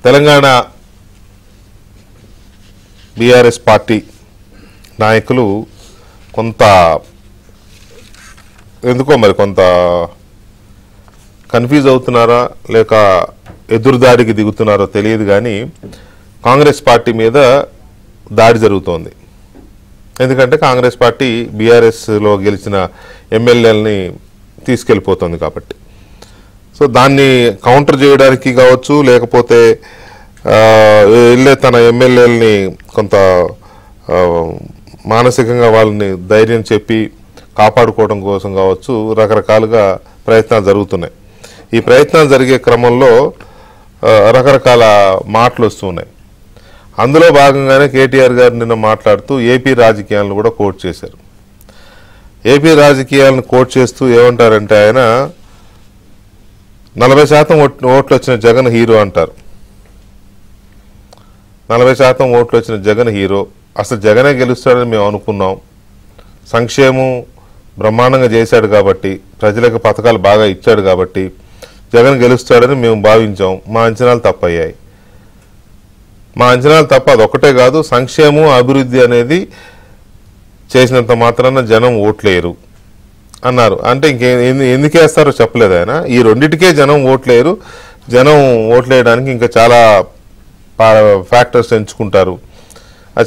Telangana BRS party నాయకులు కొంత ఎందుకో మరి కొంత కన్ఫ్యూజ్ అవుతున్నారా లేక ఎదురుదాడికి దిగుతున్నారో తెలియదు కానీ కాంగ్రెస్ పార్టీ మీద దాడి జరుగుతోంది. ఎందుకంటే కాంగ్రెస్ పార్టీ బీఆర్ఎస్లో గెలిచిన ఎమ్మెల్యేలని తీసుకెళ్ళిపోతుంది కాబట్టి. సో దాన్ని కౌంటర్ చేయడానికి కావచ్చు, లేకపోతే వెళ్ళే తన ఎమ్మెల్యేలని కొంత మానసికంగా వాళ్ళని ధైర్యం చెప్పి కాపాడుకోవడం కోసం కావచ్చు, రకరకాలుగా ప్రయత్నాలు జరుగుతున్నాయి. ఈ ప్రయత్నాలు జరిగే క్రమంలో రకరకాల మాటలు వస్తున్నాయి. అందులో భాగంగానే కేటీఆర్ గారు నిన్న మాట్లాడుతూ ఏపీ రాజకీయాలను కూడా కోట్ చేశారు. ఏపీ రాజకీయాలను కోట్ చేస్తూ ఏమంటారంటే ఆయన 40% ఓట్లు వచ్చిన జగన్ హీరో అంటారు. 40% ఓట్లు వచ్చిన జగన్ హీరో, అసలు జగనే గెలుస్తాడని మేము అనుకున్నాం. సంక్షేమం బ్రహ్మాండంగా చేశాడు కాబట్టి, ప్రజలకు పథకాలు బాగా ఇచ్చాడు కాబట్టి జగన్ గెలుస్తాడని మేము భావించాం. మా అంచనాలు తప్పయ్యాయి. మా అంచనాలు తప్ప అదొక్కటే కాదు, సంక్షేమం అభివృద్ధి అనేది చేసినంత మాత్రాన జనం ఓట్లేరు అన్నారు. అంటే ఎందుకేస్తారో చెప్పలేదు ఆయన. ఈ రెండిటికే జనం ఓట్లేరు. జనం ఓట్లేయడానికి ఇంకా చాలా ఫ్యాక్టర్స్ ఎంచుకుంటారు,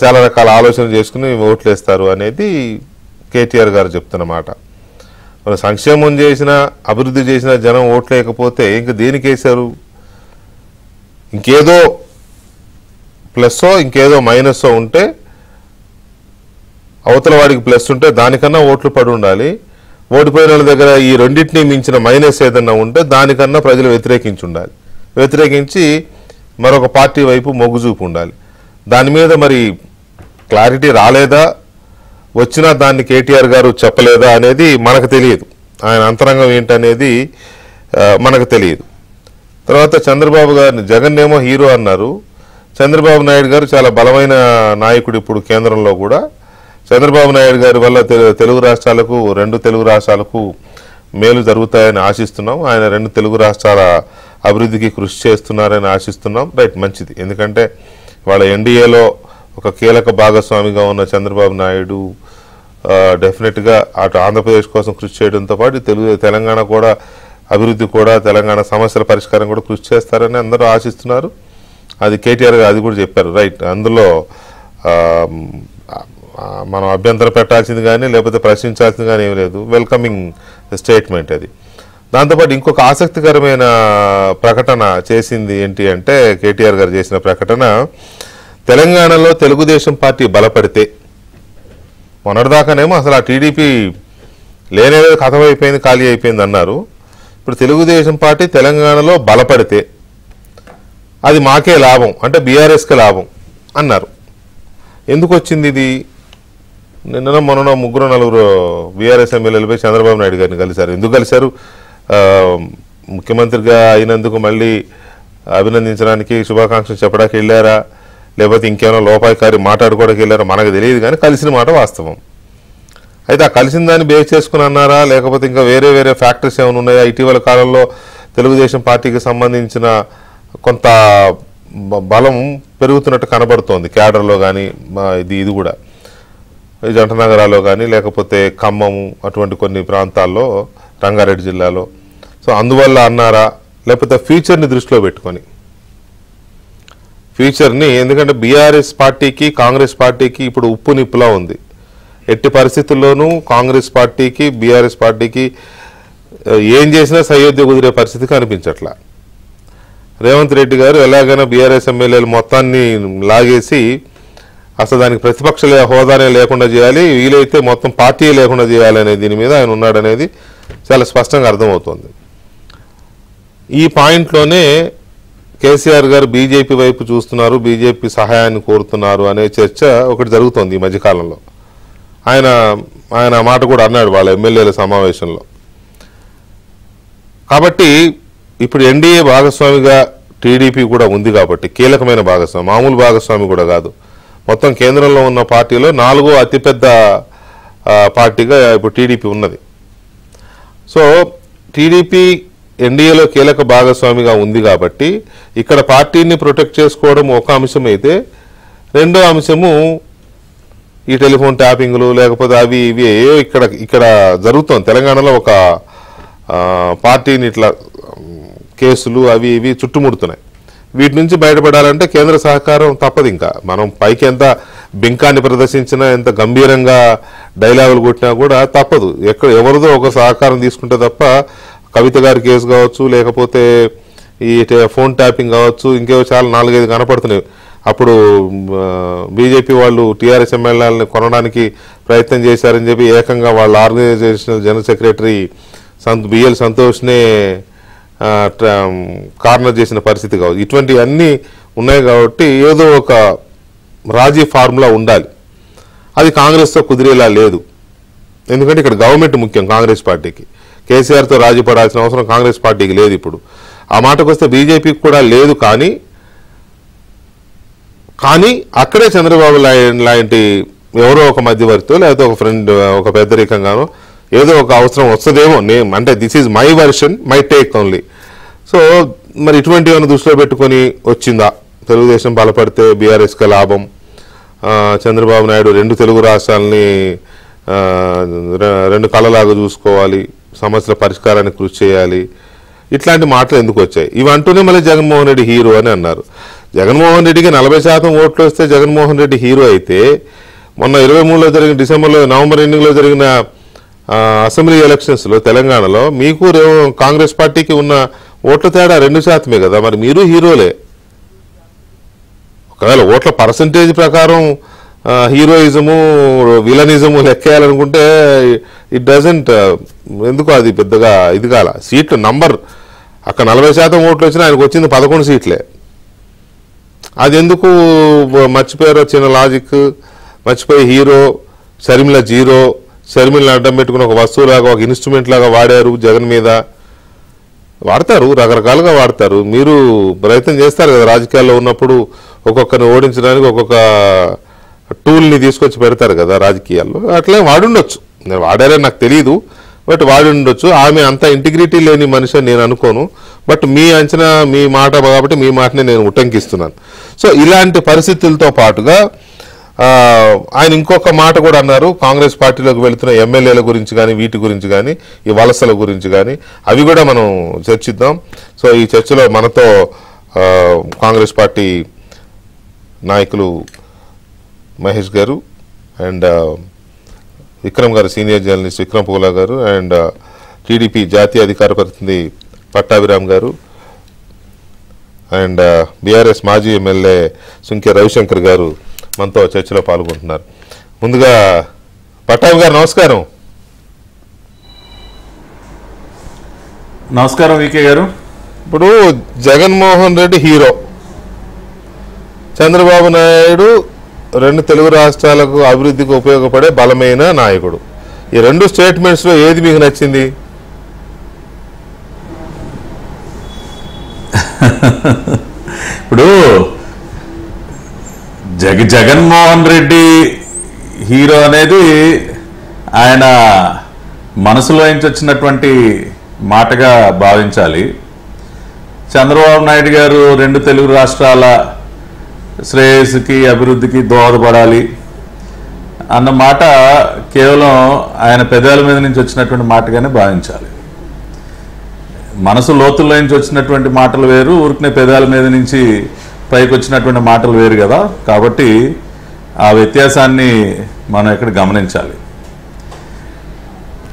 చాలా రకాల ఆలోచన చేసుకుని ఓట్లేస్తారు అనేది కేటీఆర్ గారు చెప్తున్నమాట. మన సంక్షేమం చేసిన అభివృద్ధి చేసిన జనం ఓట్లేయకపోతే ఇంక దేనికి వేశారు? ఇంకేదో ప్లస్సో ఇంకేదో మైనస్సో ఉంటే, అవతల వాడికి ప్లస్ ఉంటే దానికన్నా ఓట్లు పడి ఉండాలి. ఓడిపోయిన వాళ్ళ దగ్గర ఈ రెండింటినీ మించిన మైనస్ ఏదన్నా ఉంటే దానికన్నా ప్రజలు వ్యతిరేకించి ఉండాలి. వ్యతిరేకించి మరొక పార్టీ వైపు మొగ్గు చూపు ఉండాలి. దాని మీద మరి క్లారిటీ రాలేదా, వచ్చినా దాన్ని కేటీఆర్ గారు చెప్పలేదా అనేది మనకు తెలియదు. ఆయన అంతరంగం ఏంటనేది మనకు తెలియదు. తర్వాత చంద్రబాబు గారిని జగన్ ఏమో హీరో అన్నారు. చంద్రబాబు నాయుడు గారు చాలా బలమైన నాయకుడు ఇప్పుడు కేంద్రంలో కూడా. చంద్రబాబు నాయుడు గారి వల్ల తెలుగు రాష్ట్రాలకు, 2 తెలుగు రాష్ట్రాలకు మేలు జరుగుతాయని ఆశిస్తున్నాం. ఆయన 2 తెలుగు రాష్ట్రాల అభివృద్ధికి కృషి చేస్తున్నారని ఆశిస్తున్నాం. రైట్, మంచిది. ఎందుకంటే వాళ్ళ ఎన్డీఏలో ఒక కీలక భాగస్వామిగా ఉన్న చంద్రబాబు నాయుడు డెఫినెట్గా అటు ఆంధ్రప్రదేశ్ కోసం కృషి చేయడంతో పాటు తెలంగాణ కూడా అభివృద్ధి కూడా, తెలంగాణ సమస్యల పరిష్కారం కూడా కృషి చేస్తారని అందరూ ఆశిస్తున్నారు. అది కేటీఆర్ గారు అది కూడా చెప్పారు. రైట్, అందులో మనం అభ్యంతరం పెట్టాల్సింది కానీ లేకపోతే ప్రశ్నించాల్సింది కానీ ఏమి లేదు. వెల్కమింగ్ స్టేట్మెంట్ అది. దాంతోపాటు ఇంకొక ఆసక్తికరమైన ప్రకటన చేసింది ఏంటి అంటే, కేటీఆర్ గారు చేసిన ప్రకటన, తెలంగాణలో తెలుగుదేశం పార్టీ బలపడితే, మొన్నటిదాకానేమో అసలు ఆ టీడీపీ లేనేది కథం అయిపోయింది, ఖాళీ అయిపోయింది అన్నారు. ఇప్పుడు తెలుగుదేశం పార్టీ తెలంగాణలో బలపడితే అది మాకే లాభం, అంటే బీఆర్ఎస్కే లాభం అన్నారు. ఎందుకు వచ్చింది ఇది? నిన్న మొన్న 3-4 బీఆర్ఎస్ ఎమ్మెల్యేలపై చంద్రబాబు నాయుడు గారిని కలిశారు. ఎందుకు కలిశారు? ముఖ్యమంత్రిగా అయినందుకు మళ్ళీ అభినందించడానికి, శుభాకాంక్షలు చెప్పడానికి వెళ్ళారా, లేకపోతే ఇంకేమైనా లోపాయికారి మాట్లాడుకోవడానికి వెళ్ళారా మనకు తెలియదు, కానీ కలిసిన మాట వాస్తవం. అయితే ఆ కలిసిన దాన్ని బేస్ చేసుకుని అన్నారా, లేకపోతే ఇంకా వేరే వేరే ఫ్యాక్టర్స్ ఏమైనా ఉన్నాయా? ఇటీవల కాలంలో తెలుగుదేశం పార్టీకి సంబంధించిన కొంత బలం పెరుగుతున్నట్టు కనబడుతోంది క్యాడర్లో కానీ, ఇది కూడా జంట నగరాల్లో కానీ, లేకపోతే ఖమ్మము అటువంటి కొన్ని ప్రాంతాల్లో, రంగారెడ్డి జిల్లాలో. సో అందువల్ల అన్నారా, లేకపోతే ఫ్యూచర్ని దృష్టిలో పెట్టుకొని, ఫ్యూచర్ని, ఎందుకంటే బీఆర్ఎస్ పార్టీకి కాంగ్రెస్ పార్టీకి ఇప్పుడు ఉప్పు నిప్పులా ఉంది. ఎట్టి పరిస్థితుల్లోనూ కాంగ్రెస్ పార్టీకి బీఆర్ఎస్ పార్టీకి ఏం చేసినా సయోధ్య కుదిరే పరిస్థితి కనిపించట్లా. రేవంత్ రెడ్డి గారు ఎలాగైనా బీఆర్ఎస్ ఎమ్మెల్యేలు మొత్తాన్ని లాగేసి అసలు దానికి ప్రతిపక్ష హోదానే లేకుండా చేయాలి, వీలైతే మొత్తం పార్టీ లేకుండా చేయాలనే దీని మీద ఆయన ఉన్నాడనేది చాలా స్పష్టంగా అర్థమవుతోంది. ఈ పాయింట్లోనే కేసీఆర్ గారు బీజేపీ వైపు చూస్తున్నారు, బీజేపీ సహాయాన్ని కోరుతున్నారు అనే చర్చ ఒకటి జరుగుతోంది ఈ మధ్యకాలంలో. ఆయన మాట కూడా అన్నాడు వాళ్ళ ఎమ్మెల్యేల సమావేశంలో. కాబట్టి ఇప్పుడు ఎన్డీఏ భాగస్వామిగా టీడీపీ కూడా ఉంది కాబట్టి, కీలకమైన భాగస్వామి, మామూలు భాగస్వామి కూడా కాదు, మొత్తం కేంద్రంలో ఉన్న పార్టీలో 4వ అతిపెద్ద పార్టీగా ఇప్పుడు టీడీపీ ఉన్నది. సో టీడీపీ ఎన్డీఏలో కీలక భాగస్వామిగా ఉంది కాబట్టి ఇక్కడ పార్టీని ప్రొటెక్ట్ చేసుకోవడం ఒక అంశం అయితే, రెండో అంశము ఈ టెలిఫోన్ ట్యాపింగ్లు లేకపోతే అవి ఇవి ఏవో ఇక్కడ జరుగుతుంది. తెలంగాణలో ఒక పార్టీని ఇట్లా కేసులు అవి ఇవి చుట్టుముడుతున్నాయి. వీటి నుంచి బయటపడాలంటే కేంద్ర సహకారం తప్పదు. ఇంకా మనం పైకి ఎంత బింకాన్ని ప్రదర్శించినా, ఎంత గంభీరంగా డైలాగులు కొట్టినా కూడా తప్పదు. ఎవరిదో ఒక సహకారం తీసుకుంటే తప్ప కవిత గారి కేసు కావచ్చు, లేకపోతే ఈ ఫోన్ ట్యాపింగ్ కావచ్చు, ఇంకేవో చాలా 4-5 కనపడుతున్నాయి. అప్పుడు బీజేపీ వాళ్ళు టీఆర్ఎస్ ఎమ్మెల్యేలని కొనడానికి ప్రయత్నం చేశారని చెప్పి ఏకంగా వాళ్ళ ఆర్గనైజేషనల్ జనరల్ సెక్రటరీ బిఎల్ సంతోష్నే కార్నర్ చేసిన పరిస్థితి కావచ్చు. ఇటువంటివన్నీ ఉన్నాయి కాబట్టి ఏదో ఒక రాజీ ఫార్ములా ఉండాలి. అది కాంగ్రెస్తో కుదిరేలా లేదు. ఎందుకంటే ఇక్కడ గవర్నమెంట్ ముఖ్యం కాంగ్రెస్ పార్టీకి. కేసీఆర్తో రాజీ పడాల్సిన అవసరం కాంగ్రెస్ పార్టీకి లేదు. ఇప్పుడు ఆ మాటకు వస్తే బీజేపీకి కూడా లేదు. కానీ అక్కడే చంద్రబాబు లాంటి ఎవరో ఒక మధ్యవర్తితో లేకపోతే ఒక ఫ్రెండ్, ఒక పెద్దరికంగానో ఏదో ఒక అవసరం వస్తుందేమో. అంటే this is my version, my take only. So మరి ఇటువంటివన్నీ దృష్టిలో పెట్టుకొని వచ్చిందా? తెలుగుదేశం బలపడితే బీఆర్ఎస్కి లాభం, చంద్రబాబు నాయుడు 2 తెలుగు రాష్ట్రాలని 2 కళ్ళలాగా చూసుకోవాలి, సమస్యల పరిష్కారానికి కృషి చేయాలి, ఇట్లాంటి మాటలు ఎందుకు వచ్చాయి? ఇవి అంటూనే మళ్ళీ జగన్మోహన్ రెడ్డి హీరో అని అన్నారు. జగన్మోహన్ రెడ్డికి 40% ఓట్లు వస్తే జగన్మోహన్ రెడ్డి హీరో అయితే, మొన్న 23లో జరిగిన నవంబర్ ఎండింగ్లో జరిగిన అసెంబ్లీ ఎలక్షన్స్లో తెలంగాణలో మీకు కాంగ్రెస్ పార్టీకి ఉన్న ఓట్ల తేడా 2% కదా. మరి మీరు హీరోలే. ఒకవేళ ఓట్ల పర్సంటేజ్ ప్రకారం హీరోయిజము విలనిజము లెక్కేయాలనుకుంటే ఇట్ డజంట్, ఎందుకు అది పెద్దగా ఇది కాల. సీట్లు నంబర్ అక్కడ 40% ఓట్లు వచ్చినా ఆయనకు వచ్చింది 11 సీట్లే. అది ఎందుకు మర్చిపోయారో చిన్న లాజిక్. మర్చిపోయి హీరో షర్మిల జీరో, షర్మిలను అడ్డం పెట్టుకుని ఒక వస్తువులాగా, ఒక ఇన్స్ట్రుమెంట్ లాగా వాడారు. జగన్ మీద వాడతారు, రకరకాలుగా వాడతారు. మీరు ప్రయత్నం చేస్తారు కదా రాజకీయాల్లో ఉన్నప్పుడు, ఒక్కొక్కరిని ఓడించడానికి ఒక్కొక్క టూల్ని తీసుకొచ్చి పెడతారు కదా రాజకీయాల్లో. అట్లే వాడుండొచ్చు, నేను వాడారని నాకు తెలియదు, బట్ వాడి ఉండొచ్చు. ఆమె అంత ఇంటిగ్రిటీ లేని మనిషి అని నేను అనుకోను. బట్ మీ అంచనా, మీ మాట కాబట్టి మీ మాటని నేను ఉటంకిస్తున్నాను. సో ఇలాంటి పరిస్థితులతో పాటుగా ఆయన ఇంకొక మాట కూడా అన్నారు. కాంగ్రెస్ పార్టీలోకి వెళుతున్న ఎమ్మెల్యేల గురించి కానీ, వీటి గురించి కానీ, ఈ వలసల గురించి కానీ, అవి కూడా మనం చర్చిద్దాం. సో ఈ చర్చలో మనతో కాంగ్రెస్ పార్టీ నాయకులు మహేష్ గారు అండ్ విక్రమ్ గారు, సీనియర్ జర్నలిస్ట్ విక్రమ్ పూలా గారు, అండ్ టీడీపీ జాతీయ అధికార ప్రతినిధి పట్టాభిరామ్ గారు, అండ్ బీఆర్ఎస్ మాజీ ఎమ్మెల్యే సుంకె రవిశంకర్ గారు మనతో చర్చలో పాల్గొంటున్నారు. ముందుగా పట్టాభి గారు నమస్కారం. నమస్కారం వికే గారు. ఇప్పుడు జగన్మోహన్ రెడ్డి హీరో, చంద్రబాబు నాయుడు 2 తెలుగు రాష్ట్రాలకు అభివృద్ధికి ఉపయోగపడే బలమైన నాయకుడు. ఈ 2 స్టేట్మెంట్స్లో ఏది మీకు నచ్చింది? ఇప్పుడు జగన్మోహన్ రెడ్డి హీరో అనేది ఆయన మనసులో నుంచి వచ్చినటువంటి మాటగా భావించాలి. చంద్రబాబు నాయుడు గారు 2 తెలుగు రాష్ట్రాల శ్రేయస్సుకి అభివృద్ధికి దోహదపడాలి అన్న మాట కేవలం ఆయన పెదాల మీద నుంచి వచ్చినటువంటి మాటగానే భావించాలి. మనసు లోతుల్లో నుంచి వచ్చినటువంటి మాటలు వేరు, ఊరికనే పెదాల మీద నుంచి పైకి వచ్చినటువంటి మాటలు వేరు కదా. కాబట్టి ఆ వ్యత్యాసాన్ని మనం ఇక్కడ గమనించాలి.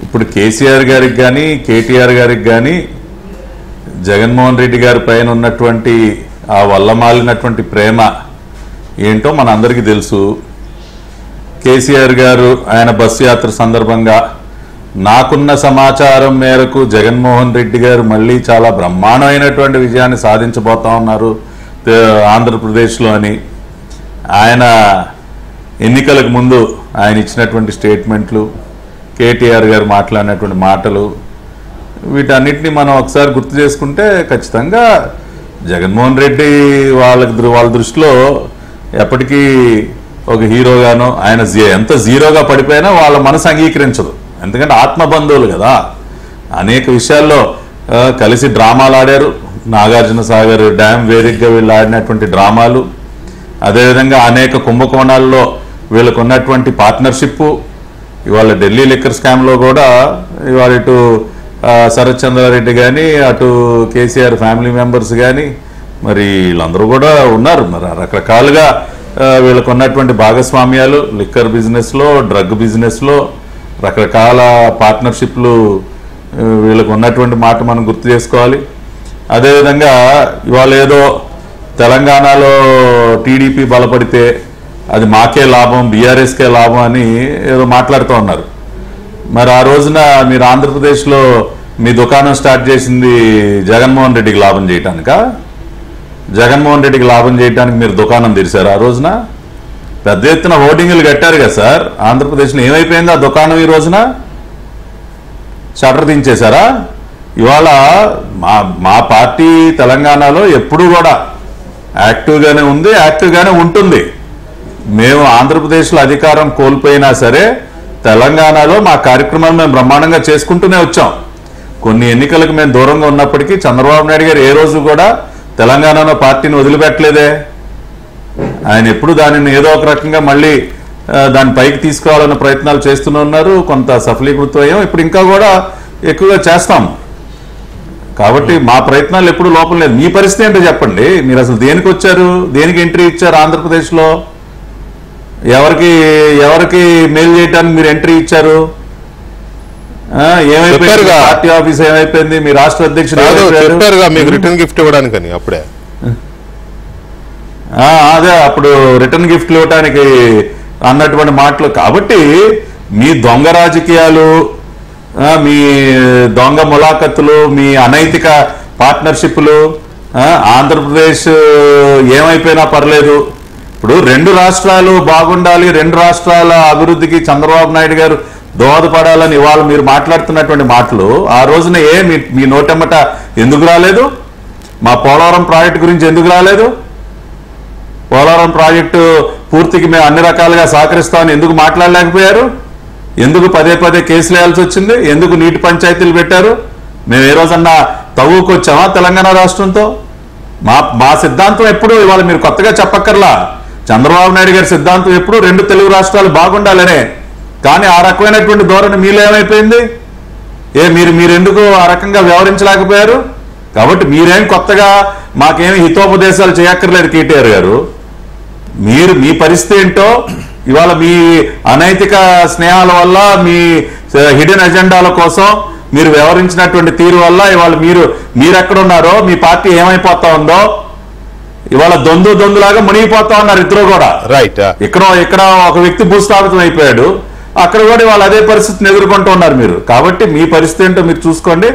ఇప్పుడు కేసీఆర్ గారికి కానీ, కేటీఆర్ గారికి కానీ జగన్మోహన్ రెడ్డి గారి పైన ఉన్నటువంటి ఆ వల్లమాలినటువంటి ప్రేమ ఏంటో మన అందరికీ తెలుసు. కేసీఆర్ గారు ఆయన బస్సు యాత్ర సందర్భంగా నాకున్న సమాచారం మేరకు జగన్మోహన్ రెడ్డి గారు మళ్ళీ చాలా బ్రహ్మాండమైనటువంటి విజయాన్ని సాధించబోతా ఉన్నారు ఆంధ్రప్రదేశ్లో అని ఆయన ఎన్నికలకు ముందు ఆయన ఇచ్చినటువంటి స్టేట్మెంట్లు, కేటీఆర్ గారు మాట్లాడినటువంటి మాటలు, వీటన్నిటిని మనం ఒకసారి గుర్తు చేసుకుంటే ఖచ్చితంగా జగన్మోహన్ రెడ్డి వాళ్ళ దృష్టిలో ఎప్పటికీ ఒక హీరోగానో, ఆయన ఎంత జీరోగా పడిపోయినా వాళ్ళ మనసు అంగీకరించదు. ఎందుకంటే ఆత్మబంధువులు కదా. అనేక విషయాల్లో కలిసి డ్రామాలు ఆడారు. నాగార్జున సాగర్ డ్యామ్ వేదికగా వీళ్ళు ఆడినటువంటి డ్రామాలు, అదేవిధంగా అనేక కుంభకోణాల్లో వీళ్ళకు ఉన్నటువంటి పార్ట్నర్షిప్, ఇవాళ ఢిల్లీ లిక్కర్ స్కామ్లో కూడా ఇవాళ ఇటు శరత్ చంద్రారెడ్డి కానీ అటు కేసీఆర్ ఫ్యామిలీ మెంబర్స్ కానీ మరి వీళ్ళందరూ కూడా ఉన్నారు. మరి రకరకాలుగా వీళ్ళకు ఉన్నటువంటి భాగస్వామ్యాలు లిక్కర్ బిజినెస్లో, డ్రగ్ బిజినెస్లో రకరకాల పార్ట్నర్షిప్లు వీళ్ళకు ఉన్నటువంటి మాట మనం గుర్తు చేసుకోవాలి. అదేవిధంగా ఇవాళ ఏదో తెలంగాణలో టీడీపీ బలపడితే అది మాకే లాభం, బీఆర్ఎస్కే లాభం అని ఏదో మాట్లాడుతూ ఉన్నారు. మరి ఆ రోజున మీరు ఆంధ్రప్రదేశ్లో మీ దుకాణం స్టార్ట్ చేసింది జగన్మోహన్ రెడ్డికి లాభం చేయటానికా? జగన్మోహన్ రెడ్డికి లాభం చేయడానికి మీరు దుకాణం తెరిచారు. ఆ రోజున పెద్ద ఎత్తున హోర్డింగ్లు కట్టారు కదా సార్. ఆంధ్రప్రదేశ్లో ఏమైపోయింది ఆ దుకాణం? ఈ రోజున షట్టర్ దించేశారా? ఇవాళ మా పార్టీ తెలంగాణలో ఎప్పుడూ కూడా యాక్టివ్గానే ఉంది, యాక్టివ్గానే ఉంటుంది. మేము ఆంధ్రప్రదేశ్లో అధికారం కోల్పోయినా సరే తెలంగాణలో మా కార్యక్రమాలు మేము బ్రహ్మాండంగా చేసుకుంటూనే వచ్చాం. కొన్ని ఎన్నికలకు మేము దూరంగా ఉన్నప్పటికీ చంద్రబాబు నాయుడు గారు ఏ రోజు కూడా తెలంగాణలో పార్టీని వదిలిపెట్టలేదే. ఆయన ఎప్పుడు దానిని ఏదో ఒక రకంగా మళ్ళీ దాని పైకి తీసుకురావాలన్న ప్రయత్నాలు చేస్తూనే ఉన్నారు. కొంత సఫలీకృతం ఇప్పుడు ఇంకా కూడా ఎక్కువగా చేస్తాం. కాబట్టి మా ప్రయత్నాలు ఎప్పుడు లోపం లేదు. మీ పరిస్థితి ఏంటో చెప్పండి. మీరు అసలు దేనికి వచ్చారు, దేనికి ఎంట్రీ ఇచ్చారు ఆంధ్రప్రదేశ్లో? ఎవరికి మెయిల్ చేయడానికి మీరు ఎంట్రీ ఇచ్చారు? ఏమైపోయింది? పార్టీ ఆఫీస్ ఏమైపోయింది? మీ రాష్ట్ర అధ్యక్షుడు మీకు రిటర్న్ గిఫ్ట్ ఇవ్వడానికని అప్పుడే అదే అప్పుడు రిటర్న్ గిఫ్ట్లు ఇవ్వడానికి అన్నటువంటి మాటలు. కాబట్టి మీ దొంగ రాజకీయాలు, మీ దొంగ ములాఖతులు, మీ అనైతిక పార్ట్నర్షిప్లు, ఆంధ్రప్రదేశ్ ఏమైపోయినా పర్లేదు. ఇప్పుడు 2 రాష్ట్రాలు బాగుండాలి, 2 రాష్ట్రాల అభివృద్ధికి చంద్రబాబు నాయుడు గారు దోహదపడాలని ఇవాళ మీరు మాట్లాడుతున్నటువంటి మాటలు ఆ రోజున మీ నోటెమ్మట ఎందుకు రాలేదు? మా పోలవరం ప్రాజెక్టు గురించి ఎందుకు రాలేదు? పోలవరం ప్రాజెక్టు పూర్తికి మేము అన్ని రకాలుగా సహకరిస్తామని ఎందుకు మాట్లాడలేకపోయారు? ఎందుకు పదే పదే కేసులు వేయాల్సి వచ్చింది? ఎందుకు నీటి పంచాయతీలు పెట్టారు? మేము ఏ రోజన్నా తవ్వుకొచ్చామా తెలంగాణ రాష్ట్రంతో? మా సిద్ధాంతం ఎప్పుడు ఇవాళ మీరు కొత్తగా చెప్పక్కర్లా. చంద్రబాబు నాయుడు గారి సిద్ధాంతం ఎప్పుడు 2 తెలుగు రాష్ట్రాలు బాగుండాలనే. కానీ ఆ రకమైనటువంటి ధోరణి మీలో ఏమైపోయింది? మీరు ఎందుకు ఆ రకంగా వ్యవహరించలేకపోయారు? కాబట్టి మీరేం కొత్తగా మాకేమి హితోపదేశాలు చేయక్కర్లేదు కేటీఆర్ గారు. మీ పరిస్థితి ఏంటో ఇవాళ మీ అనైతిక స్నేహాల వల్ల, మీ హిడెన్ ఎజెండాల కోసం మీరు వ్యవహరించినటువంటి తీరు వల్ల ఇవాళ మీరెక్కడున్నారో, మీ పార్టీ ఏమైపోతా ఉందో ఇవాళ దొందులాగా మునిగిపోతా ఉన్నారు ఇద్దరు కూడా. రైట్. ఇక్కడ ఒక వ్యక్తి భూస్థాపితం అయిపోయాడు, అక్కడ కూడా ఇవాళ అదే పరిస్థితిని ఎదుర్కొంటూ ఉన్నారు మీరు. కాబట్టి మీ పరిస్థితి ఏంటో మీరు చూసుకోండి.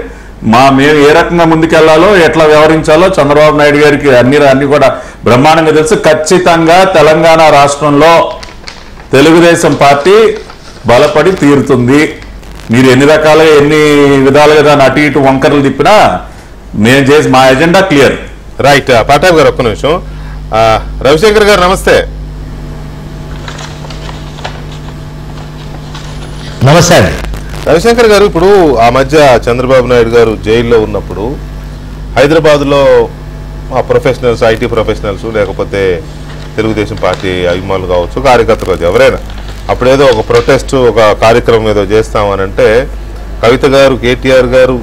మేము ఏ రకంగా ముందుకెళ్లాలో, ఎట్లా వ్యవహరించాలో చంద్రబాబు నాయుడు గారికి అన్ని కూడా బ్రహ్మాండంగా తెలుసు. ఖచ్చితంగా తెలంగాణ రాష్ట్రంలో తెలుగుదేశం పార్టీ బలపడి తీరుతుంది. మీరు ఎన్ని విధాలుగా దాన్ని అటు ఇటు వంకరలు తిప్పినా మేము చేసి మా ఎజెండా క్లియర్. రైట్. పాటాబ్ గారు ఒక్క నిమిషం. రవిశంకర్ గారు నమస్తే. నమస్తే అండి. రవిశంకర్ గారు, ఇప్పుడు ఆ మధ్య చంద్రబాబు నాయుడు గారు జైల్లో ఉన్నప్పుడు హైదరాబాద్లో ఆ ప్రొఫెషనల్స్, ఐటీ ప్రొఫెషనల్స్, లేకపోతే తెలుగుదేశం పార్టీ అభిమానులు కావచ్చు, కార్యకర్తలు కావచ్చు, ఎవరైనా అప్పుడేదో ఒక ప్రొటెస్ట్, ఒక కార్యక్రమం ఏదో చేస్తామనంటే కవిత గారు, కేటీఆర్ గారు,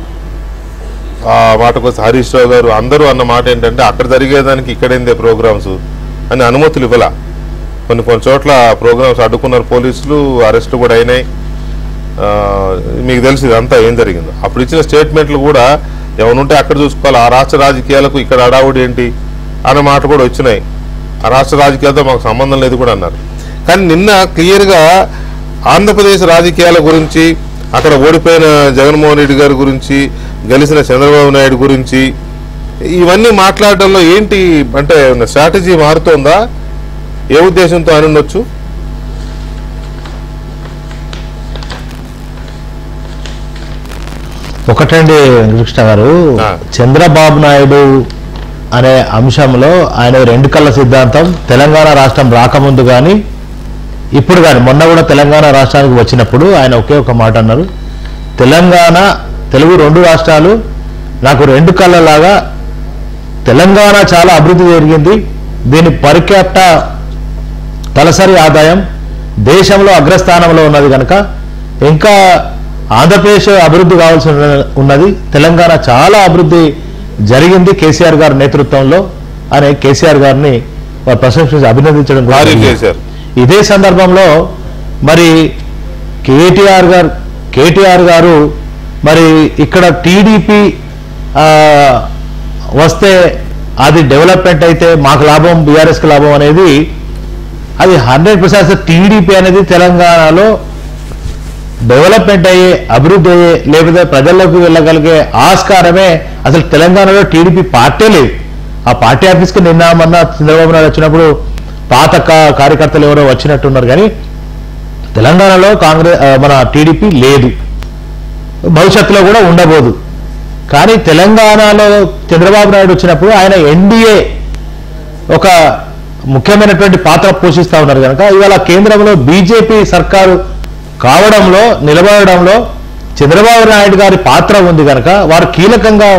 ఆ మాట కోసం హరీష్ రావు గారు అందరూ అన్న మాట ఏంటంటే అక్కడ జరిగేదానికి ఇక్కడేందే ప్రోగ్రామ్స్ అని అనుమతులు ఇవ్వాల. కొన్ని చోట్ల ప్రోగ్రామ్స్ అడ్డుకున్నారు పోలీసులు, అరెస్టులు కూడా అయినాయి. మీకు తెలిసి ఇదంతా ఏం జరిగిందో. అప్పుడు ఇచ్చిన స్టేట్మెంట్లు కూడా ఏమనుంటే అక్కడ చూసుకోవాలి, ఆ రాష్ట్ర రాజకీయాలకు ఇక్కడ అడావుడు ఏంటి అన్న మాట కూడా వచ్చినాయి. ఆ రాష్ట్ర రాజకీయాలతో మాకు సంబంధం లేదు కూడా అన్నారు. కానీ నిన్న క్లియర్గా ఆంధ్రప్రదేశ్ రాజకీయాల గురించి, అక్కడ ఓడిపోయిన జగన్మోహన్ రెడ్డి గారి గురించి, గెలిచిన చంద్రబాబు నాయుడు గురించి ఇవన్నీ మాట్లాడడంలో ఏంటి అంటే స్ట్రాటజీ మారుతోందా? ఏ ఉద్దేశంతో అని ఉండొచ్చు? ఒకటండి వెంకటకృష్ణ గారు, చంద్రబాబు నాయుడు అనే అంశంలో ఆయన 2 కళ్ళ సిద్ధాంతం తెలంగాణ రాష్ట్రం రాకముందు కానీ ఇప్పుడు కానీ, మొన్న కూడా తెలంగాణ రాష్ట్రానికి వచ్చినప్పుడు ఆయన ఒకే ఒక మాట అన్నారు, తెలుగు 2 రాష్ట్రాలు నాకు రెండు కళ్ళలాగా తెలంగాణ చాలా అభివృద్ధి జరిగింది. దీని పర్ క్యాపిటా తలసరి ఆదాయం దేశంలో అగ్రస్థానంలో ఉన్నది కనుక ఇంకా ఆంధ్రప్రదేశ్ అభివృద్ధి కావాల్సి ఉన్నది. తెలంగాణ చాలా అభివృద్ధి జరిగింది కేసీఆర్ గారి నేతృత్వంలో అనే కేసీఆర్ గారిని వారు ప్రశంసించి అభినందించడం కూడా చేశారు. ఇదే సందర్భంలో మరి కేటీఆర్ గారు మరి ఇక్కడ టీడీపీ వస్తే అది డెవలప్మెంట్ అయితే మాకు లాభం, బీఆర్ఎస్కి లాభం అనేది అది 100% టీడీపీ అనేది తెలంగాణలో డెవలప్మెంట్ అయ్యే, అభివృద్ధి అయ్యే, లేకపోతే ప్రజల్లోకి వెళ్ళగలిగే ఆస్కారమే అసలు తెలంగాణలో టీడీపీ పార్టీ లేదు. ఆ పార్టీ ఆఫీస్కి నిన్న మొన్న చంద్రబాబు నాయుడు వచ్చినప్పుడు పాత కార్యకర్తలు ఎవరో వచ్చినట్టున్నారు, కానీ తెలంగాణలో మన టీడీపీ లేదు, భవిష్యత్తులో కూడా ఉండబోదు. కానీ తెలంగాణలో చంద్రబాబు నాయుడు వచ్చినప్పుడు ఆయన ఎన్డీఏ ఒక ముఖ్యమైనటువంటి పాత్ర పోషిస్తూ ఉన్నారు కనుక ఇవాళ కేంద్రంలో బీజేపీ సర్కారు కావడంలో, నిలబడడంలో చంద్రబాబు నాయుడు గారి పాత్ర ఉంది కనుక వారు కీలకంగా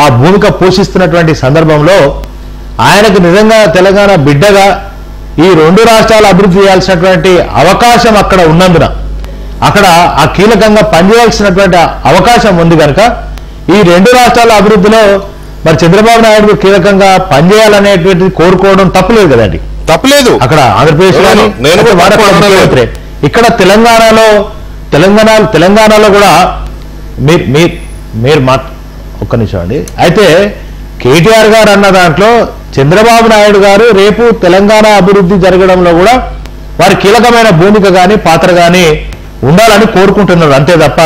ఆ భూమిక పోషిస్తున్నటువంటి సందర్భంలో ఆయనకు నిజంగా తెలంగాణ బిడ్డగా ఈ రెండు రాష్ట్రాలు అభివృద్ధి చేయాల్సినటువంటి అవకాశం అక్కడ ఉన్నందున అక్కడ ఆ కీలకంగా పనిచేయాల్సినటువంటి అవకాశం ఉంది కనుక ఈ రెండు రాష్ట్రాల అభివృద్ధిలో మరి చంద్రబాబు నాయుడు కీలకంగా పనిచేయాలనేటువంటిది కోరుకోవడం తప్పులేదు కదండి. తప్పలేదు. అక్కడ ఆంధ్రప్రదేశ్ ఇక్కడ తెలంగాణలో కూడా మీరు ఒక్క నిమిషం అండి. అయితే కేటీఆర్ గారు అన్న దాంట్లో చంద్రబాబు నాయుడు గారు రేపు తెలంగాణ అభివృద్ధి జరగడంలో కూడా వారి కీలకమైన భూమిక కానీ పాత్ర కానీ ఉండాలని కోరుకుంటున్నారు అంతే తప్ప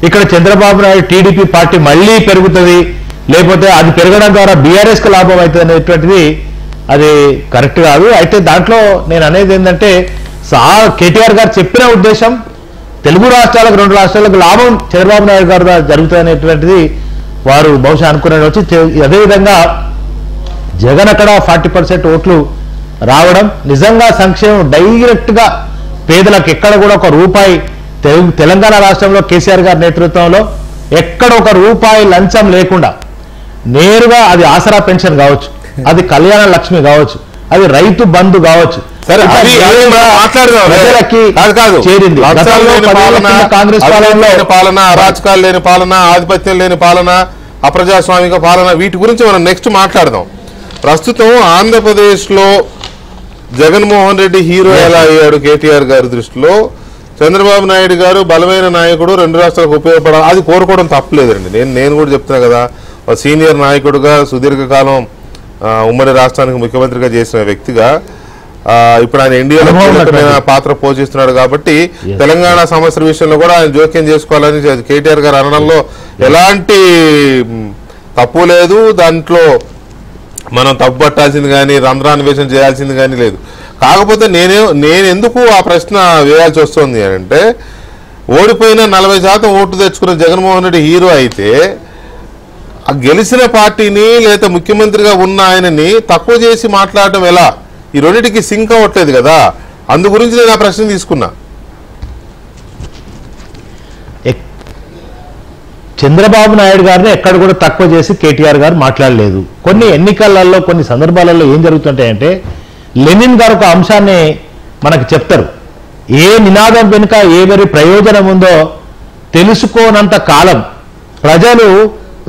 ఇక్కడ చంద్రబాబు నాయుడు టీడీపీ పార్టీ మళ్ళీ పెరుగుతుంది, లేకపోతే అది పెరగడం ద్వారా బీఆర్ఎస్కి లాభం అవుతుంది అనేటువంటిది అది కరెక్ట్ కాదు. అయితే దాంట్లో నేను అనేది ఏంటంటే కేటీఆర్ గారు చెప్పిన ఉద్దేశం తెలుగు రాష్ట్రాలకు, రెండు రాష్ట్రాలకు లాభం చంద్రబాబు నాయుడు గారు జరుగుతుంది అనేటువంటిది వారు బహుశా అనుకునే వచ్చి. అదేవిధంగా జగన్ అక్కడ 40% ఓట్లు రావడం నిజంగా సంక్షేమం డైరెక్ట్గా పేదలకు ఎక్కడ కూడా ఒక రూపాయి తెలంగాణ రాష్ట్రంలో కేసీఆర్ గారి నేతృత్వంలో ఎక్కడ ఒక రూపాయి లంచం లేకుండా నేరుగా అది ఆసరా పెన్షన్ కావచ్చు, అది కళ్యాణ లక్ష్మి కావచ్చు, అది రైతు బంధు కావచ్చు, చేరింది. కాంగ్రెస్ పాలన, అరాచకాలు లేని పాలన, ఆధిపత్యం లేని పాలన, అప్రజాస్వామిక పాలన, వీటి గురించి మనం నెక్స్ట్ మాట్లాడదాం. ప్రస్తుతం ఆంధ్రప్రదేశ్లో జగన్మోహన్ రెడ్డి హీరో ఎలా అయ్యాడు కేటీఆర్ గారి దృష్టిలో, చంద్రబాబు నాయుడు గారు బలమైన నాయకుడు, రెండు రాష్ట్రాలకు ఉపయోగపడాలి, అది కోరుకోవడం తప్పలేదండి. నేను కూడా చెప్తున్నా కదా, సీనియర్ నాయకుడుగా సుదీర్ఘకాలం ఉమ్మడి రాష్ట్రానికి ముఖ్యమంత్రిగా చేసిన వ్యక్తిగా ఇప్పుడు ఆయన ఎన్డీఏలో కీలకమైన పాత్ర పోషిస్తున్నాడు కాబట్టి తెలంగాణ సమస్యల విషయంలో కూడా ఆయన జోక్యం చేసుకోవాలని కేటీఆర్ గారు అనడంలో ఎలాంటి తప్పు లేదు. దాంట్లో మనం తప్పు పట్టాల్సింది కానీ రంధ్రాన్వేషణ చేయాల్సింది కానీ లేదు. కాకపోతే నేను ఎందుకు ఆ ప్రశ్న వేయాల్సి వస్తుంది అంటే, ఓడిపోయిన 40% ఓట్లు తెచ్చుకున్న జగన్మోహన్ రెడ్డి హీరో అయితే ఆ గెలిచిన పార్టీని లేదా ముఖ్యమంత్రిగా ఉన్న ఆయనని తక్కువ చేసి మాట్లాడటం ఎలా? ఈ రెండింటికి సింక్ అవ్వట్లేదు కదా, అందు గురించి నేను ఆ ప్రశ్న తీసుకున్నా. చంద్రబాబు నాయుడు గారిని ఎక్కడ కూడా తక్కువ చేసి కేటీఆర్ గారు మాట్లాడలేదు. కొన్ని ఎన్నికలలో కొన్ని సందర్భాలలో ఏం జరుగుతుంటాయంటే, లెనిన్ గారు ఒక అంశాన్ని మనకు చెప్తారు, ఏ నినాదం వెనుక ఏవరి ప్రయోజనం ఉందో తెలుసుకోనంత కాలం ప్రజలు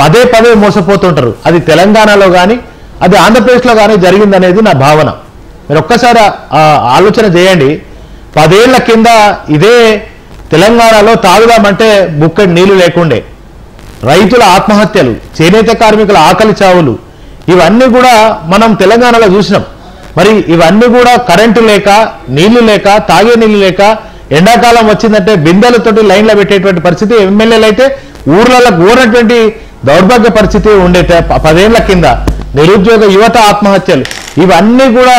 పదే పదే మోసపోతుంటారు. అది తెలంగాణలో కానీ అది ఆంధ్రప్రదేశ్లో కానీ జరిగిందనేది నా భావన. మీరు ఒక్కసారి ఆలోచన చేయండి. 10 ఏళ్ల కింద ఇదే తెలంగాణలో తాగుదామంటే బుక్కడి నీళ్లు లేకుండే, రైతుల ఆత్మహత్యలు, చేనేత కార్మికుల ఆకలి చావులు, ఇవన్నీ కూడా మనం తెలంగాణలో చూసినాం. మరి ఇవన్నీ కూడా కరెంటు లేక, నీళ్లు లేక, తాగే నీళ్లు లేక, ఎండాకాలం వచ్చిందంటే బిందెలతోటి లైన్లో పెట్టేటువంటి పరిస్థితి, ఎమ్మెల్యేలు అయితే ఊర్లలో ఊరినటువంటి దౌర్భాగ్య పరిస్థితి ఉండే 10 ఏళ్ల కింద. నిరుద్యోగ యువత ఆత్మహత్యలు, ఇవన్నీ కూడా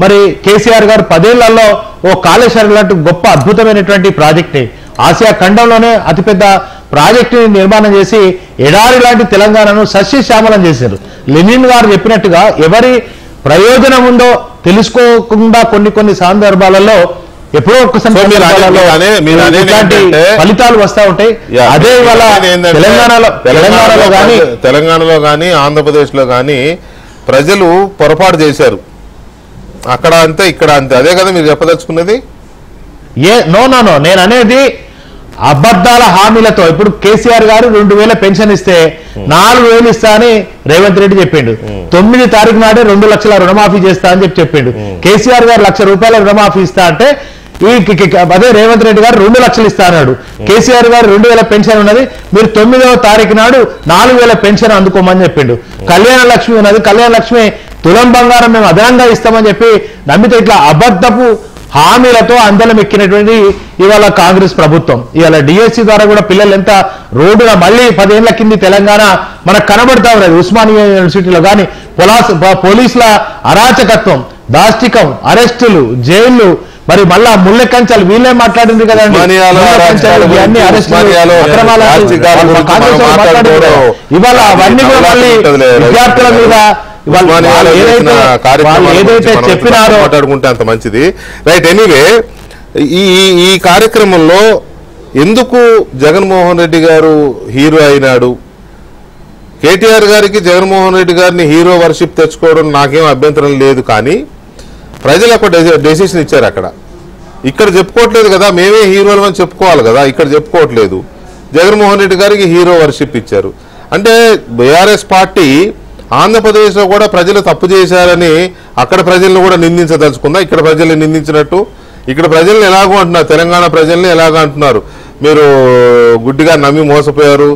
మరి కేసీఆర్ గారు 10 ఏళ్లలో ఓ కాళేశ్వరం లాంటి గొప్ప అద్భుతమైనటువంటి ప్రాజెక్ట్ని, ఆసియా ఖండంలోనే అతిపెద్ద ప్రాజెక్టుని నిర్మాణం చేసి ఎడారి లాంటి తెలంగాణను సస్యశ్యామలం చేశారు. లెనిన్ గారు చెప్పినట్టుగా ఎవరి ప్రయోజనం ఉందో తెలుసుకోకుండా కొన్ని సందర్భాలలో ఎప్పుడో ఒక్కసారి ఫలితాలు వస్తా ఉంటాయి. అదే ఇవాళ తెలంగాణలో కానీ ఆంధ్రప్రదేశ్ లో కానీ ప్రజలు పొరపాటు చేశారు. అక్కడ అంతే ఇక్కడ అంతే, అదే కదా మీరు చెప్పదలుచుకున్నది. నో నేను అనేది అబద్ధాల హామీలతో. ఇప్పుడు కేసీఆర్ గారు 2000 పెన్షన్ ఇస్తే 4000 ఇస్తా అని రేవంత్ రెడ్డి చెప్పిండు. 9 తారీఖు నాడే 2 లక్షల రుణమాఫీ చేస్తా అని చెప్పిండు. కేసీఆర్ గారు 1,00,000 రూపాయల రుణమాఫీ ఇస్తా అంటే అదే రేవంత్ రెడ్డి గారు 2 లక్షలు ఇస్తా అన్నాడు. కేసీఆర్ గారు 2000 పెన్షన్ ఉన్నది, మీరు 9వ తారీఖు నాడు 4000 పెన్షన్ అందుకోమని చెప్పిండు. కళ్యాణ లక్ష్మి ఉన్నది, కళ్యాణ లక్ష్మి తులం బంగారం మేము అదనంగా ఇస్తామని చెప్పి నమ్మితే ఇట్లా అబద్ధపు హామీలతో అందలం ఎక్కినటువంటి ఇవాళ కాంగ్రెస్ ప్రభుత్వం. ఇవాళ డిఎస్సి ద్వారా కూడా పిల్లలు ఎంత రోడ్డున మళ్ళీ 10 ఏళ్ల కింది తెలంగాణ మనకు కనబడతా ఉన్నది. ఉస్మానియా యూనివర్సిటీలో కానీ పోలీసుల అరాచకత్వం, దాష్టికం, అరెస్టులు, జైళ్లు, మరి మళ్ళా ముళ్ళ కంచాలు వీళ్ళే మాట్లాడింది కదండి. ఇవాళ అవన్నీ కూడా మళ్ళీ విద్యార్థుల మీద ఏదైతే చెప్పినారో మాట్లాడుకుంటే అంత మంచిది. రైట్. ఎనీవే, ఈ కార్యక్రమంలో ఎందుకు జగన్మోహన్ రెడ్డి గారు హీరో అయినాడు? కేటీఆర్ గారికి జగన్మోహన్ రెడ్డి గారిని హీరో వర్షిప్ తెచ్చుకోవడం నాకేం అభ్యంతరం లేదు, కానీ ప్రజలు ఒక డెసిషన్ ఇచ్చారు. ఇక్కడ చెప్పుకోవట్లేదు కదా, మేమే హీరోలు అని చెప్పుకోవాలి కదా, ఇక్కడ చెప్పుకోవట్లేదు. జగన్మోహన్ రెడ్డి గారికి హీరో వర్షిప్ ఇచ్చారు అంటే బీఆర్ఎస్ పార్టీ ఆంధ్రప్రదేశ్లో కూడా ప్రజలు తప్పు చేశారని అక్కడ ప్రజలను కూడా నిందించదలుచుకుందా? ఇక్కడ ప్రజల్ని నిందించినట్టు ఇక్కడ ప్రజల్ని ఎలాగో అంటున్నారు, తెలంగాణ ప్రజల్ని ఎలాగో అంటున్నారు, మీరు గుడ్డిగా నమ్మి మోసపోయారు,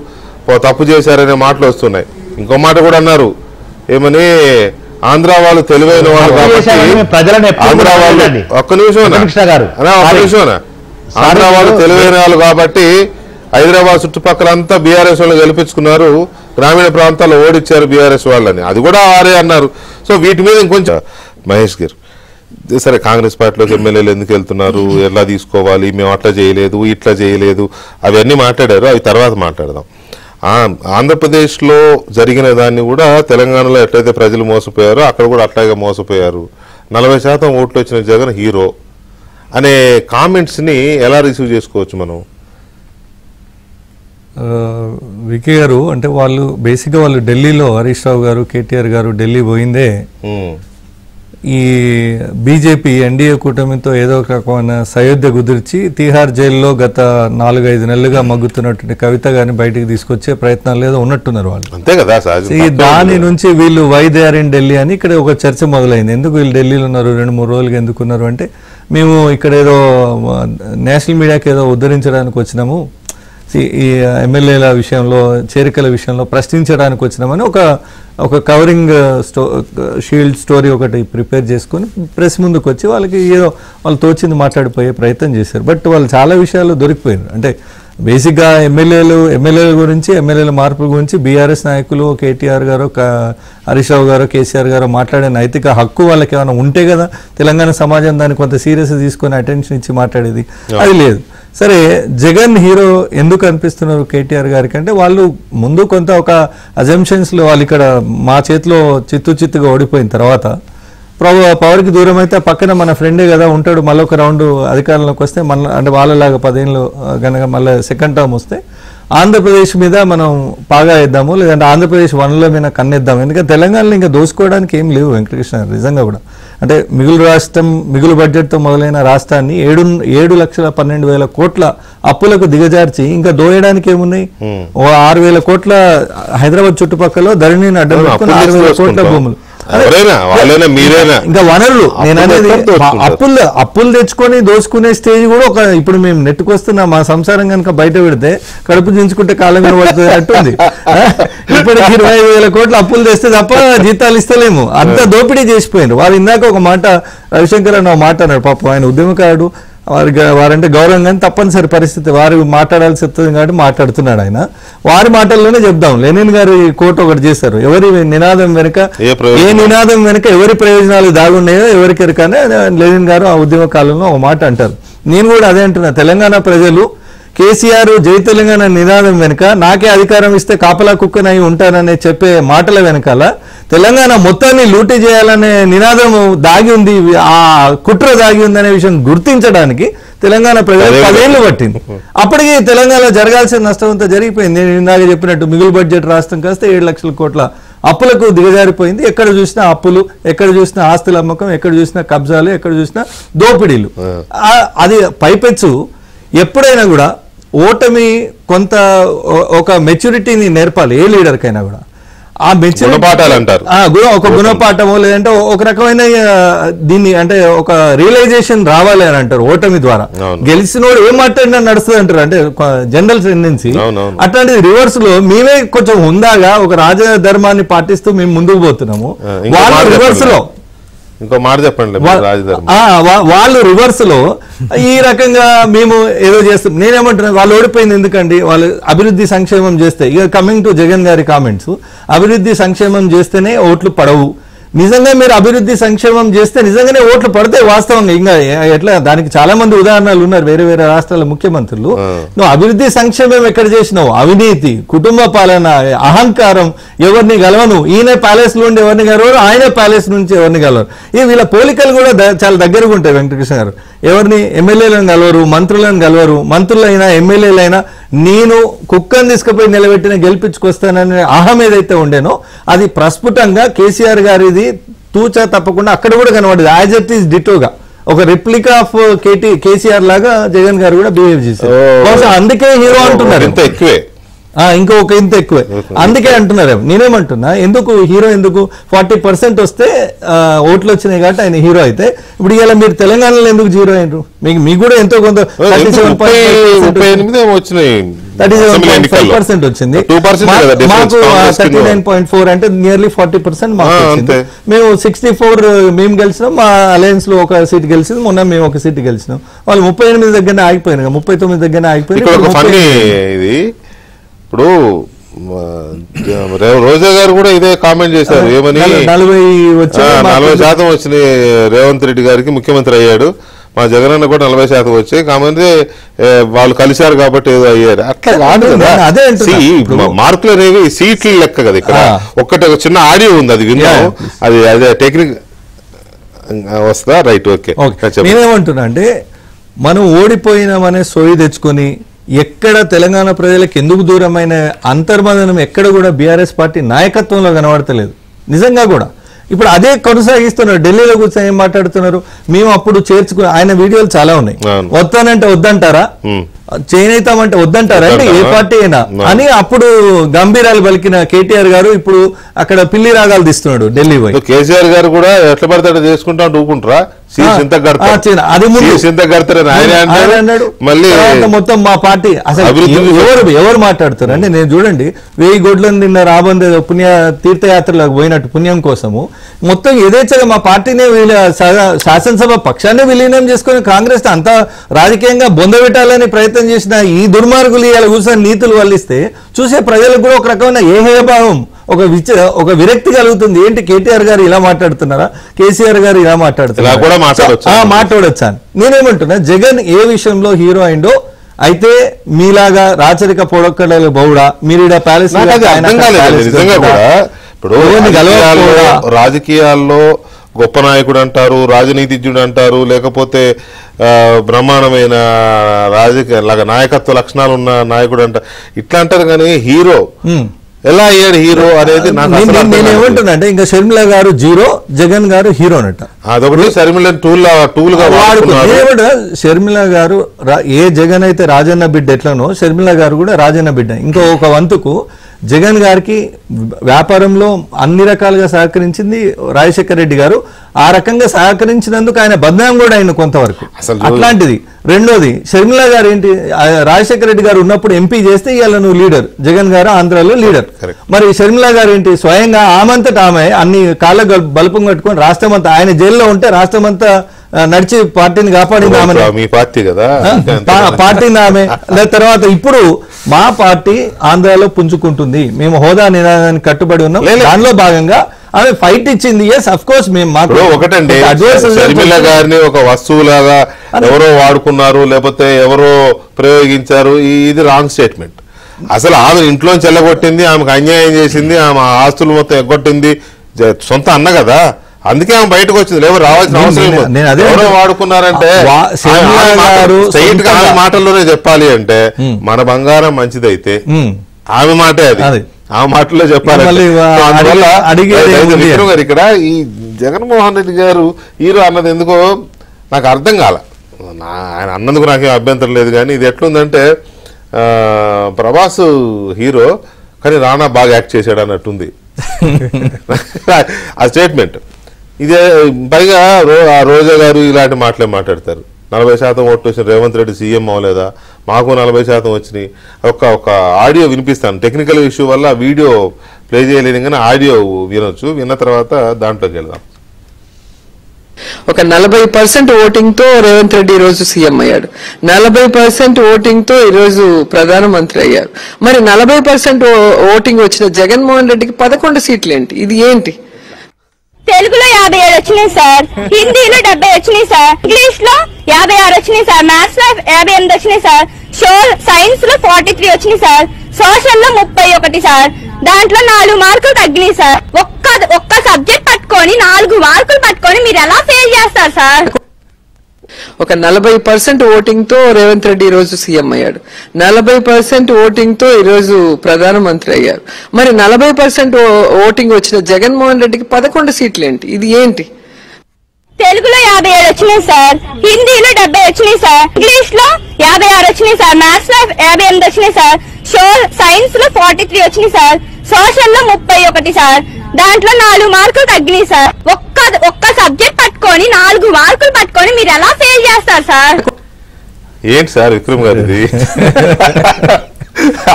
తప్పు చేశారనే మాటలు వస్తున్నాయి. ఇంకో మాట కూడా అన్నారు, ఏమని ఆంధ్ర వాళ్ళు తెలివైన వాళ్ళు కాబట్టి ఆంధ్ర వాళ్ళు ఒక్క నిమిషం ఆంధ్ర వాళ్ళు తెలివైన వాళ్ళు కాబట్టి హైదరాబాద్ చుట్టుపక్కలంతా బీఆర్ఎస్ వాళ్ళు గెలిపించుకున్నారు, గ్రామీణ ప్రాంతాల్లో ఓడిచ్చారు బీఆర్ఎస్ వాళ్ళని, అది కూడా వారే అన్నారు. సో వీటి మీద ఇంకొంచెం మహేష్ గారు, సరే కాంగ్రెస్ పార్టీలోకి ఎమ్మెల్యేలు ఎందుకు వెళ్తున్నారు, ఎలా తీసుకోవాలి, మేము అట్లా చేయలేదు ఇట్లా చేయలేదు అవన్నీ మాట్లాడారు, అవి తర్వాత మాట్లాడదాం. ఆంధ్రప్రదేశ్లో జరిగిన దాన్ని కూడా తెలంగాణలో ఎట్లయితే ప్రజలు మోసపోయారో అక్కడ కూడా అట్లాగే మోసపోయారు. 40% ఓట్లు వచ్చిన జగన్ హీరో అనే కామెంట్స్ని ఎలా రిసీవ్ చేసుకోవచ్చు మనం? వికే గారు, అంటే వాళ్ళు బేసిక్గా వాళ్ళు ఢిల్లీలో హరీష్ రావు గారు, కేటీఆర్ గారు ఢిల్లీ పోయిందే ఈ బీజేపీ ఎన్డీఏ కూటమితో ఏదో ఒక రకమైన సయోధ్య కుదిర్చి తీహార్ జైల్లో గత 4-5 నెలలుగా మగ్గుతున్నటువంటి కవిత గారిని బయటికి తీసుకొచ్చే ప్రయత్నాలు ఏదో ఉన్నట్టున్నారు వాళ్ళు. అంతే కదా. దాని నుంచి వీళ్ళు why they are in Delhi అని ఇక్కడ ఒక చర్చ మొదలైంది. ఎందుకు వీళ్ళు ఢిల్లీలో ఉన్నారు, 2-3 రోజులుగా ఎందుకున్నారు అంటే, మేము ఇక్కడ ఏదో నేషనల్ మీడియాకి ఏదో ఉద్ధరించడానికి వచ్చినాము, ఈ ఎమ్మెల్యేల విషయంలో చేరికల విషయంలో ప్రశ్నించడానికి వచ్చినామని ఒక కవరింగ్ షీల్డ్ స్టోరీ ఒకటి ప్రిపేర్ చేసుకొని ప్రెస్ ముందుకు వచ్చి వాళ్ళకి ఏదో వాళ్ళు తోచింది మాట్లాడిపోయే ప్రయత్నం చేశారు. బట్ వాళ్ళు చాలా విషయాలు దొరికిపోయారు. అంటే బేసిక్గా ఎమ్మెల్యేల గురించి, ఎమ్మెల్యేల మార్పుల గురించి బీఆర్ఎస్ నాయకులు కేటీఆర్ గారు, హరీష్ రావు గారు, కేసీఆర్ గారు మాట్లాడే నైతిక హక్కు వాళ్ళకి ఏమైనా ఉంటే కదా తెలంగాణ సమాజం దాన్ని కొంత సీరియస్గా తీసుకొని అటెన్షన్ ఇచ్చి మాట్లాడేది, అది లేదు. సరే, జగన్ హీరో ఎందుకు అనిపిస్తున్నారు కేటీఆర్ గారికి అంటే, వాళ్ళు ముందు కొంత ఒక అజంప్షన్స్లో వాళ్ళు ఇక్కడ మా చేతిలో చిత్తుగా ఓడిపోయిన తర్వాత పవర్కి దూరం అయితే పక్కన మన ఫ్రెండే కదా ఉంటాడు, మళ్ళీ ఒక రౌండ్ అధికారంలోకి వస్తే మన అంటే వాళ్ళలాగా 10 ఏళ్ళు కనుక మళ్ళీ సెకండ్ టర్మ్ వస్తే ఆంధ్రప్రదేశ్ మీద మనం పాగా వేద్దాము, లేదంటే ఆంధ్రప్రదేశ్ వనరుల మీద కన్నేద్దాము. ఎందుకంటే తెలంగాణలో ఇంకా దోసుకోవడానికి ఏం లేవు వెంకటకృష్ణ నిజంగా కూడా. అంటే మిగులు బడ్జెట్తో మొదలైన రాష్ట్రాన్ని 7,12,000 కోట్ల అప్పులకు దిగజార్చి ఇంకా దోయడానికి ఏమున్నాయి? 6,000 కోట్ల హైదరాబాద్ చుట్టుపక్కల ధరణిని అడ్డం పెట్టుకుని 6,000 కోట్ల భూములు, ఇంకా వనరులు. నేను అనేది అప్పులు తెచ్చుకొని దోచుకునే స్టేజ్ కూడా ఒక ఇప్పుడు మేము నెట్టుకొస్తున్నాం. మా సంసారం కనుక బయట పెడితే కడుపు దించుకుంటే కాలం కనబడుతుంది అంటుంది. ఇప్పటికి 25,000 కోట్ల అప్పులు తెస్తే తప్ప జీతాలు ఇస్తలేము, అంత దోపిడీ చేసిపోయినారు వాళ్ళు. ఇందాక ఒక మాట రవిశంకర్ అని ఒక మాట అన్నాడు, పాపం ఆయన ఉద్యమకారుడు, వారంటే గౌరవం కానీ తప్పనిసరి పరిస్థితి, వారు మాట్లాడాల్సి వస్తుంది కాబట్టి మాట్లాడుతున్నాడు ఆయన. వారి మాటల్లోనే చెప్దాం. లెనిన్ గారు కోట్ ఒకటి చేశారు, ఎవరి నినాదం వెనుక ఎవరి ప్రయోజనాలు దాగున్నాయో ఎవరికెరకనే లెనిన్ గారు ఆ ఉద్యమ కాలంలో ఒక మాట అంటారు. నేను కూడా అదే అంటున్నా, తెలంగాణ ప్రజలు కేసీఆర్ జై తెలంగాణ నినాదం వెనుక నాకే అధికారం ఇస్తే కాపలా కుక్కనై ఉంటానని చెప్పే మాటల వెనకాల తెలంగాణ మొత్తాన్ని లూటీ చేయాలనే నినాదం దాగి ఉంది, ఆ కుట్ర దాగి ఉందనే విషయం గుర్తించడానికి తెలంగాణ ప్రజలు 10 ఏళ్లు పట్టింది. అప్పటికి తెలంగాణ జరగాల్సిన నష్టం అంతా జరిగిపోయింది. నేను ఇందాక చెప్పినట్టు మిగులు బడ్జెట్ రాష్ట్రం కాస్త 7 లక్షల కోట్ల అప్పులకు దిగజారిపోయింది. ఎక్కడ చూసినా అప్పులు, ఎక్కడ చూసినా ఆస్తుల అమ్మకం, ఎక్కడ చూసినా కబ్జాలు, ఎక్కడ చూసినా దోపిడీలు. అది పైపెచ్చు ఎప్పుడైనా కూడా ఓటమి కొంత ఒక మెచ్యూరిటీని నేర్పాలి ఏ లీడర్కైనా కూడా. ఆ గుణపాఠాలు అంటారు, ఒక గుణపాఠమో లేదంటే ఒక రకమైన దీన్ని అంటే ఒక రియలైజేషన్ రావాలి అని అంటారు ఓటమి ద్వారా. గెలిచినోడు ఏం మాట్లాడినా నడుస్తుంది అంటారు, అంటే జనరల్ టెండెన్సీ. అట్లాంటిది రివర్స్ లో మేమే కొంచెం హుందాగా ఒక రాజధర్మాన్ని పాటిస్తూ మేము ముందుకు పోతున్నాము. వాళ్ళు రివర్స్ లో ఇంకో మాట చెప్పండి, వాళ్ళు రివర్స్ లో ఈ రకంగా మేము ఏదో చేస్తాం. నేనేమంటున్నా, వాళ్ళు ఓడిపోయింది ఎందుకండి, వాళ్ళు అభివృద్ధి సంక్షేమం చేస్తే, ఇక కమింగ్ టు జగన్ గారి కామెంట్స్, అభివృద్ధి సంక్షేమం చేస్తేనే ఓట్లు పడవు. నిజంగా మీరు అభివృద్ధి సంక్షేమం చేస్తే నిజంగానే ఓట్లు పడితే వాస్తవంగా ఇంకా ఎట్లా, దానికి చాలా మంది ఉదాహరణలు ఉన్నారు వేరే వేరే రాష్ట్రాల ముఖ్యమంత్రులు. నువ్వు అభివృద్ధి సంక్షేమం ఎక్కడ చేసినావు, అవినీతి, కుటుంబ పాలన, అహంకారం, ఎవరిని గెలవను, ఈయన ప్యాలెస్ లో ఉండి ఎవరిని గెలవరు, ఆయన ప్యాలెస్ నుంచి ఎవరిని గెలవరు. ఈ వీళ్ళ పోలికలు కూడా చాలా దగ్గరగా ఉంటాయి. వెంకటకృష్ణ గారు ఎవరిని ఎమ్మెల్యేలను గెలవరు, మంత్రులను గెలవరు, మంత్రులైనా ఎమ్మెల్యేలైనా నేను కుక్కను తీసుకుపోయి నిలబెట్టిన గెలిపించుకొస్తాననే అహం ఏదైతే ఉండేనో అది ప్రస్ఫుటంగా కేసీఆర్ గారిది తూచా తప్పకుండా అక్కడ కూడా కనబడదు. యాజ్ ఇట్ ఈస్ డిటోగా ఒక రిప్లికా ఆఫ్ కేసీఆర్ లాగా జగన్ గారు కూడా బిహేవ్ చేశారు. అందుకే హీరో అంటున్నారు, ఇంత ఎక్కువే, ఇంకొక ఇంత ఎక్కువే, అందుకే అంటున్నారు. నేనేమంటున్నా, ఎందుకు హీరో, ఎందుకు 40% వస్తే ఓట్లు వచ్చినాయి కాబట్టి ఆయన హీరో అయితే, ఇప్పుడు ఇలా మీరు తెలంగాణలో ఎందుకు జీరో అయినరు? మీకు కూడా ఎంతో కొంత 38 వచ్చినాయి, 37.5% వచ్చింది. మాకు 39.4 అంటే నియర్లీ 40% మాకు వచ్చింది. మేము 64 మేము గెలిచినాం, మా అలయన్స్ లో ఒక సీట్ గెలిచింది, మొన్న మేము ఒక సీట్ గెలిచినాం. వాళ్ళు 38 దగ్గరనే ఆగిపోయినారు, 39 దగ్గరనే ఆగిపోయినారు. ఇప్పుడు రోజా గారు కూడా ఇదే కామెంట్ చేశారు, ఏమని 40% వచ్చినాయి రేవంత్ రెడ్డి గారికి, ముఖ్యమంత్రి అయ్యాడు. మా జగనన్న కూడా 40% వచ్చాయి, కాకపోతే వాళ్ళు కలిశారు కాబట్టి ఏదో అయ్యారు. అట్లా కాదు కదా, మార్కులు అనేవి సీట్లు లెక్క కదా. ఇక్కడ ఒక్కటి ఒక చిన్న ఆడియో ఉంది, అది విన్నాం, అది అదే టెక్నిక్ వస్తుందా? Right, okay. నేనేమంటున్నా అంటే, మనం ఓడిపోయినామనే సోయి తెచ్చుకొని ఎక్కడ తెలంగాణ ప్రజలకు ఎందుకు దూరమైన అంతర్మదనం ఎక్కడ కూడా బీఆర్ఎస్ పార్టీ నాయకత్వంలో కనబడతలేదు నిజంగా కూడా. ఇప్పుడు అదే కొనసాగిస్తున్నారు. ఢిల్లీలో కూర్చొని ఏం మాట్లాడుతున్నారు, మేము అప్పుడు చేర్చుకుని, ఆయన వీడియోలు చాలా ఉన్నాయి. వస్తానంటే వద్దంటారా, చేయనైతామంటే వద్దంటారా అంటే ఏ పార్టీ అయినా అని అప్పుడు గంభీరాలు పలికిన కేటీఆర్ గారు ఇప్పుడు అక్కడ పిల్లి రాగాలు తీస్తున్నాడు ఢిల్లీ పోయి. కేసీఆర్ గారు కూడా ఎట్లా పడతాడో చేసుకుంటా ఊకుంటారా, అది మళ్ళీ మొత్తం మా పార్టీ అసలు ఎవరు మాట్లాడుతారు అంటే, నేను చూడండి 1000 గొడ్లను నిన్న రాబందే పుణ్య తీర్థయాత్రలకు పోయినట్టు పుణ్యం కోసము మొత్తం యథేచ్ఛగా మా పార్టీనే శాసనసభ పక్షాన్ని విలీనం చేసుకుని కాంగ్రెస్ అంతా రాజకీయంగా బొందబెట్టాలని ప్రయత్నం చేసిన ఈ దుర్మార్గులు ఇలా కూర్చొని నీతులు వల్లిస్తే చూసే ప్రజలకు కూడా ఒక రకమైన ఏహేయభావం, ఒక విరక్తి కలుగుతుంది. ఏంటి కేటీఆర్ గారు ఇలా మాట్లాడుతున్నారా, కేసీఆర్ గారు ఇలా మాట్లాడుతున్నారా, మాట్లాడొచ్చా? నేనేమంటున్నా, జగన్ ఏ విషయంలో హీరో అయిండో అయితే మీలాగా రాచరిక పొడొక్కడలు బౌడా మీరు ప్యాలెస్ ఇప్పుడు రాజకీయాల్లో గొప్ప నాయకుడు అంటారు, రాజనీతిజ్ఞుడు అంటారు, లేకపోతే బ్రహ్మాండమైన రాజకీయ నాయకత్వ లక్షణాలు ఉన్న నాయకుడు అంటారు, ఇట్లా అంటారు. కానీ హీరో ఎలా అయ్యాడు హీరో అనేది నేనేమంటున్నా అంటే, ఇంకా షర్మిల గారు జీరో, జగన్ గారు హీరో అన్నట్ట. అదొకటి షర్మిల టూల్ గా వాడుకున్నాడు. షర్మిల గారు ఏ జగన్ అయితే రాజన్న బిడ్డ ఎట్లనో షర్మిల గారు కూడా రాజన్న బిడ్డ. ఇంకో ఒక వంతుకు జగన్ గారికి వ్యాపారంలో అన్ని రకాలుగా సహకరించింది రాజశేఖర రెడ్డి గారు. ఆ రకంగా సహకరించినందుకు ఆయన బద్నాం కూడా ఆయన కొంతవరకు అట్లాంటిది. రెండోది, షర్మిల గారు ఏంటి, రాజశేఖర రెడ్డి గారు ఉన్నప్పుడు ఎంపీ చేస్తే ఇవాళ నువ్వు లీడర్, జగన్ గారు ఆంధ్రాలో లీడర్. మరి షర్మిల గారు ఏంటి, స్వయంగా ఆమంతట ఆమె అన్ని కాళ్ళ బలుపం కట్టుకొని రాష్ట్రం అంతా, ఆయన జైల్లో ఉంటే రాష్ట్రం అంతా నడిచి పార్టీని కాపాడింది ఆమె, మీ పార్టీ కదా, పార్టీని ఆమె. తర్వాత ఇప్పుడు మా పార్టీ ఆంధ్రాలో పుంజుకుంటుంది, మేము హోదా నినాదానికి కట్టుబడి ఉన్నాం, దానిలో భాగంగా ఆమె ఫైట్ ఇచ్చింది. ఎస్ అఫ్ కోర్స్ మేము మాకు ఒకటండి, షర్మిల గారిని ఒక వస్తువులాగా ఎవరో వాడుకున్నారు, లేకపోతే ఎవరో ప్రయోగించారు, ఇది రాంగ్ స్టేట్మెంట్. అసలు ఆమె ఇంట్లోంచి వెళ్ళగొట్టింది, ఆమెకు అన్యాయం చేసింది, ఆమె ఆస్తులు మొత్తం ఎగ్గొట్టింది సొంత అన్న కదా, అందుకే ఆమె బయటకు వచ్చింది. లేవు రావాల్సిన అవసరం ఎవరో వాడుకున్నారంటే స్ట్రైట్ గా ఆమె మాటల్లోనే చెప్పాలి అంటే మన బంగారం మంచిదైతే ఆమె మాటే అది, ఆ మాటల్లో చెప్పాలి. గారు ఇక్కడ ఈ జగన్మోహన్ రెడ్డి గారు హీరో అన్నది ఎందుకో నాకు అర్థం కాల. ఆయన అన్నందుకు నాకేం అభ్యంతరం లేదు, కానీ ఇది ఎట్లుందంటే ప్రభాస్ హీరో కానీ రానా బాగా యాక్ట్ చేశాడు అన్నట్టుంది ఆ స్టేట్మెంట్. ఇదే పైగా రోజా గారు ఇలాంటి మాటలే మాట్లాడతారు. 40% ఓట్లు వచ్చిన రేవంత్ రెడ్డి సీఎం అవ్వలేదా, మాకు 40% వచ్చినాయి. ఒక ఆడియో వినిపిస్తాను, టెక్నికల్ ఇష్యూ వల్ల వీడియో ప్లే చేయలేని కానీ ఆడియో వినొచ్చు, విన్న తర్వాత దాంట్లోకి వెళ్దాం. ఒక 40% ఓటింగ్ తో రేవంత్ రెడ్డి ఈ రోజు సీఎం అయ్యాడు, 40% ఓటింగ్ తో ఈ రోజు ప్రధానమంత్రి అయ్యారు. మరి 40% ఓటింగ్ వచ్చిన జగన్మోహన్ రెడ్డికి 11 సీట్లు ఏంటి? ఇది ఏంటి? తెలుగులో 57 వచ్చినాయి సార్, హిందీలో 70 వచ్చినాయి సార్, ఇంగ్లీష్ లో 56 వచ్చినాయి సార్, మ్యాథ్స్ లో 58 వచ్చినాయి సార్, సైన్స్ లో 43 వచ్చినాయి సార్, సోషల్ లో 31 సార్. దాంట్లో 4 మార్కులు తగ్గినాయి సార్. ఒక్క సబ్జెక్ట్ పట్టుకొని 4 మార్కులు పట్టుకొని మీరు ఎలా ఫెయిల్ చేస్తారు సార్? ఒక 40% ఓటింగ్ తో రేవంత్ రెడ్డి ఈ రోజు సీఎం అయ్యాడు, 40% ఓటింగ్ తో ఈ రోజు ప్రధానమంత్రి అయ్యారు. మరి 40% ఓటింగ్ వచ్చిన జగన్మోహన్ రెడ్డికి 11 సీట్లు ఏంటి? ఇది ఏంటి? తెలుగులో 57 వచ్చినాయి సార్, హిందీలో 70 వచ్చినాయి సార్, ఇంగ్లీష్ లో 56 వచ్చినాయి సార్, మ్యాథ్స్ లో 58 వచ్చినాయి సార్, సైన్స్ లో 43 వచ్చినాయి సార్, సోషల్ లో 31 సార్. దాంట్లో 4 మార్కులు తగ్గినాయి సార్. ఒక్క సబ్జెక్ట్ పట్టుకొని 4 మార్కులు పట్టుకొని మీరు ఎలా ఫెయిల్ చేస్తారు సార్? ఏంటి సార్ విక్రమ్ గారు ఇది?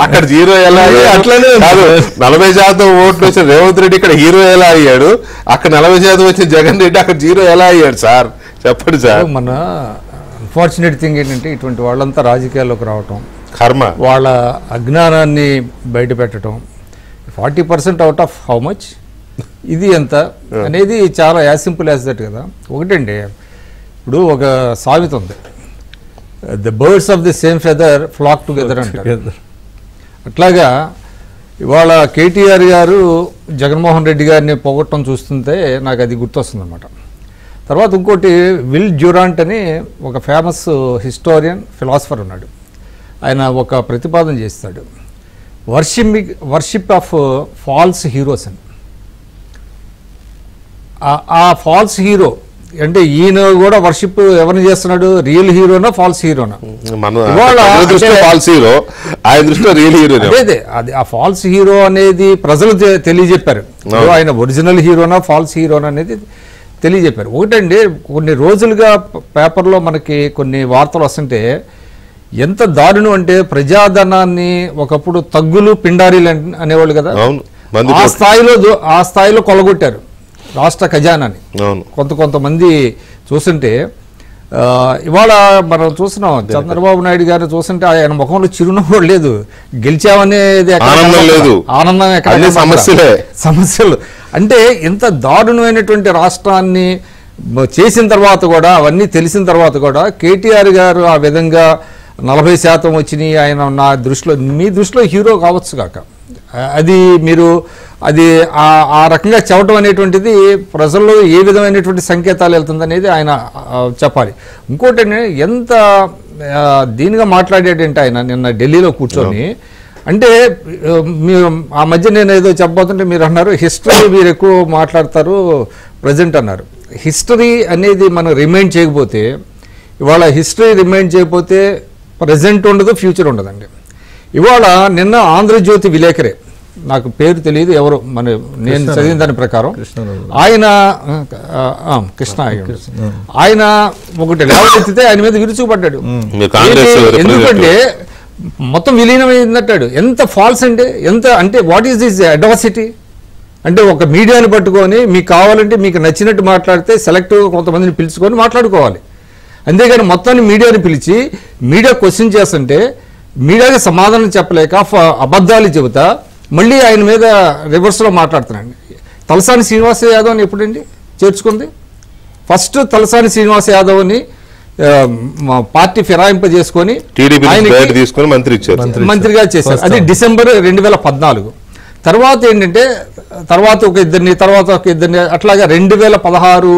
అక్కడ జీరో ఎలా అట్లనే 40% ఓట్లు వచ్చిన రేవంత్ రెడ్డి ఇక్కడ హీరో ఎలా అయ్యాడు, అక్కడ 40% వచ్చిన జగన్ రెడ్డి అక్కడ జీరో ఎలా అయ్యాడు సార్? చెప్పండి సార్. మన అన్ఫార్చునేట్ థింగ్ ఏంటంటే ఇటువంటి వాళ్ళంతా రాజకీయాల్లోకి రావటం, కర్మ, వాళ్ళ అజ్ఞానాన్ని బయట పెట్టడం. 40% అవుట్ ఆఫ్ హౌ మచ్, ఇది ఎంత అనేది చాలా యాజ్ సింపుల్ యాజ్ దట్ కదా. ఒకటండి, ఇప్పుడు ఒక సామెత ఉంది, the birds of the same feather flock together అంటారు. అట్లాగా ఇవాళ కేటీఆర్ గారు జగన్మోహన్ రెడ్డి గారిని పోగొట్టడం చూస్తుంటే నాకు అది గుర్తొస్తుంది అనమాట. తర్వాత ఇంకోటి విల్ డ్యూరాంట్ అని ఒక ఫేమస్ హిస్టోరియన్ ఫిలాసఫర్ ఉన్నాడు. ఆయన ఒక ప్రతిపాదన చేస్తాడు, వర్షిప్ ఆఫ్ ఫాల్స్ హీరోస్ అని. ఆ ఫాల్స్ హీరో అంటే ఈయన కూడా వర్షిప్ ఎవరిని చేస్తున్నాడు, రియల్ హీరోనా ఫాల్స్ హీరోనా? ఫాల్స్ హీరో, ఆయన దృష్టిలో రియల్ హీరో. అదే అది ఆ ఫాల్స్ హీరో అనేది ప్రజలు తెలియజెప్పారు. ఆయన ఒరిజినల్ హీరోనా ఫాల్స్ హీరోనా అనేది తెలియజెప్పారు. ఒకటండి, కొన్ని రోజులుగా పేపర్లో మనకి కొన్ని వార్తలు వస్తుంటే ఎంత దారుణం అంటే, ప్రజాధనాన్ని ఒకప్పుడు తగ్గులు పిండారీలు అనేవాళ్ళు కదా, ఆ స్థాయిలో కొలగొట్టారు రాష్ట్ర ఖజానాని. కొంతమంది చూస్తుంటే ఇవాళ మనం చూస్తున్నాం, చంద్రబాబు నాయుడు గారిని చూస్తుంటే ఆయన ముఖంలో చిరునవ్వు లేదు, గెలిచామనేది ఆనందం ఎక్కడ, సమస్యలు. అంటే ఇంత దారుణమైనటువంటి రాష్ట్రాన్ని చేసిన తర్వాత కూడా, అవన్నీ తెలిసిన తర్వాత కూడా కేటీఆర్ గారు ఆ విధంగా 40% వచ్చినాయి, ఆయన నా దృష్టిలో, మీ దృష్టిలో హీరో కావచ్చు కాక, అది మీరు అది ఆ రకంగా చెప్పడం అనేటువంటిది ప్రజల్లో ఏ విధమైనటువంటి సంకేతాలు వెళ్తుంది అనేది ఆయన చెప్పాలి. ఇంకోటి ఎంత దీనిగా మాట్లాడేటంటే ఆయన నిన్న ఢిల్లీలో కూర్చొని, అంటే మీరు ఆ మధ్య నేను ఏదో చెప్పబోతుంటే మీరు అన్నారు హిస్టరీ మీరు ఎక్కువ మాట్లాడతారు ప్రజెంట్ అన్నారు. హిస్టరీ అనేది మనం రిమైండ్ చేయకపోతే, ఇవాళ హిస్టరీ రిమైండ్ చేయకపోతే ప్రజెంట్ ఉండదు, ఫ్యూచర్ ఉండదండి. ఇవాళ నిన్న ఆంధ్రజ్యోతి విలేకరే, నాకు పేరు తెలియదు ఎవరు, నేను చదివిన దాని ప్రకారం ఆయన కృష్ణ ఆయన ఒకటి లేవనెత్తితే ఆయన మీద విరుచుకుపడ్డాడు. ఎందుకంటే మొత్తం విలీనమైందట్టాడు. ఎంత ఫాల్స్ అంటే, ఎంత అంటే వాట్ ఈస్ దిస్ అడ్వాసిటీ అంటే, ఒక మీడియాని పట్టుకొని మీకు కావాలంటే మీకు నచ్చినట్టు మాట్లాడితే సెలెక్టివ్గా కొంతమందిని పిలుచుకొని మాట్లాడుకోవాలి. అంతేగాని మొత్తాన్ని మీడియాని పిలిచి మీడియా క్వశ్చన్ చేస్తుంటే మీడియాకి సమాధానం చెప్పలేక అబద్ధాలు చెబుతా మళ్ళీ ఆయన మీద రివర్స్లో మాట్లాడుతున్నాడు. తలసాని శ్రీనివాస యాదవ్ని ఎప్పుడండి చేర్చుకుంది? ఫస్ట్ తలసాని శ్రీనివాస యాదవ్ని పార్టీ ఫిరాయింపజేసుకొని తీసుకొని మంత్రి ఇచ్చారు, మంత్రిగా చేశారు. అది డిసెంబర్ 2014. తర్వాత ఏంటంటే తర్వాత ఒక ఇద్దరిని అట్లాగా 2016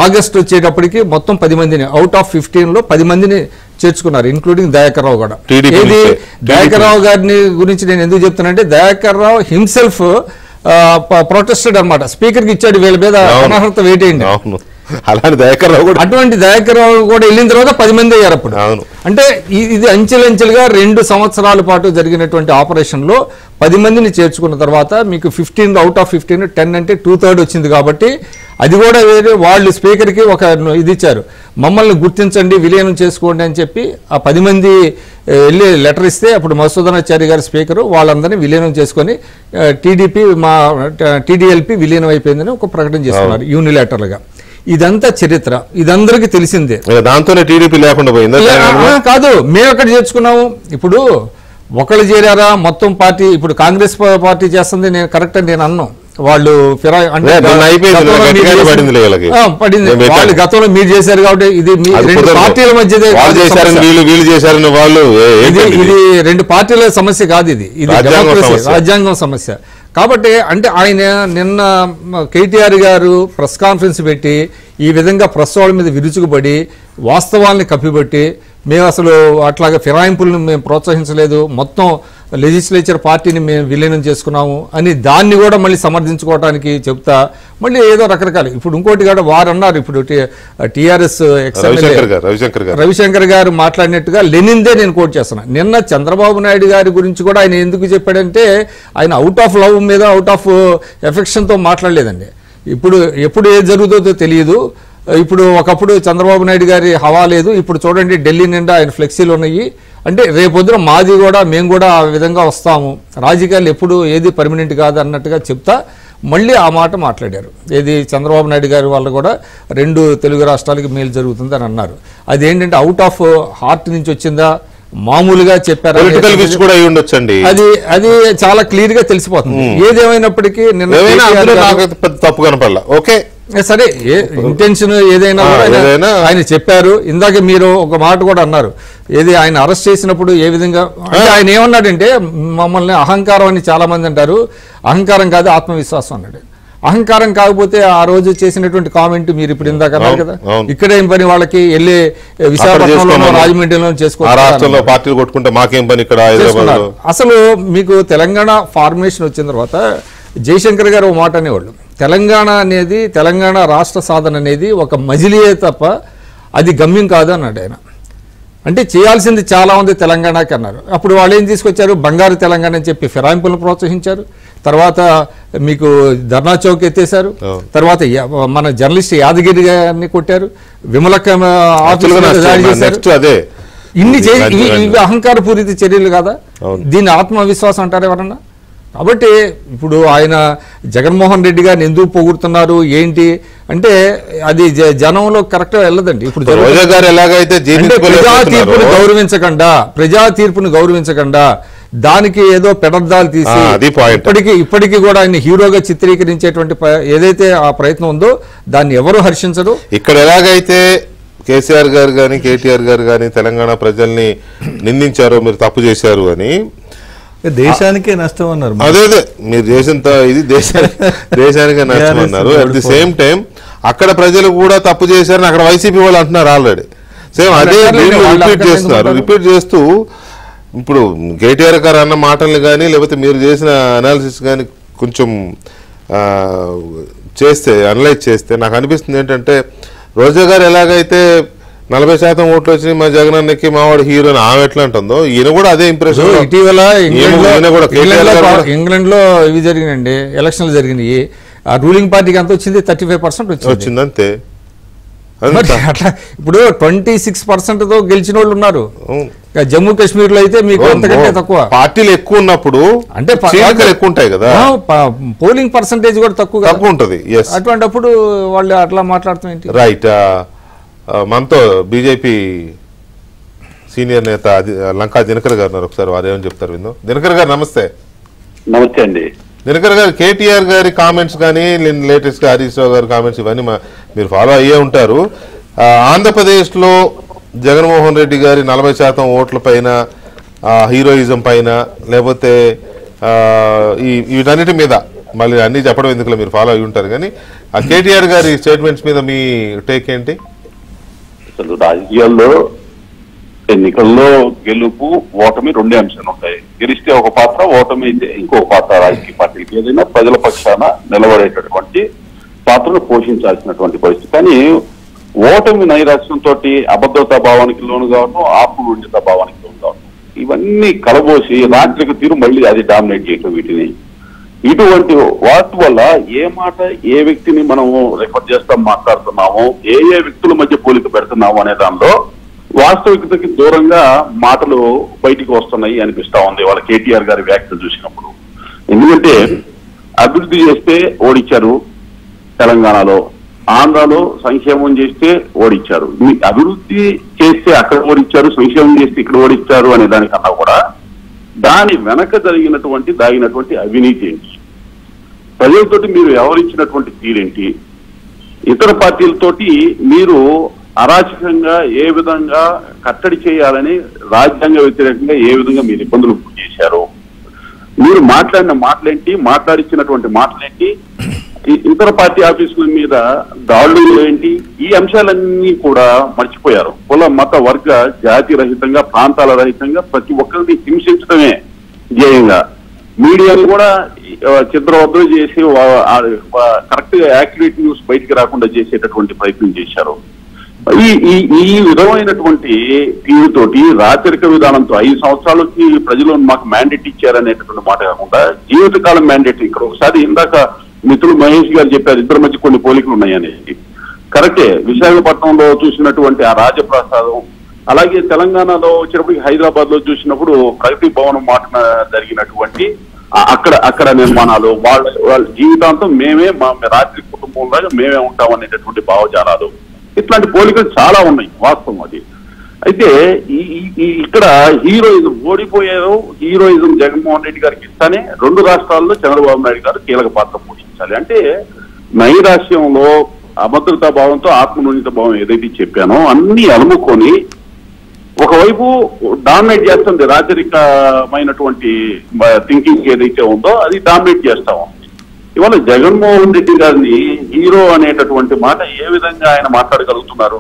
ఆగస్ట్ వచ్చేటప్పటికి మొత్తం 10 మందిని అవుట్ ఆఫ్ 15లో 10 మందిని చేర్చుకున్నారు, ఇంక్లూడింగ్ దయాకర్ రావు కూడా. ఏది దయాకర్ రావు గారిని గురించి నేను ఎందుకు చెప్తున్నానంటే దయాకర్ రావు హిమ్సెల్ఫ్ ప్రొటెస్టెడ్ అనమాట, స్పీకర్కి ఇచ్చాడు వీళ్ళ మీద అనర్హత వేటేయండి. అలాంటి దయాకర్ రావు కూడా, అటువంటి దయాకర్ రావు కూడా వెళ్ళిన తర్వాత 10 మంది అయ్యారు అప్పుడు. అంటే ఇది అంచెలంచెలుగా 2 సంవత్సరాల పాటు జరిగినటువంటి ఆపరేషన్ లో 10 మందిని చేర్చుకున్న తర్వాత మీకు 15 అవుట్ ఆఫ్ 15 10 అంటే 2/3 వచ్చింది. కాబట్టి అది కూడా వేరే వాళ్ళు స్పీకర్ కి ఒక ఇది ఇచ్చారు, మమ్మల్ని గుర్తించండి విలీనం చేసుకోండి అని చెప్పి ఆ 10 మంది వెళ్ళి లెటర్ ఇస్తే అప్పుడు మధుసూదనాచారి గారి స్పీకరు వాళ్ళందరినీ విలీనం చేసుకొని టీడీఎల్పీ విలీనం అయిపోయిందని ఒక ప్రకటన చేస్తున్నారు యూనిలేటర్లుగా. ఇదంతా చరిత్ర, ఇదందరికీ తెలిసిందే. దాంతోనే టీడీపీ లేకుండా పోయింది కాదు, మేము ఎక్కడ చేర్చుకున్నాము. ఇప్పుడు ఒకళ్ళు చేరారా మొత్తం పార్టీ, ఇప్పుడు కాంగ్రెస్ పార్టీ చేస్తుంది నేను కరెక్ట్ అని నేను అన్నాను. వాళ్ళు పడింది, వాళ్ళు గతంలో మీరు చేశారు కాబట్టి ఇది 2 పార్టీల మధ్యదే, ఇది 2 పార్టీల సమస్య కాదు, ఇది రాజ్యాంగం సమస్య. కాబట్టి అంటే ఆయన నిన్న కేటీఆర్ గారు ప్రెస్ కాన్ఫరెన్స్ పెట్టి ఈ విధంగా ప్రెస్ వాళ్ళ మీద విరుచుకుపడి వాస్తవాల్ని కప్పిపెట్టి మేము అసలు అట్లాగా ఫిరాయింపులను మేము ప్రోత్సహించలేదు, మొత్తం లెజిస్లేచర్ పార్టీని మేము విలీనం చేసుకున్నాము అని దాన్ని కూడా మళ్ళీ సమర్థించుకోవడానికి చెప్తా మళ్ళీ ఏదో రకరకాల. ఇప్పుడు ఇంకోటి కూడా వారు అన్నారు, ఇప్పుడు టీఆర్ఎస్ రవిశంకర్ గారు మాట్లాడినట్టుగా లెనిన్దే నేను కోట్ చేస్తున్నా. నిన్న చంద్రబాబు నాయుడు గారి గురించి కూడా ఆయన ఎందుకు చెప్పాడంటే ఆయన అవుట్ ఆఫ్ లవ్ మీద అవుట్ ఆఫ్ ఎఫెక్షన్తో మాట్లాడలేదండి. ఇప్పుడు ఎప్పుడు ఏది జరుగుతుందో తెలియదు. ఇప్పుడు ఒకప్పుడు చంద్రబాబు నాయుడు గారి హవా లేదు, ఇప్పుడు చూడండి ఢిల్లీ నిండా ఆయన ఫ్లెక్సీలు ఉన్నాయి. అంటే రేపొద్దున మాది కూడా మేము కూడా ఆ విధంగా వస్తాము, రాజకీయాలు ఎప్పుడు ఏది పర్మనెంట్ కాదు అన్నట్టుగా చెప్తా మళ్ళీ ఆ మాట మాట్లాడారు. ఏది చంద్రబాబు నాయుడు గారి వాళ్ళు కూడా 2 తెలుగు రాష్ట్రాలకి మేలు జరుగుతుంది అని అన్నారు. అదేంటంటే అవుట్ ఆఫ్ హార్ట్ నుంచి వచ్చిందా మామూలుగా చెప్పారు, అది చాలా క్లియర్ గా తెలిసిపోతుంది. ఏదేమైనప్పటికీ తప్పు కనపడలా, ఓకే సరే ఇంటెన్షన్ ఏదైనా ఆయన చెప్పారు. ఇందాక మీరు ఒక మాట కూడా అన్నారు, ఏది ఆయన అరెస్ట్ చేసినప్పుడు ఏ విధంగా అంటే ఆయన ఏమన్నాడంటే మమ్మల్ని అహంకారం అని చాలా మంది అంటారు, అహంకారం కాదు ఆత్మవిశ్వాసం అన్నాడు. అహంకారం కాకపోతే ఆ రోజు చేసినటువంటి కామెంట్ మీరు ఇప్పుడు ఇందాక అన్నారు కదా, ఇక్కడ ఏం పని వాళ్ళకి వెళ్ళి విశాఖపట్నంలో రాజమండ్రిలో చేసుకోవాలి. అసలు మీకు తెలంగాణ ఫార్మేషన్ వచ్చిన తర్వాత జయశంకర్ గారు ఒక మాట అనేవాళ్ళు, తెలంగాణ రాష్ట్ర సాధన అనేది ఒక మజిలీయే తప్ప అది గమ్యం కాదు అన్నాడు ఆయన. అంటే చేయాల్సింది చాలా ఉంది తెలంగాణకి అన్నారు. అప్పుడు వాళ్ళు ఏం తీసుకొచ్చారు, బంగారు తెలంగాణ అని చెప్పి ఫిరాయింపులను ప్రోత్సహించారు. తర్వాత మీకు ధర్నా చౌక్ ఎత్తేశారు. తర్వాత మన జర్నలిస్ట్ యాదగిరి గారిని కొట్టారు, విమలక్క దాడి చేశారు. ఇవి అహంకారపూరిత చర్యలు కదా, దీన్ని ఆత్మవిశ్వాసం అంటారు ఎవరన్నా? కాబట్టి ఇప్పుడు ఆయన జగన్మోహన్ రెడ్డి గారిని ఎందుకు పొగుడుతున్నారు ఏంటి అంటే అది జనంలో కరెక్ట్ గా వెళ్ళదండి. ఇప్పుడు ప్రజా తీర్పును గౌరవించకుండా దానికి ఏదో పెడద్దాలు తీసి ఇప్పటికీ కూడా ఆయన హీరోగా చిత్రీకరించేటువంటి ఏదైతే ఆ ప్రయత్నం ఉందో దాన్ని ఎవరు హర్షించరు. ఇక్కడ ఎలాగైతే కేసీఆర్ గారు కానీ కేటీఆర్ గారు కానీ తెలంగాణ ప్రజల్ని నిందించారో మీరు తప్పు చేశారు అని, దేశానికే నష్టం అన్నారు. అదే మీరు చేసిన ఇది దేశానికే నష్టం అన్నారు. అట్ ది సేమ్ టైం అక్కడ ప్రజలు కూడా తప్పు చేశారని అక్కడ వైసీపీ వాళ్ళు అంటున్నారు ఆల్రెడీ. సేమ్ అదే రిపీట్ చేస్తూ ఇప్పుడు కేటీఆర్ గారు అన్న మాటల్ని కానీ లేకపోతే మీరు చేసిన అనాలిసిస్ కానీ కొంచెం అనలైజ్ చేస్తే నాకు అనిపిస్తుంది ఏంటంటే రోజా గారు ఎలాగైతే 40% ఓట్లు వచ్చినాయి మా జగనన్నకి మావాడు హీరో అని ఆమె ఎట్లా అంటుందో ఈయన కూడా అదే ఇంప్రెషన్. ఇటీవల ఇంగ్లాండ్ లో ఇవి జరిగినాయండి, ఎలక్షన్లు జరిగినాయి. ఆ రూలింగ్ పార్టీకి ఎంత వచ్చింది? 35% వచ్చింది అంతే. అట్లా ఇప్పుడు 26% తో గెలిచిన వాళ్ళు ఉన్నారు. జమ్మూ కాశ్మీర్ లో అయితే మీకు అంతకంటే తక్కువ. పార్టీలు ఎక్కువ ఉన్నప్పుడు అంటే ఎక్కువ ఉంటాయి కదా, పోలింగ్ పర్సంటేజ్ కూడా తక్కువ ఉంటుంది. అటువంటిప్పుడు వాళ్ళు అట్లా మాట్లాడతాం ఏంటి? రైట్. మనతో బీజేపీ సీనియర్ నేత లంకా దినకర్ గారు ఉన్నారు. ఒకసారి వారు ఏమని చెప్తారు విందాం. దినకర్ గారు నమస్తే. నమస్తే అండి. దినకర్ గారు, కేటీఆర్ గారి కామెంట్స్ కానీ లేటెస్ట్ గా హరీష్ రావు గారి కామెంట్స్ ఇవన్నీ మీరు ఫాలో అయ్యే ఉంటారు. ఆంధ్రప్రదేశ్లో జగన్మోహన్ రెడ్డి గారి 40% ఓట్ల పైన, హీరోయిజం పైన, లేకపోతే వీటన్నిటి మీద మళ్ళీ అన్ని చెప్పడం ఎందుకు మీరు ఫాలో అయి ఉంటారు, కానీ ఆ కేటీఆర్ గారి స్టేట్మెంట్స్ మీద మీ టేక్ ఏంటి? అసలు రాజకీయాల్లో ఎన్నికల్లో గెలుపు ఓటమి రెండే అంశాలు ఉంటాయి. గెలిస్తే ఒక పాత్ర, ఓటమి అయితే ఇంకొక పాత్ర. రాజకీయ పార్టీకి ఏదైనా ప్రజల పక్షాన నిలబడేటటువంటి పాత్రను పోషించాల్సినటువంటి పరిస్థితి. కానీ ఓటమి నైరాశ్యంతో అభద్రతా భావానికి లోను కావడం, ఆత్మనిండిత భావానికి లోను కావడం, ఇవన్నీ కలబోసి రాత్రికి తీరు మళ్ళీ అది డామినేట్ చేయటం. వీటిని ఇటువంటి వాటి వల్ల ఏ మాట ఏ వ్యక్తిని మనము రిఫర్ చేస్తాం, మాట్లాడుతున్నాము, ఏ వ్యక్తుల మధ్య పోలిక పెడుతున్నాము అనే దానిలో వాస్తవికతకి దూరంగా మాటలు బయటికి వస్తున్నాయి అనిపిస్తా ఉంది వాళ్ళ కేటీఆర్ గారి వ్యాఖ్యలు చూసినప్పుడు. ఎందుకంటే అభివృద్ధి చేస్తే ఓడిచ్చారు తెలంగాణలో, ఆంధ్రాలో సంక్షేమం చేస్తే ఓడిచ్చారు. అభివృద్ధి చేస్తే అక్కడ ఓడిచ్చారు, సంక్షేమం చేస్తే ఇక్కడ ఓడిచ్చారు అనే దానికన్నా కూడా దాని వెనక దాగినటువంటి అవినీతి ఏంటి, ప్రజలతోటి మీరు వ్యవహరించినటువంటి తీరేంటి, ఇతర పార్టీలతోటి మీరు అరాచకంగా ఏ విధంగా కట్టడి చేయాలని రాజ్యాంగ వ్యతిరేకంగా ఏ విధంగా మీరు ఇబ్బందులు చేశారు, మీరు మాట్లాడిన మాటలేంటి, మాట్లాడించినటువంటి మాటలేంటి, ఇతర పార్టీ ఆఫీసుల మీద దాడులు ఏంటి, ఈ అంశాలన్నీ కూడా మర్చిపోయారు. కుల మత వర్గ జాతి రహితంగా, ప్రాంతాల రహితంగా ప్రతి ఒక్కరిని హింసించడమే ధ్యేయంగా మీడియాను కూడా చిత్రవద్దలు చేసి కరెక్ట్ గా యాక్యురేట్ న్యూస్ బయటికి రాకుండా చేసేటటువంటి ప్రయత్నం చేశారు. ఈ విధమైనటువంటి తీరుతోటి రాచరిక విధానంతో 5 సంవత్సరాలకి ప్రజలు మాకు మ్యాండేట్ ఇచ్చారనేటటువంటి మాట కాకుండా జీవితకాలం మ్యాండేట్. ఇక్కడ ఒకసారి ఇందాక మిత్రులు మహేష్ గారు చెప్పారు ఇద్దరి మధ్య కొన్ని పోలికలు ఉన్నాయనేది కరెక్టే. విశాఖపట్నంలో చూసినటువంటి ఆ రాజప్రసాదం, అలాగే తెలంగాణలో వచ్చినప్పటికి హైదరాబాద్ లో చూసినప్పుడు ప్రగతి భవనం మాట జరిగినటువంటి అక్కడ నిర్మాణాలు, వాళ్ళ జీవితాంతం మేమే మా రాత్రి కుటుంబంలాగా మేమే ఉంటాం అనేటటువంటి భావజాలాలు, ఇట్లాంటి పోలికలు చాలా ఉన్నాయి వాస్తవం అది. అయితే ఇక్కడ హీరోయిజం ఓడిపోయారు, హీరోయిజం జగన్మోహన్ రెడ్డి గారికి ఇస్తానే 2 రాష్ట్రాల్లో చంద్రబాబు నాయుడు గారు కీలక పాత్ర పోషించాలి. అంటే నైరాశ్యంలో అభద్రతా భావంతో ఆత్మనిర్భర భావం ఏదైతే చెప్పానో అన్ని అలుముకొని ఒకవైపు డామినేట్ చేస్తుంది రాజరికమైనటువంటి థింకింగ్ ఏదైతే ఉందో అది డామినేట్ చేస్తా ఉంది. ఇవాళ జగన్మోహన్ రెడ్డి గారిని హీరో అనేటటువంటి మాట ఏ విధంగా ఆయన మాట్లాడగలుగుతున్నారు,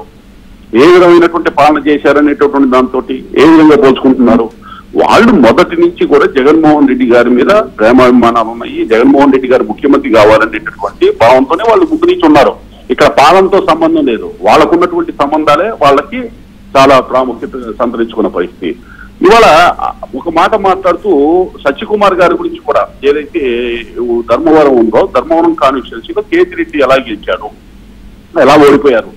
ఏ విధమైనటువంటి పాలన చేశారనేటటువంటి దాంతో ఏ విధంగా పోల్చుకుంటున్నారు. వాళ్ళు మొదటి నుంచి కూడా జగన్మోహన్ రెడ్డి గారి మీద ప్రేమాభిమానాలు ఉన్నాయి, జగన్మోహన్ రెడ్డి గారు ముఖ్యమంత్రి కావాలనేటటువంటి భావంతోనే వాళ్ళు ముందు నుంచి ఉన్నారు. ఇక్కడ పాలనతో సంబంధం లేదు, వాళ్ళకున్నటువంటి సంబంధాలే వాళ్ళకి చాలా ప్రాముఖ్యత సంతరించుకున్న పరిస్థితి. ఇవాళ ఒక మాట మాట్లాడుతూ సత్యకుమార్ గారి గురించి కూడా ఏదైతే ధర్మవరం ఉందో, ధర్మవరం కాన్స్టిట్యున్సీలో కేతిరెడ్డి ఎలా గెలిచారు, ఎలా ఓడిపోయారు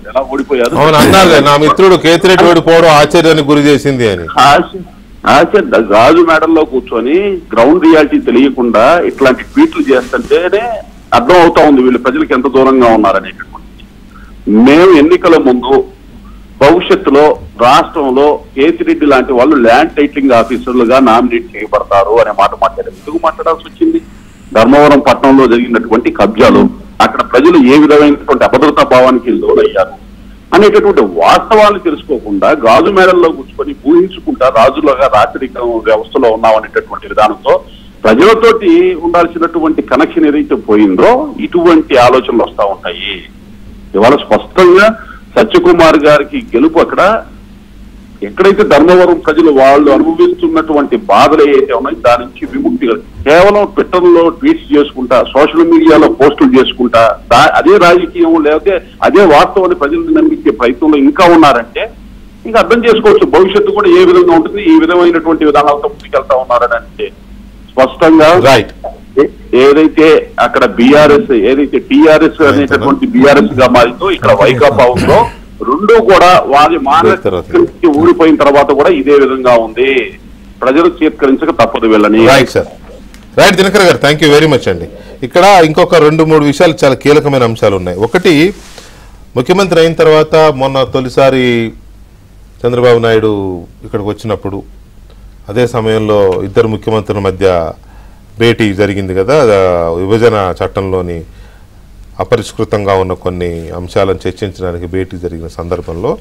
అన్నారు. నా మిత్రుడు కేతిరెడ్డి ఓడిపోవడం ఆశ్చర్యానికి గురి చేసింది అని గాజు మేడల్లో కూర్చొని గ్రౌండ్ రియాలిటీ తెలియకుండా ఇట్లాంటి ట్వీట్లు చేస్తుంటేనే అర్థం అవుతా ఉంది వీళ్ళు ప్రజలకు ఎంత దూరంగా ఉన్నారనేటటువంటి. మేము ఎన్నికల ముందు భవిష్యత్తులో రాష్ట్రంలో కేతిరెడ్డి లాంటి వాళ్ళు ల్యాండ్ టైటిలింగ్ ఆఫీసర్లుగా నామినేట్ చేయబడతారు అనే మాట మాట్లాడారు. ఎందుకు మాట్లాడాల్సి వచ్చింది? ధర్మవరం పట్టణంలో జరిగినటువంటి కబ్జాలు, అక్కడ ప్రజలు ఏ విధమైనటువంటి అభద్రతా భావానికి లోనయ్యారు అనేటటువంటి వాస్తవాలు తెలుసుకోకుండా గాజు మేడల్లో కూర్చుకొని ఊహించుకుంటా రాజులుగా రాచరిక వ్యవస్థలో ఉన్నామనేటటువంటి విధానంతో ప్రజలతోటి ఉండాల్సినటువంటి కనెక్షన్ ఏదైతే పోయిందో ఇటువంటి ఆలోచనలు వస్తూ ఉంటాయి. ఇవాళ స్పష్టంగా సత్యకుమార్ గారికి గెలుపు అక్కడ ఎక్కడైతే ధర్మవరం ప్రజలు వాళ్ళు అనుభవిస్తున్నటువంటి బాధలు ఏవైతే ఉన్నాయో దాని నుంచి విముక్తి కేవలం ట్విట్టర్లో ట్వీట్స్ చేసుకుంటా, సోషల్ మీడియాలో పోస్టులు చేసుకుంటా అదే రాజకీయం లేకపోతే అదే వాస్తవాన్ని ప్రజలను నమ్మించే ప్రయత్నంలో ఇంకా ఉన్నారంటే ఇంకా అర్థం చేసుకోవచ్చు భవిష్యత్తు కూడా ఏ విధంగా ఉంటుంది, ఈ విధమైనటువంటి విధానాలతో ముందుకెళ్తా ఉన్నారని. అంటే స్పష్టంగా ఏదైతే అక్కడ బీఆర్ఎస్ ఏదైతే టీఆర్ఎస్ అనేటటువంటి బీఆర్ఎస్ గా మారిందో ఇక్కడ వైకాపా ఉందో రెండు కూడా వారి మానసిక ఊడిపోయిన తర్వాత కూడా ఇదే విధంగా ఉంది. ప్రజలు చేత్కరించక తప్పదు వెళ్ళని. రైట్ దినకర్ గారు, థ్యాంక్ యూ వెరీ మచ్ అండి. ఇక్కడ ఇంకొక 2-3 విషయాలు చాలా కీలకమైన అంశాలు ఉన్నాయి. ఒకటి, ముఖ్యమంత్రి అయిన తర్వాత మొన్న తొలిసారి చంద్రబాబు నాయుడు ఇక్కడికి వచ్చినప్పుడు అదే సమయంలో ఇద్దరు ముఖ్యమంత్రుల మధ్య భేటీ జరిగింది కదా, విభజన చట్టంలోని అపరిష్కృతంగా ఉన్న కొన్ని అంశాలను చర్చించడానికి భేటీ జరిగిన సందర్భంలో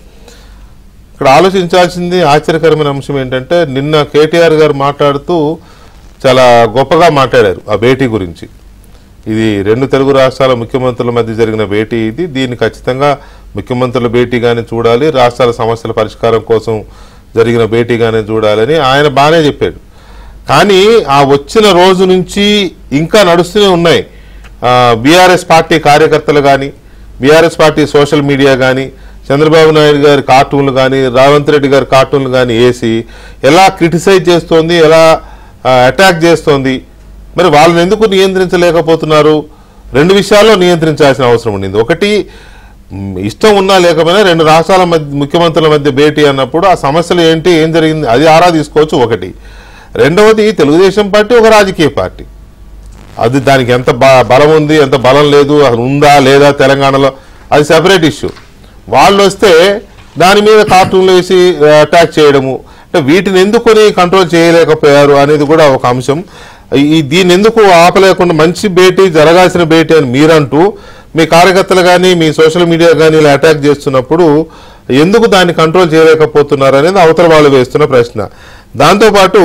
ఇక్కడ ఆలోచించాల్సింది ఆశ్చర్యకరమైన అంశం ఏంటంటే, నిన్న కేటీఆర్ గారు మాట్లాడుతూ చాలా గొప్పగా మాట్లాడారు ఆ భేటీ గురించి. ఇది 2 తెలుగు రాష్ట్రాల ముఖ్యమంత్రుల మధ్య జరిగిన భేటీ, దీన్ని ఖచ్చితంగా ముఖ్యమంత్రుల భేటీగానే చూడాలి, రాష్ట్రాల సమస్యల పరిష్కారం కోసం జరిగిన భేటీగానే చూడాలని ఆయన బాగానే చెప్పాడు. కానీ ఆ వచ్చిన రోజు నుంచి ఇంకా నడుస్తూనే ఉన్నాయి. బీఆర్ఎస్ పార్టీ కార్యకర్తలు కానీ, బీఆర్ఎస్ పార్టీ సోషల్ మీడియా కానీ, చంద్రబాబు నాయుడు గారి కార్టూన్లు కానీ, రేవంత్ రెడ్డి గారి కార్టూన్లు కానీ వేసి ఎలా క్రిటిసైజ్ చేస్తోంది, ఎలా అటాక్ చేస్తోంది. మరి వాళ్ళని ఎందుకు నియంత్రించలేకపోతున్నారు? 2 విషయాల్లో నియంత్రించాల్సిన అవసరం ఉండింది. ఒకటి, ఇష్టం ఉన్నా లేకపోయినా 2 రాష్ట్రాల ముఖ్యమంత్రుల మధ్య భేటీ అన్నప్పుడు ఆ సమస్యలు ఏంటి, ఏం జరిగింది అది ఆరా తీసుకోవచ్చు ఒకటి. రెండవది, తెలుగుదేశం పార్టీ ఒక రాజకీయ పార్టీ, అది దానికి ఎంత బలం ఉంది, ఎంత బలం లేదు, అసలు ఉందా లేదా తెలంగాణలో, అది సెపరేట్ ఇష్యూ. వాళ్ళు వస్తే దాని మీద కార్టూన్లు వేసి అటాక్ చేయడము, అంటే వీటిని ఎందుకొని కంట్రోల్ చేయలేకపోయారు అనేది కూడా ఒక అంశం. దీన్ని ఎందుకు ఆపలేకుండా మంచి భేటీ, జరగాల్సిన భేటీ అని మీరంటూ మీ కార్యకర్తలు కానీ మీ సోషల్ మీడియా కానీ ఇలా అటాక్ చేస్తున్నప్పుడు ఎందుకు దాన్ని కంట్రోల్ చేయలేకపోతున్నారు అనేది అవతల వాళ్ళు వేస్తున్న ప్రశ్న. దాంతోపాటు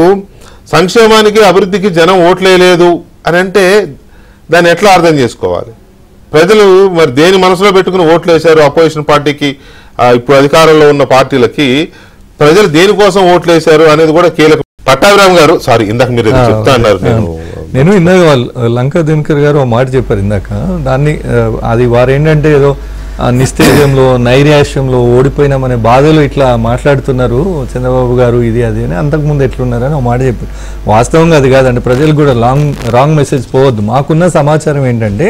సంక్షేమానికి అభివృద్ధికి జనం ఓట్లేదు అని అంటే దాన్ని ఎట్లా అర్థం చేసుకోవాలి? ప్రజలు మరి దేని మనసులో పెట్టుకుని ఓట్లు వేశారు అపోజిషన్ పార్టీకి, ఇప్పుడు అధికారంలో ఉన్న పార్టీలకి ప్రజలు దేనికోసం ఓట్లు వేశారు అనేది కూడా కీలకం. పట్టాభిరామ్ గారు, సారీ ఇందాక మీరు చెప్తా అన్నారు, నేను ఇందాక లంకా దినకర్ గారు ఒక మాట చెప్పారు ఇందాక, దాన్ని అది వారు ఏంటంటే ఏదో నిస్తేజంలో నైరాశ్యంలో ఓడిపోయినామనే బాధలో ఇట్లా మాట్లాడుతున్నారు చంద్రబాబు గారు, ఇది అది అని. అంతకుముందు ఎట్లున్నారని ఒక మాట చెప్పారు. వాస్తవంగా అది కాదండి, ప్రజలకు కూడా రాంగ్ మెసేజ్ పోవద్దు. మాకున్న సమాచారం ఏంటంటే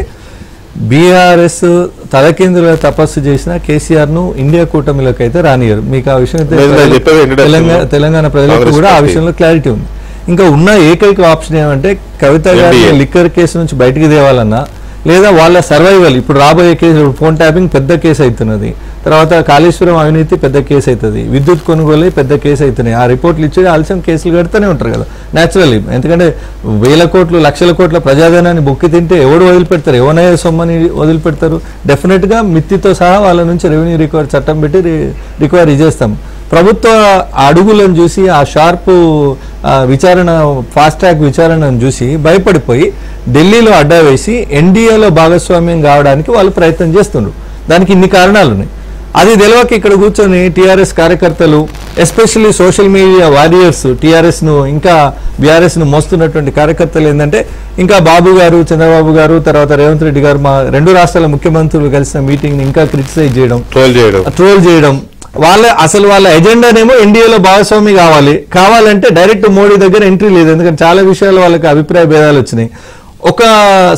బీఆర్ఎస్ తలకిందులుగా తపస్సు చేసిన కేసీఆర్ ను ఇండియా కూటమిలోకి అయితే రానియరు. మీకు ఆ విషయం తెలంగాణ ప్రజలకు కూడా ఆ విషయంలో క్లారిటీ ఉంది. ఇంకా ఉన్న ఏకైక ఆప్షన్ ఏమంటే కవిత గారిని లిక్కర్ కేసు నుంచి బయటికి తేవాలన్నా, లేదా వాళ్ళ సర్వైవల్, ఇప్పుడు రాబోయే కేసు ఫోన్ ట్యాపింగ్ పెద్ద కేసు అవుతున్నది, తర్వాత కాళేశ్వరం అవినీతి పెద్ద కేసు అవుతుంది, విద్యుత్ కొనుగోలు పెద్ద కేసు అవుతున్నాయి. ఆ రిపోర్ట్లు ఇచ్చి ఆలస్యం కేసులు కడుతూనే ఉంటారు కదా న్యాచురల్లీ. ఎందుకంటే 1000 కోట్లు 1,00,000 కోట్ల ప్రజాధనాన్ని బొక్కి తింటే ఎవడు వదిలిపెడతారు? ఎవరైనా సొమ్మని వదిలిపెడతారు? డెఫినెట్గా మిత్తితో సహా వాళ్ళ నుంచి రెవెన్యూ రికవరీ చట్టం పెట్టి రికవరీ చేస్తాం. ప్రభుత్వ అడుగులను చూసి, ఆ షార్ప్ విచారణ, ఫాస్ట్ ట్రాక్ విచారణను చూసి భయపడిపోయి ఢిల్లీలో అడ్డా వేసి ఎన్డీఏలో భాగస్వామ్యం కావడానికి వాళ్ళు ప్రయత్నం చేస్తున్నారు. దానికి ఇన్ని కారణాలు ఉన్నాయి. అది తెలియక ఇక్కడ కూర్చొని టీఆర్ఎస్ కార్యకర్తలు, ఎస్పెషల్లీ సోషల్ మీడియా వారియర్స్, టీఆర్ఎస్ను ఇంకా బీఆర్ఎస్ను మోస్తున్నటువంటి కార్యకర్తలు ఏంటంటే ఇంకా బాబు గారు, చంద్రబాబు గారు, తర్వాత రేవంత్ రెడ్డి గారు మా 2 రాష్ట్రాల ముఖ్యమంత్రులు కలిసిన మీటింగ్ని ఇంకా క్రిటిసైజ్ చేయడం, ట్రోల్ చేయడం. వాళ్ళ ఎజెండానేమో ఎన్డీఏలో భాగస్వామి కావాలంటే డైరెక్ట్ మోడీ దగ్గర ఎంట్రీ లేదు. ఎందుకంటే చాలా విషయాలు వాళ్ళకి అభిప్రాయ భేదాలు వచ్చినాయి. ఒక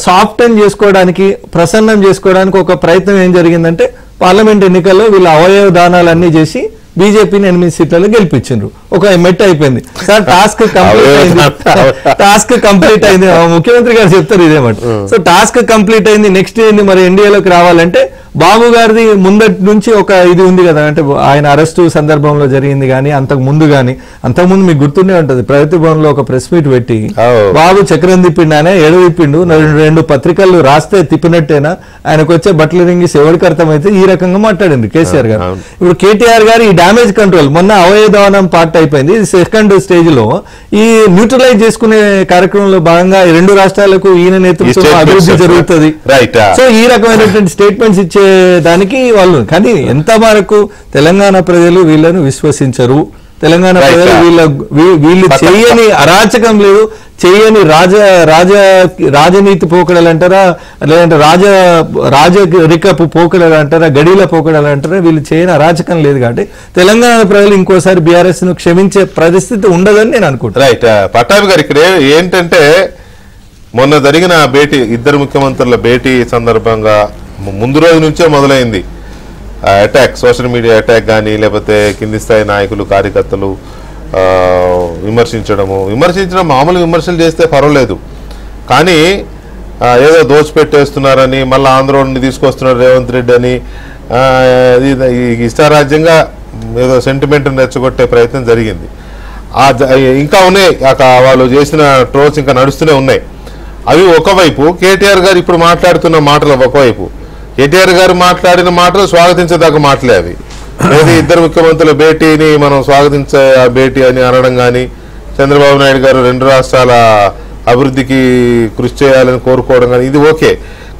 సాఫ్టన్ చేసుకోవడానికి, ప్రసన్నం చేసుకోవడానికి ఒక ప్రయత్నం ఏం జరిగిందంటే పార్లమెంట్ ఎన్నికల్లో వీళ్ళ అవయవ దానాలన్నీ చేసి బీజేపీని 8 సీట్లలో గెలిపించారు. ఒక మెట్ అయిపోయింది సార్, టాస్క్ కంప్లీట్ అయింది. ముఖ్యమంత్రి గారు చెప్తారు ఇదేమాట. సో టాస్క్ కంప్లీట్ అయింది, నెక్స్ట్ ఏంది మరి ఎన్డీఏలోకి రావాలంటే బాబు గారిది ముందటి నుంచి ఒక ఇది ఉంది కదా, అంటే ఆయన అరెస్టు సందర్భంలో జరిగింది కానీ అంతకుముందు అంతకుముందు మీకు గుర్తుండే ఉంటుంది, ప్రగతి భవన్ లో ఒక ప్రెస్ మీట్ పెట్టి బాబు చక్రం తిప్పిండు, ఆయన ఏడు తిప్పిండు, 2 పత్రికలు రాస్తే తిప్పినట్టేనా, ఆయనకు వచ్చే బట్టలు రింగిస్ ఎవరికి అర్థమైతే ఈ రకంగా మాట్లాడింది కేసీఆర్ గారు. ఇప్పుడు కేటీఆర్ గారు ఈ డ్యామేజ్ కంట్రోల్, మొన్న అవయదానం పార్ట్ అయిపోయింది, సెకండ్ స్టేజ్ లో ఈ న్యూట్రలైజ్ చేసుకునే కార్యక్రమంలో భాగంగా 2 రాష్ట్రాలకు ఈయన నేతృత్వంలో అభివృద్ధి జరుగుతుంది. సో ఈ రకమైనటువంటి స్టేట్మెంట్స్ ఇచ్చే దానికి వాళ్ళు, కానీ ఎంత వరకు తెలంగాణ ప్రజలు వీళ్ళను విశ్వసించరు. తెలంగాణ ప్రజలు వీళ్ళు చేయని అరాచకం లేదు, చేయని రాజనీతి పోకడలు అంటారా, లేదంటే రాజరికపు పోకడలు అంటారా, గడిల పోకడలు అంటారా, వీళ్ళు చేయని అరాచకం లేదు. కాబట్టి తెలంగాణ ప్రజలు ఇంకోసారి బీఆర్ఎస్ ను క్షమించే పరిస్థితి ఉండదని నేను అనుకుంటున్నాను. రైట్. పట్టాభి గారు, ఇక్కడ ఏంటంటే మొన్న జరిగిన భేటీ, 2 ముఖ్యమంత్రుల భేటీ సందర్భంగా ముందు రోజు నుంచే మొదలైంది అటాక్, సోషల్ మీడియా అటాక్ కానీ, లేకపోతే కింది స్థాయి నాయకులు కార్యకర్తలు విమర్శించడం మామూలు విమర్శలు చేస్తే పర్వాలేదు, కానీ ఏదో దోచిపెట్టేస్తున్నారని, మళ్ళీ ఆంధ్రోని తీసుకొస్తున్నారు రేవంత్ రెడ్డి అని, ఇష్టారాజ్యంగా ఏదో సెంటిమెంట్ని రెచ్చగొట్టే ప్రయత్నం జరిగింది. ఇంకా ఉన్నాయి, వాళ్ళు చేసిన ట్రోల్స్ ఇంకా నడుస్తూనే ఉన్నాయి. అవి ఒకవైపు, కేటీఆర్ గారు ఇప్పుడు మాట్లాడుతున్న మాటలు ఒకవైపు. కేటీఆర్ గారు మాట్లాడిన మాటలు స్వాగతించదగ్గ మాటలే అవి. లేదా ఇద్దరు ముఖ్యమంత్రుల భేటీని మనం స్వాగతించే ఆ భేటీ అని అనడం కానీ, చంద్రబాబు నాయుడు గారు 2 రాష్ట్రాల అభివృద్ధికి కృషి చేయాలని కోరుకోవడం కానీ, ఇది ఓకే.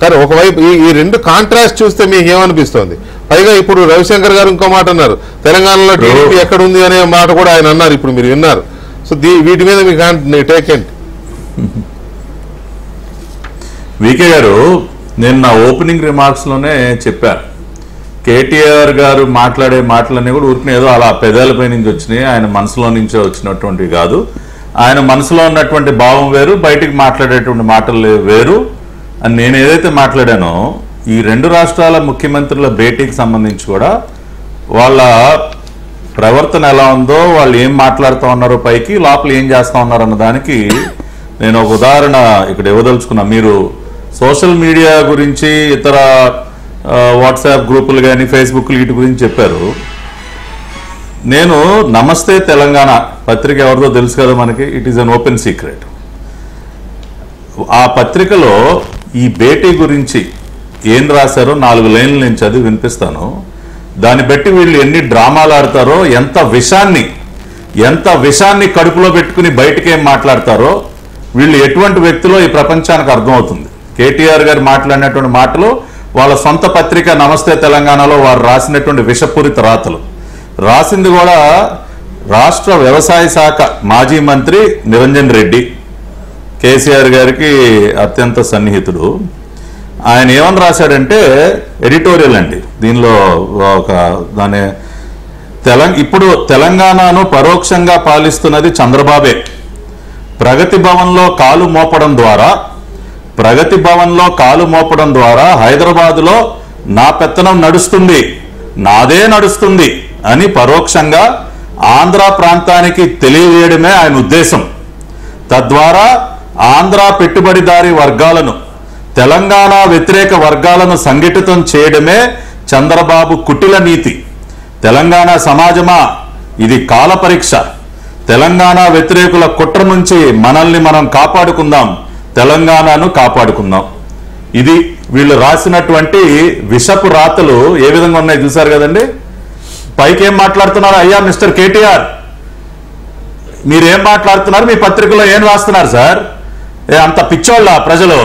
కానీ ఒకవైపు ఈ 2 కాంట్రాస్ట్ చూస్తే మీకు ఏమనిపిస్తుంది? పైగా ఇప్పుడు రవిశంకర్ గారు ఇంకో మాట అన్నారు, తెలంగాణలో టీడీపీ ఎక్కడుంది అనే మాట కూడా ఆయన అన్నారు, ఇప్పుడు మీరు విన్నారు. సో వీటి మీద మీకు టేక్ ఏంటి? వికే గారు, నేను నా ఓపెనింగ్ రిమార్క్స్ లోనే చెప్పాను, కేటీఆర్ గారు మాట్లాడే మాటలన్నీ కూడా ఊరికనే ఏదో అలా పెదాలపై నుంచి వచ్చినాయి, ఆయన మనసులో నుంచే వచ్చినటువంటివి కాదు. ఆయన మనసులో ఉన్నటువంటి భావం వేరు, బయటికి మాట్లాడేటువంటి మాటలు వేరు అని నేను ఏదైతే మాట్లాడానో, ఈ 2 రాష్ట్రాల ముఖ్యమంత్రుల భేటీకి సంబంధించి కూడా వాళ్ళ ప్రవర్తన ఎలా ఉందో, వాళ్ళు ఏం మాట్లాడుతూ ఉన్నారో పైకి, లోపల ఏం చేస్తూ ఉన్నారు అన్న దానికి నేను ఒక ఉదాహరణ ఇక్కడ ఇవ్వదలుచుకున్నా. మీరు సోషల్ మీడియా గురించి, ఇతర వాట్సాప్ గ్రూపులు కానీ ఫేస్బుక్లు వీటి గురించి చెప్పారు. నేను నమస్తే తెలంగాణ పత్రిక ఎవరిదో తెలుసు కదా మనకి, it is an open secret. ఆ పత్రికలో ఈ భేటీ గురించి ఏం రాశారో 4 లైన్లు నేను చదివి వినిపిస్తాను. దాన్ని బట్టి వీళ్ళు ఎన్ని డ్రామాలు ఆడతారో, ఎంత విషాన్ని కడుపులో పెట్టుకుని బయటకేం మాట్లాడతారో, వీళ్ళు ఎటువంటి వ్యక్తులో ఈ ప్రపంచానికి అర్థమవుతుంది. కేటీఆర్ గారు మాట్లాడినటువంటి మాటలు వాళ్ళ సొంత పత్రిక నమస్తే తెలంగాణలో వారు రాసినటువంటి విషపూరిత రాతలు. రాసింది కూడా రాష్ట్ర వ్యవసాయ శాఖ మాజీ మంత్రి నిరంజన్ రెడ్డి, కేసీఆర్ గారికి అత్యంత సన్నిహితుడు. ఆయన ఏమని రాశాడంటే, ఎడిటోరియల్ అండి దీనిలో దాని ఇప్పుడు తెలంగాణను పరోక్షంగా పాలిస్తున్నది చంద్రబాబే. ప్రగతి భవన్లో కాలు మోపడం ద్వారా హైదరాబాదులో నా పెత్తనం నడుస్తుంది, నాదే నడుస్తుంది అని పరోక్షంగా ఆంధ్ర ప్రాంతానికి తెలియజేయడమే ఆయన ఉద్దేశం. తద్వారా ఆంధ్ర పెట్టుబడిదారీ వర్గాలను, తెలంగాణ వ్యతిరేక వర్గాలను సంఘటితం చేయడమే చంద్రబాబు కుటిల నీతి. తెలంగాణ సమాజమా, ఇది కాల పరీక్ష. తెలంగాణ వ్యతిరేకుల కుట్ర నుంచి మనల్ని మనం కాపాడుకుందాం, తెలంగాణను కాపాడుకుందాం. ఇది వీళ్ళు రాసినటువంటి విషపు రాతలు ఏ విధంగా ఉన్నాయి చూశారు కదండి. పైకి ఏం మాట్లాడుతున్నారు? అయ్యా మిస్టర్ కేటీఆర్, మీరేం మాట్లాడుతున్నారు? మీ పత్రికలో ఏం రాస్తున్నారు సార్? అంత పిచ్చోళ్ళ ప్రజలు?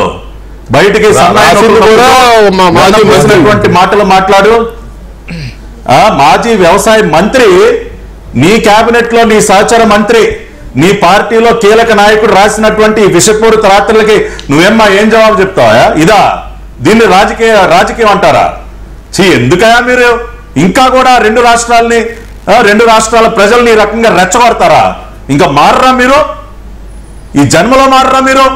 బయటికి మాటలు మాట్లాడు. మాజీ వ్యవసాయ మంత్రి, నీ కేబినెట్ లో నీ సహచర మంత్రి, నీ పార్టీలో కీలక నాయకుడు రాసినటువంటి విషపూరిత రాత్రులకి నువ్వేమ్మా ఏం జవాబు చెప్తావా? ఇదా దీన్ని రాజకీయం అంటారా? ఎందుకయా మీరు ఇంకా కూడా 2 రాష్ట్రాల ప్రజల్ని ఈ రకంగా రెచ్చగొడతారా? ఇంకా మారరా మీరు? ఈ జన్మలో మారరా మీరు?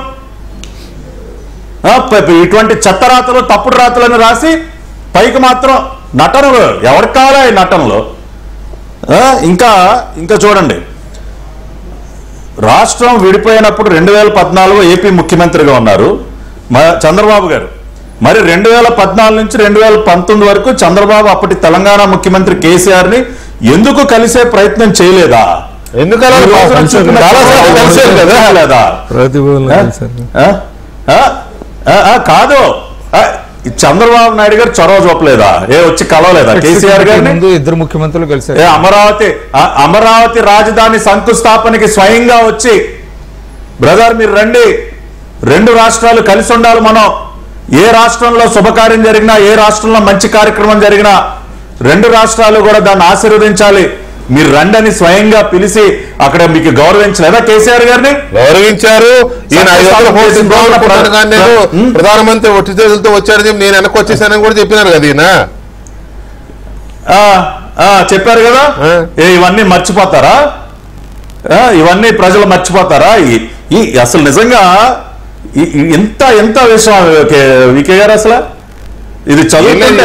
ఇటువంటి చెత్త రాతలు, తప్పుడు రాతలను రాసి పైకి మాత్రం నటనలు. ఎవరికి కావాలా ఈ నటనలు? ఇంకా చూడండి, రాష్ట్రం విడిపోయినప్పుడు 2014 ఏపీ ముఖ్యమంత్రిగా ఉన్నారు చంద్రబాబు గారు. మరి 2014 నుంచి 2019 వరకు చంద్రబాబు అప్పటి తెలంగాణ ముఖ్యమంత్రి కేసీఆర్ ని ఎందుకు కలిసే ప్రయత్నం చేయలేదా? కాదు, చంద్రబాబు నాయుడు గారు చొరవ చూపలేదా? వచ్చి కలవలేదా కేసీఆర్ గారిని? ఇద్దరు ముఖ్యమంత్రులు కలిసి అమరావతి రాజధాని శంకుస్థాపనకి స్వయంగా వచ్చి, బ్రదర్ మీరు రండి, 2 రాష్ట్రాలు కలిసి ఉండాలి. మనం ఏ రాష్ట్రంలో శుభకార్యం జరిగినా, ఏ రాష్ట్రంలో మంచి కార్యక్రమం జరిగినా 2 రాష్ట్రాలు కూడా దాన్ని ఆశీర్వదించాలి, మీరు రండి అని స్వయంగా పిలిచి అక్కడ మీకు గౌరవించలేదా కేసీఆర్ గారిని? గౌరవించారు. ప్రధానమంత్రి ఒట్టి చేతులతో వచ్చాడు, నేను వెనక్కి వచ్చేసానని కూడా చెప్పినారు కదా ఈయన. చెప్పారు కదా. ఇవన్నీ మర్చిపోతారా? ఇవన్నీ ప్రజలు మర్చిపోతారా? అసలు నిజంగా ఎంత విషయం వికే గారు, అసలు ఇది చదువుతుంటే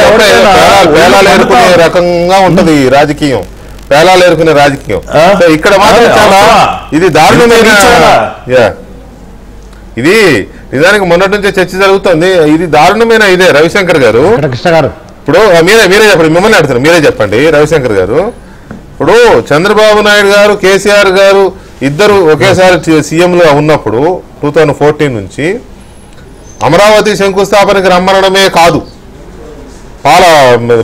పేలాలేరుకునే రకంగా ఉంటది రాజకీయం, పేలాలేరుకునే రాజకీయం. ఇక్కడ మాత్రం చాలా ఇది దారుణమైన, ఇది నిజానికి మొన్నటి నుంచే చర్చ జరుగుతుంది. ఇది దారుణమైన ఇదే. రవిశంకర్ గారు ఇప్పుడు మీరే చెప్పండి, మిమ్మల్ని అడుగుతారు, మీరే చెప్పండి రవిశంకర్ గారు. ఇప్పుడు చంద్రబాబు నాయుడు గారు, కేసీఆర్ గారు ఇద్దరు ఒకేసారి సీఎంలో ఉన్నప్పుడు 2014 నుంచి అమరావతి శంకుస్థాపనకి రమ్మనడమే కాదు,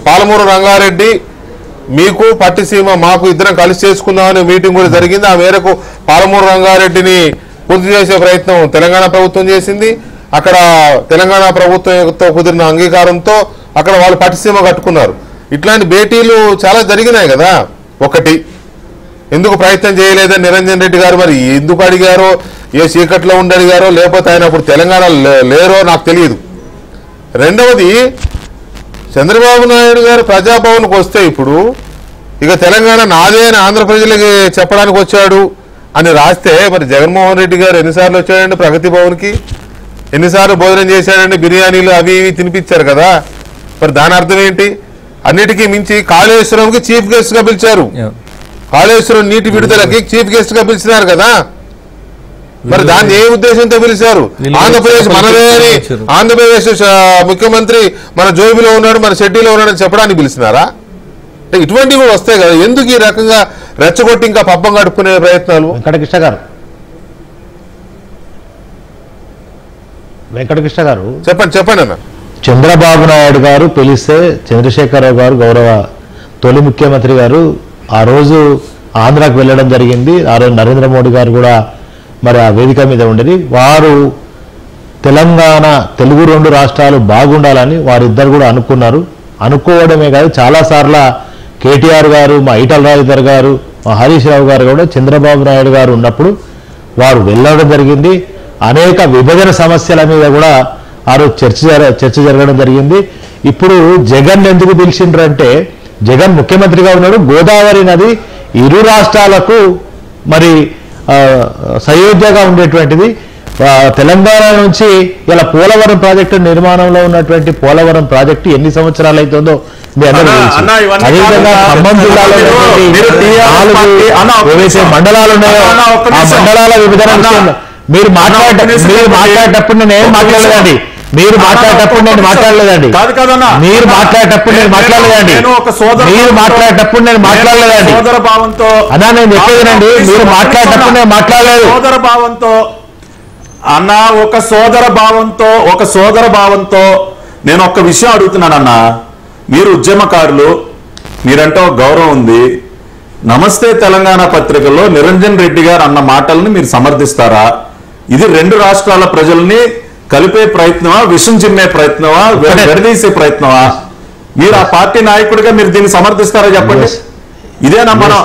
పాలమూరు రంగారెడ్డి మీకు పట్టిసీమ మాకు ఇద్దరం కలిసి చేసుకుందామనే మీటింగ్ కూడా జరిగింది. ఆ మేరకు పాలమూరు రంగారెడ్డిని పూర్తి చేసే ప్రయత్నం తెలంగాణ ప్రభుత్వం చేసింది. అక్కడ తెలంగాణ ప్రభుత్వంతో కుదిరిన అంగీకారంతో అక్కడ వాళ్ళు పట్టిసీమ కట్టుకున్నారు. ఇట్లాంటి భేటీలు చాలా జరిగినాయి కదా. ఒకటి, ఎందుకు ప్రయత్నం చేయలేదని నిరంజన్ రెడ్డి గారు మరి ఎందుకు అడిగారో, ఏ చీకట్లో ఉండి అడిగారో, లేకపోతే ఆయన అప్పుడు తెలంగాణ లేరో నాకు తెలియదు. రెండవది, చంద్రబాబు నాయుడు గారు ప్రజాభవన్కి వస్తే ఇప్పుడు ఇక తెలంగాణ నాదే అని ఆంధ్ర ప్రజలకి చెప్పడానికి వచ్చాడు అని రాస్తే, మరి జగన్మోహన్ రెడ్డి గారు ఎన్నిసార్లు వచ్చాడండి ప్రగతి భవన్కి, ఎన్నిసార్లు భోజనం చేశాడండి, బిర్యానీలు అవి ఇవి తినిపించారు కదా. మరి దాని అర్థం ఏంటి? అన్నిటికీ మించి కాళేశ్వరంకి చీఫ్ గెస్ట్ గా పిలిచారు. కాళేశ్వరం నీటి విడుదలకి చీఫ్ గెస్ట్ గా పిలిచినారు కదా. మరి దాన్ని ఏ ఉద్దేశంతో పిలిచారు? ఆంధ్రప్రదేశ్ మనదే అని, ఆంధ్రప్రదేశ్ ముఖ్యమంత్రి మన జోబిలో ఉన్నాడు, మన షెడ్యూలో ఉన్నాడని చెప్పడానికి పిలిచినారా? ఇటువంటివి కూడా వస్తాయి కదా. ఎందుకు ఈ రకంగా రెచ్చగొట్టి ఇంకా పబ్బం గడుపుకునే ప్రయత్నాలు? వెంకటకృష్ణ గారు చెప్పండి అన్న. చంద్రబాబు నాయుడు గారు పిలిస్తే చంద్రశేఖరరావు గారు గౌరవ తొలి ముఖ్యమంత్రి గారు ఆ రోజు ఆంధ్రాకు వెళ్ళడం జరిగింది. ఆ రోజు నరేంద్ర మోడీ గారు కూడా మరి ఆ వేదిక మీద ఉండేది. వారు తెలంగాణ తెలుగు రెండు రాష్ట్రాలు బాగుండాలని వారిద్దరు కూడా అనుకున్నారు. అనుకోవడమే కాదు, చాలాసార్లు కేటీఆర్ గారు, మా ఈటల రాజేందర్ గారు, మా హరీష్ రావు గారు కూడా చంద్రబాబు నాయుడు గారు ఉన్నప్పుడు వారు వెళ్ళడం జరిగింది. అనేక విభజన సమస్యల మీద కూడా ఆ రోజు చర్చ జరగడం జరిగింది. ఇప్పుడు జగన్ ఎందుకు పిలిచిండ్రంటే, జగన్ ముఖ్యమంత్రిగా ఉన్నాడు. గోదావరి నది ఇరు రాష్ట్రాలకు మరి సయోధ్యగా ఉండేటువంటిది. తెలంగాణ నుంచి ఇలా పోలవరం ప్రాజెక్టు నిర్మాణంలో ఉన్నటువంటి పోలవరం ప్రాజెక్టు ఎన్ని సంవత్సరాలు అవుతుందో మీ అందరూ తెలుసు. అదేవిధంగా ఖమ్మం జిల్లాలో ఏవైతే మండలాలు ఉన్నాయో ఆ మండలాల విభజన విషయంలో మీరు మాట్లాడేటప్పుడు నేను ఏం మాట్లాడలేదండి. మీరు మాట్లాడేటప్పుడు నేను మాట్లాడలేదండి. మీరు మాట్లాడేటప్పుడు నేను మాట్లాడలేదండి. సోదర భావంతో అన్నా నేను చెప్పేదేనండి, మీరు మాట్లాడేటప్పుడు నేను మాట్లాడలేదు. సోదర భావంతో అన్న, ఒక సోదర భావంతో నేను ఒక్క విషయం అడుగుతున్నానన్నా. మీరు ఉద్యమకారులు, మీరంటే ఒక గౌరవం ఉంది. నమస్తే తెలంగాణ పత్రికలో నిరంజన్ రెడ్డి గారు అన్న మాటల్ని మీరు సమర్థిస్తారా? ఇది రెండు రాష్ట్రాల ప్రజల్ని కలిపే ప్రయత్నమా, విషం చిమ్మే ప్రయత్నమా, విడదీసే ప్రయత్నమా? మీరు ఆ పార్టీ నాయకుడిగా మీరు దీన్ని సమర్థిస్తారా చెప్పండి. ఇదేనా మనం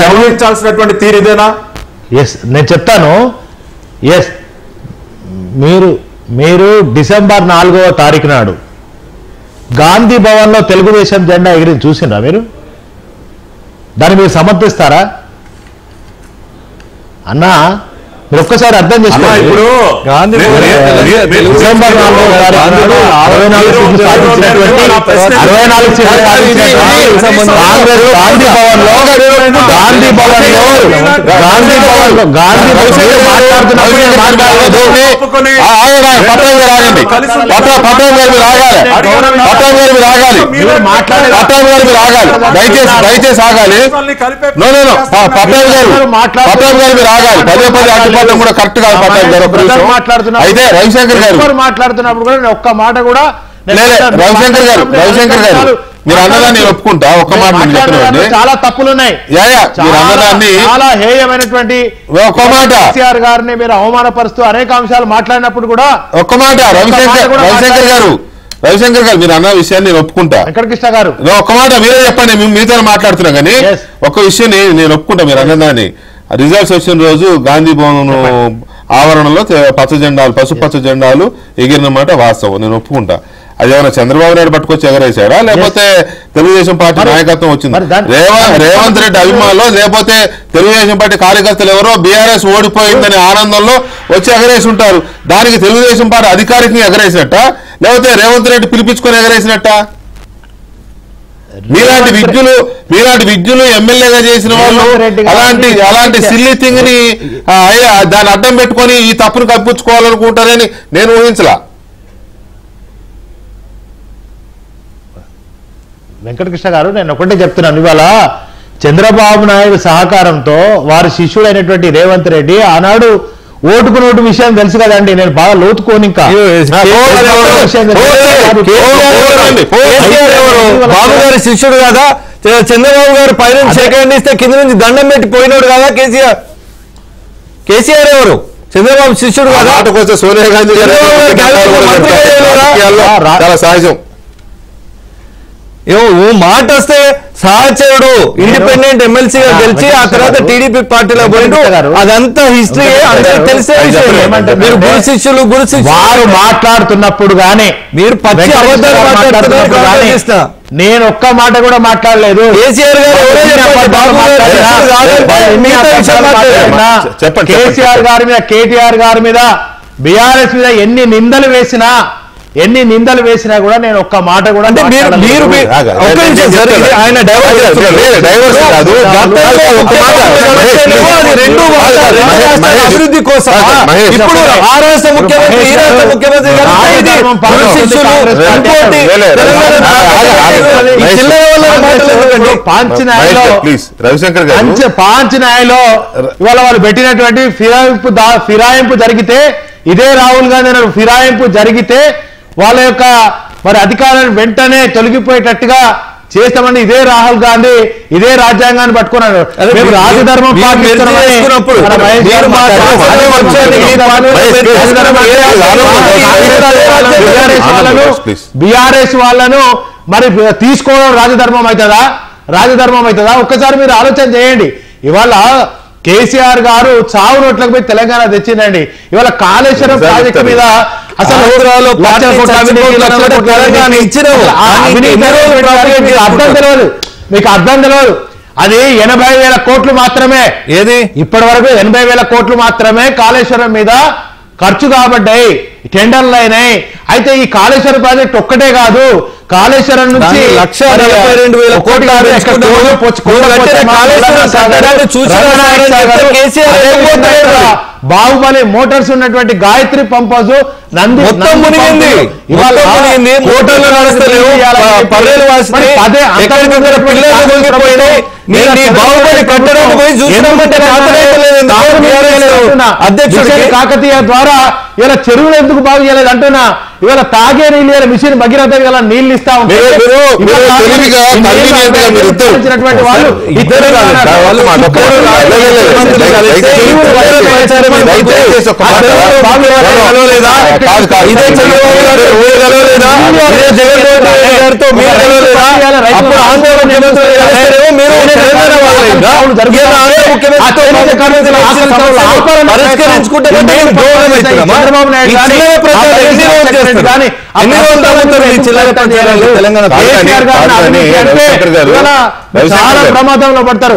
గౌరవించాల్సినటువంటి తీరు? ఇదేనా? ఎస్, నేను చెప్తాను. ఎస్, మీరు డిసెంబర్ 4వ తారీఖు నాడు గాంధీ భవన్లో తెలుగుదేశం జెండా ఎగిరి చూసిండ్రా? మీరు దాన్ని మీరు సమర్థిస్తారా అన్నా? మీరు ఒక్కసారి అర్థం చేసుకోండి. ఇప్పుడు డిసెంబర్ 4వ తారీఖు నాడు 64 సీట్లు సాధించినటువంటి కాంగ్రెస్ గాంధీ భవన్లో దయచేసి ఆగాలి. పదే అడ్డుపడడం కూడా కరెక్ట్ కాదు. అయితే రవిశంకర్ గారు మాట్లాడుతున్నప్పుడు కూడా ఒక్క మాట కూడా రవిశంకర్ గారు మీరు అన్నదాన్ని ఒప్పుకుంటా. ఒక్క మాట చాలా తప్పులు ఉన్నాయి. చాలా హేయమైనటువంటి ఒక్క మాట కేసీఆర్ గారిని మీరు అవమానపరుస్తూ అనేక అంశాలు మాట్లాడినప్పుడు కూడా ఒక్క మాట రవిశంకర్ గారు మీరు అన్న విషయాన్ని నేను ఒప్పుకుంటా. వెంకటకృష్ణ గారు ఒక్క మాట మీరే చెప్పండి. మీతో మాట్లాడుతున్నా కానీ ఒక్క విషయం నేను ఒప్పుకుంటా. మీరు అన్నదాన్ని రిజల్ట్స్ వచ్చిన రోజు గాంధీ భవన్ ఆవరణలో పసుపచ్చ జెండాలు ఎగిరినమాట వాస్తవం, నేను ఒప్పుకుంటా. అది ఏమైనా చంద్రబాబు నాయుడు పట్టుకొచ్చి ఎగరేశాడా, లేకపోతే తెలుగుదేశం పార్టీ నాయకత్వం వచ్చింది? రేవంత్ రెడ్డి అభిమానులు, లేకపోతే తెలుగుదేశం పార్టీ కార్యకర్తలు ఎవరో బీఆర్ఎస్ ఓడిపోయిందనే ఆనందంలో వచ్చి ఎగరేసి ఉంటారు. దానికి తెలుగుదేశం పార్టీ అధికారికంగా ఎగరేసినట్ట, లేకపోతే రేవంత్ రెడ్డి పిలిపించుకొని ఎగరేసినట్ట? మీలాంటి విద్యులు ఎమ్మెల్యేగా చేసిన వాళ్ళు అలాంటి సిల్లీ థింగ్ ని దాన్ని అడ్డం పెట్టుకొని ఈ తప్పును కప్పించుకోవాలనుకుంటారని నేను ఊహించలా. వెంకటకృష్ణ గారు నేను ఒకటే చెప్తున్నాను. ఇవాళ చంద్రబాబు నాయుడు సహకారంతో వారి శిష్యుడైనటువంటి రేవంత్ రెడ్డి ఆనాడు ఓటుకు నోటు విషయం తెలుసు కదండి, నేను బాగా లోతుకోని ఇంకా బాబు గారి శిష్యుడు కదా, చంద్రబాబు గారు పైన సేకరణ ఇస్తే కింద నుంచి దండం పెట్టి పోయినాడు కదా కేసీఆర్ ఎవరు? చంద్రబాబు శిష్యుడు కదా. సోనియా గాంధీ చాలా సహజం. మాట వస్తే సహచరుడు ఇండిపెండెంట్ ఎమ్మెల్సీగా గెలిచి ఆ తర్వాత టీడీపీ పార్టీలో పోయిండు, అదంతా హిస్టరీ అందరికి తెలిసే విషయం. మీరు గురు శిష్యులు వారు మాట్లాడుతున్నప్పుడు గానీ మీరు పచ్చి అబద్ధాలు మాట్లాడుతున్నారు. నేను ఒక్క మాట కూడా మాట్లాడలేదు. కేసీఆర్ కేసీఆర్ గారి మీద, కేటీఆర్ గారి మీద, బీఆర్ఎస్ మీద ఎన్ని నిందలు వేసినా కూడా నేను ఒక్క మాట కూడా ఆయన అభివృద్ధి కోసం ఇప్పుడు ఆ రాష్ట్ర ముఖ్యమంత్రి ఈ రాష్ట్ర ముఖ్యమంత్రి పాంచినాయలో ఇవాళ వాళ్ళు పెట్టినటువంటి ఫిరాయింపు జరిగితే, ఇదే రాహుల్ గాంధీ ఫిరాయింపు జరిగితే వాళ్ళ యొక్క మరి అధికారాన్ని వెంటనే తొలగిపోయేటట్టుగా చేస్తామని ఇదే రాహుల్ గాంధీ ఇదే రాజ్యాంగాన్ని పట్టుకున్నాడు. మేము రాజధర్మం బీఆర్ఎస్ వాళ్ళను మరి తీసుకోవడం రాజధర్మం అవుతుందా? ఒక్కసారి మీరు ఆలోచన చేయండి. ఇవాళ కేసీఆర్ గారు చావు నోట్లకు పోయి తెలంగాణ తెచ్చిందండి. ఇవాళ కాళేశ్వరం ప్రాజెక్టు మీద అసలు మీకు అర్థం తెలియదు. అది 80,000 కోట్లు మాత్రమే. ఏది ఇప్పటి వరకు 80,000 కోట్లు మాత్రమే కాళేశ్వరం మీద ఖర్చు కాబడ్డాయి, టెండర్లు అయినాయి. అయితే ఈ కాళేశ్వరం ప్రాజెక్ట్ ఒక్కటే కాదు, కాళేశ్వరం నుంచి 1,42,000 కోట్ల బాహుబలి మోటార్స్ ఉన్నటువంటి గాయత్రి పంప్ హౌస్ నంది మొత్తం మునిగింది. మోటార్లు నడుస్తలేవు, బాహుబలి కట్టడానికి పోయి అధ్యక్షుడు కాకతీయ ద్వారా ఇలా చెరువులు ఎందుకు బాగు చేయలేదు అంటున్నా. ఇవాళ తాగే నీళ్ళు మిషన్ భగీరథ నీళ్లు ఇస్తా ఉంటారు వాళ్ళు చాలా ప్రమాదంలో పడతారు.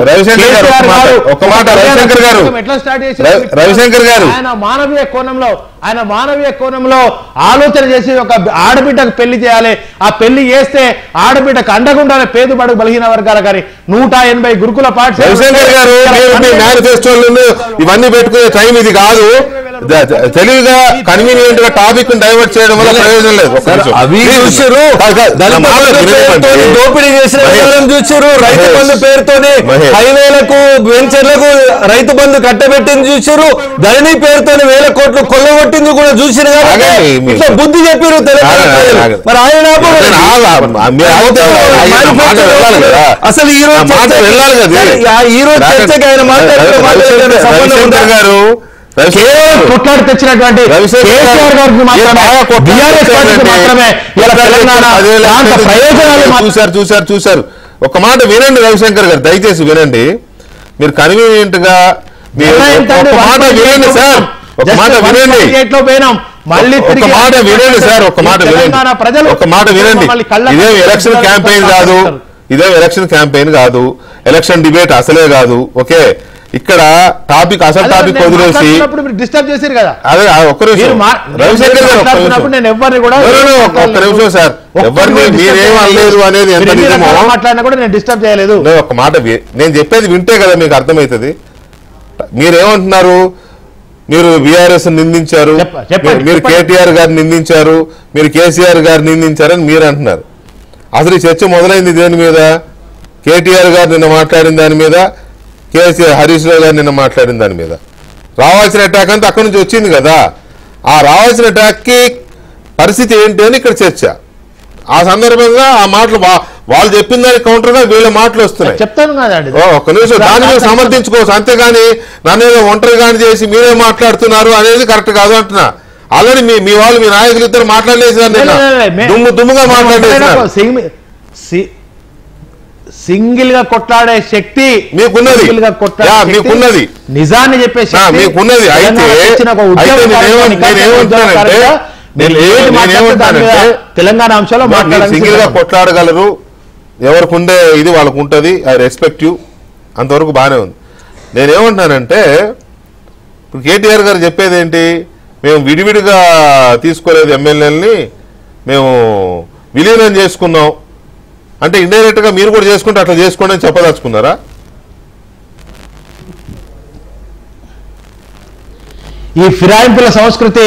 రవిశంకర్ గారు ఆయన మానవీయ కోణంలో ఆలోచన చేసి ఒక ఆడబిడ్డకు పెళ్లి చేయాలి, ఆ పెళ్లి చేస్తే ఆడబిడ్డకు అండగుండా పేద బడుగు బలహీన వర్గాల కానీ 180 గురుకుల పాఠశాల. రవిశంకర్ గారు మేనిఫెస్టోలు ఇవన్నీ పెట్టుకునే టైం ఇది కాదు. తెలివిగా కన్వీనియంట్ గా టాపిక్ డైవర్ట్ చేయడం వల్ల ప్రయోజనం లేదు. దోపిడీ చేసిన చూసారు, రైతు బంధు పేరుతోనే హైవేలకు వెంచర్లకు రైతు బంధు కట్టబెట్టింది చూసారు, ధరణి పేరుతోనే 1,000 కోట్లు కొల్లగొట్టింది కూడా చూసారు. ఇట్లా బుద్ధి చెప్పారు తెలంగాణ. మరి ఆయన అసలు ఈ రోజు చర్చకి ఆయన మాట్లాడారు కొట్లాడి తెచ్చినటువంటి చూశారు. ఒక మాట వినండి రవిశంకర్ గారు, దయచేసి వినండి. మీరు కన్వీనియంట్ గా మాట వినండి సార్, ఒక మాట వినండి. మళ్ళీ ఒక మాట వినండి సార్, ఒక మాట వినండి. ఇదేం ఎలక్షన్ క్యాంపెయిన్ కాదు, ఎలక్షన్ డిబేట్ అసలే కాదు. ఓకే, ఇక్కడ టాపిక్ అసలు టాపిక్ వదిలేసి డిస్టర్బ్ చేశారు కదా. అదే ఒక్క నిమిషం రవిశంకర్ గారు, ఒక్క నిమిషం సార్. ఎవరిని మీరేం అనలేదు అనేది ఎంత నిజమో మాట్లాడినా కూడా నేను డిస్టర్బ్ చేయలేదు. ఒక మాట నేను చెప్పేది వింటే కదా మీకు అర్థమవుతుంది. మీరేమంటున్నారు? మీరు బీఆర్ఎస్ నిందించారు, మీరు కేటీఆర్ గారిని నిందించారు, మీరు కేసీఆర్ గారిని నిందించారని మీరు అంటున్నారు. అసలు ఈ చర్చ మొదలైంది దేని మీద? కేటీఆర్ గారు నిన్న మాట్లాడిన దాని మీద, కేసీఆర్ హరీష్ రావు గారు నిన్న మాట్లాడిన దాని మీద. రావాల్సిన అటాక్ అంతా అక్కడి నుంచి వచ్చింది కదా, ఆ రావాల్సిన అటాక్కి పరిస్థితి ఏంటి అని ఇక్కడ చర్చ. ఆ సందర్భంగా ఆ మాటలు వాళ్ళు చెప్పిన దానికి కౌంటర్గా వీళ్ళ మాటలు వస్తున్నాయి. చెప్తాను కదండి, ఒక్క నిమిషం, దాన్ని మీరు సమర్థించుకోవచ్చు, అంతేగాని నన్ను ఏదో ఒంటరిగాని చేసి మీరే మాట్లాడుతున్నారు అనేది కరెక్ట్ కాదు అంటున్నా. ఆల్రెడీ మీ వాళ్ళు మీ నాయకులు ఇద్దరు మాట్లాడలేసారు, దుమ్ముగా మాట్లాడేసారు. సింగిల్ గా కొట్లాడే శక్తి మీకున్నది, మీకున్నది, నిజాన్ని చెప్పే శక్తి మీకున్నది. అయితే తెలంగాణ అంశంలో సింగిల్ గా కొట్లాడగలరు, ఎవరికి ఉండే ఇది వాళ్ళకు ఉంటుంది, ఐ రెస్పెక్ట్ యూ, అంతవరకు బాగానే ఉంది. నేనేమంటున్నానంటే ఇప్పుడు కేటీఆర్ గారు చెప్పేది ఏంటి, మేము విడివిడిగా తీసుకోలేదు ఎమ్మెల్యేలని, మేము విలీనం చేసుకున్నాం అంటే ఇండైరెక్ట్ గా మీరు కూడా చేసుకుంటే అట్లా చేసుకోండి అని చెప్పదలుచుకున్నారా? ఈ ఫిరాయింపుల సంస్కృతి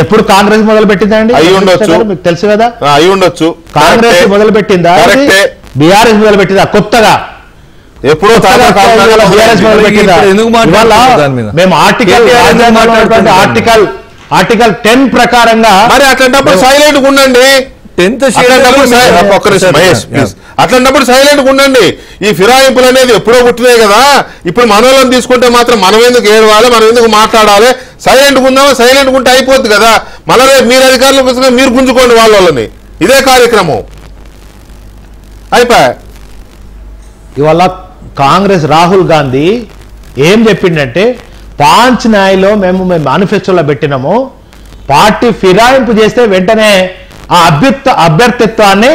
ఎప్పుడు కాంగ్రెస్ మొదలు పెట్టిందండి? అయి ఉండొచ్చు, మీకు తెలుసు కదా, అయి ఉండొచ్చు. కాంగ్రెస్ మొదలు పెట్టిందా, బీఆర్ఎస్ మొదలు పెట్టిందా? కొత్తగా ఎప్పుడో మేము ఆర్టికల్ 10 ప్రకారంగా మరి అట్లాంటప్పుడు సైలెంట్ ఉండండి. అట్లాంటప్పుడు సైలెంట్ ఉండండి. ఈ ఫిరాయింపులు అనేది ఎప్పుడో పుట్టినాయి కదా, ఇప్పుడు మనోళ్ళని తీసుకుంటే మాత్రం మనం ఎందుకు ఏడవాలి, మనం ఎందుకు మాట్లాడాలి, సైలెంట్ ఉందామా, సైలెంట్ ఉంటే అయిపోద్ది కదా. మళ్ళీ రేపు మీరు అధికారులకు వస్తే మీరు గుంజుకోండి వాళ్ళని, ఇదే కార్యక్రమం అయిపోయా. ఇవాళ కాంగ్రెస్ రాహుల్ గాంధీ ఏం చెప్పిండంటే, పాంచ్ న్యాయలో మేము మేనిఫెస్టోలో పెట్టినాము, పార్టీ ఫిరాయింపు చేస్తే వెంటనే ఆ అభ్యర్థిత్వాన్ని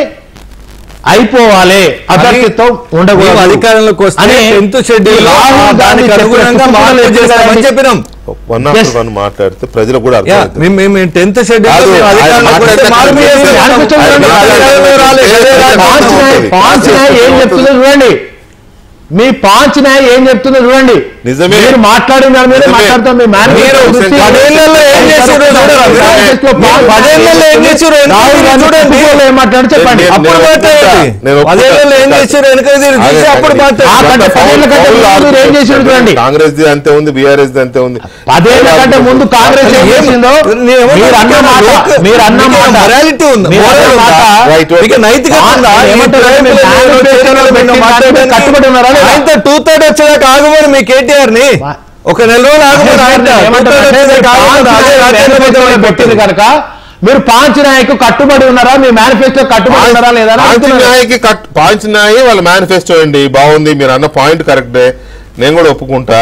అయిపోవాలి, అభ్యర్థిత్వం ఉండకూడదు, అధికారంలోకి వస్తే మాట్లాడితే ప్రజలు కూడా ఏం చెప్తుందో చూడండి, మీ పాంచ్ న్యాయం ఏం చెప్తుందో చూడండి. నిజమే, మీరు మాట్లాడిన దాని మీద మాట్లాడతాం. ఏమాట్లాడు చెప్పండి. ఏం చేసి చూడండి. కాంగ్రెస్ అంతే ఉంది, బీఆర్ఎస్ అంతే ఉంది. 10 ఏళ్ల కంటే ముందు కాంగ్రెస్ ఏం చేసిందో మీరు అన్న మాట కట్టుబడి ఉన్నారా? 2/3 వచ్చేదాకా ఆగుమని మీ కేటీఆర్ ని ఒక నెల రోజులు పెట్టింది కనుక మీరు పాంచ్ న్యాయకు కట్టుబడి ఉన్నారా, మీ మేనిఫెస్టో కట్టుబడి ఉన్నారా లేదా? పాంచ్ న్యాయ వాళ్ళ మేనిఫెస్టో అండి, బాగుంది, మీరు అన్న పాయింట్ కరెక్టే, నేను కూడా ఒప్పుకుంటా.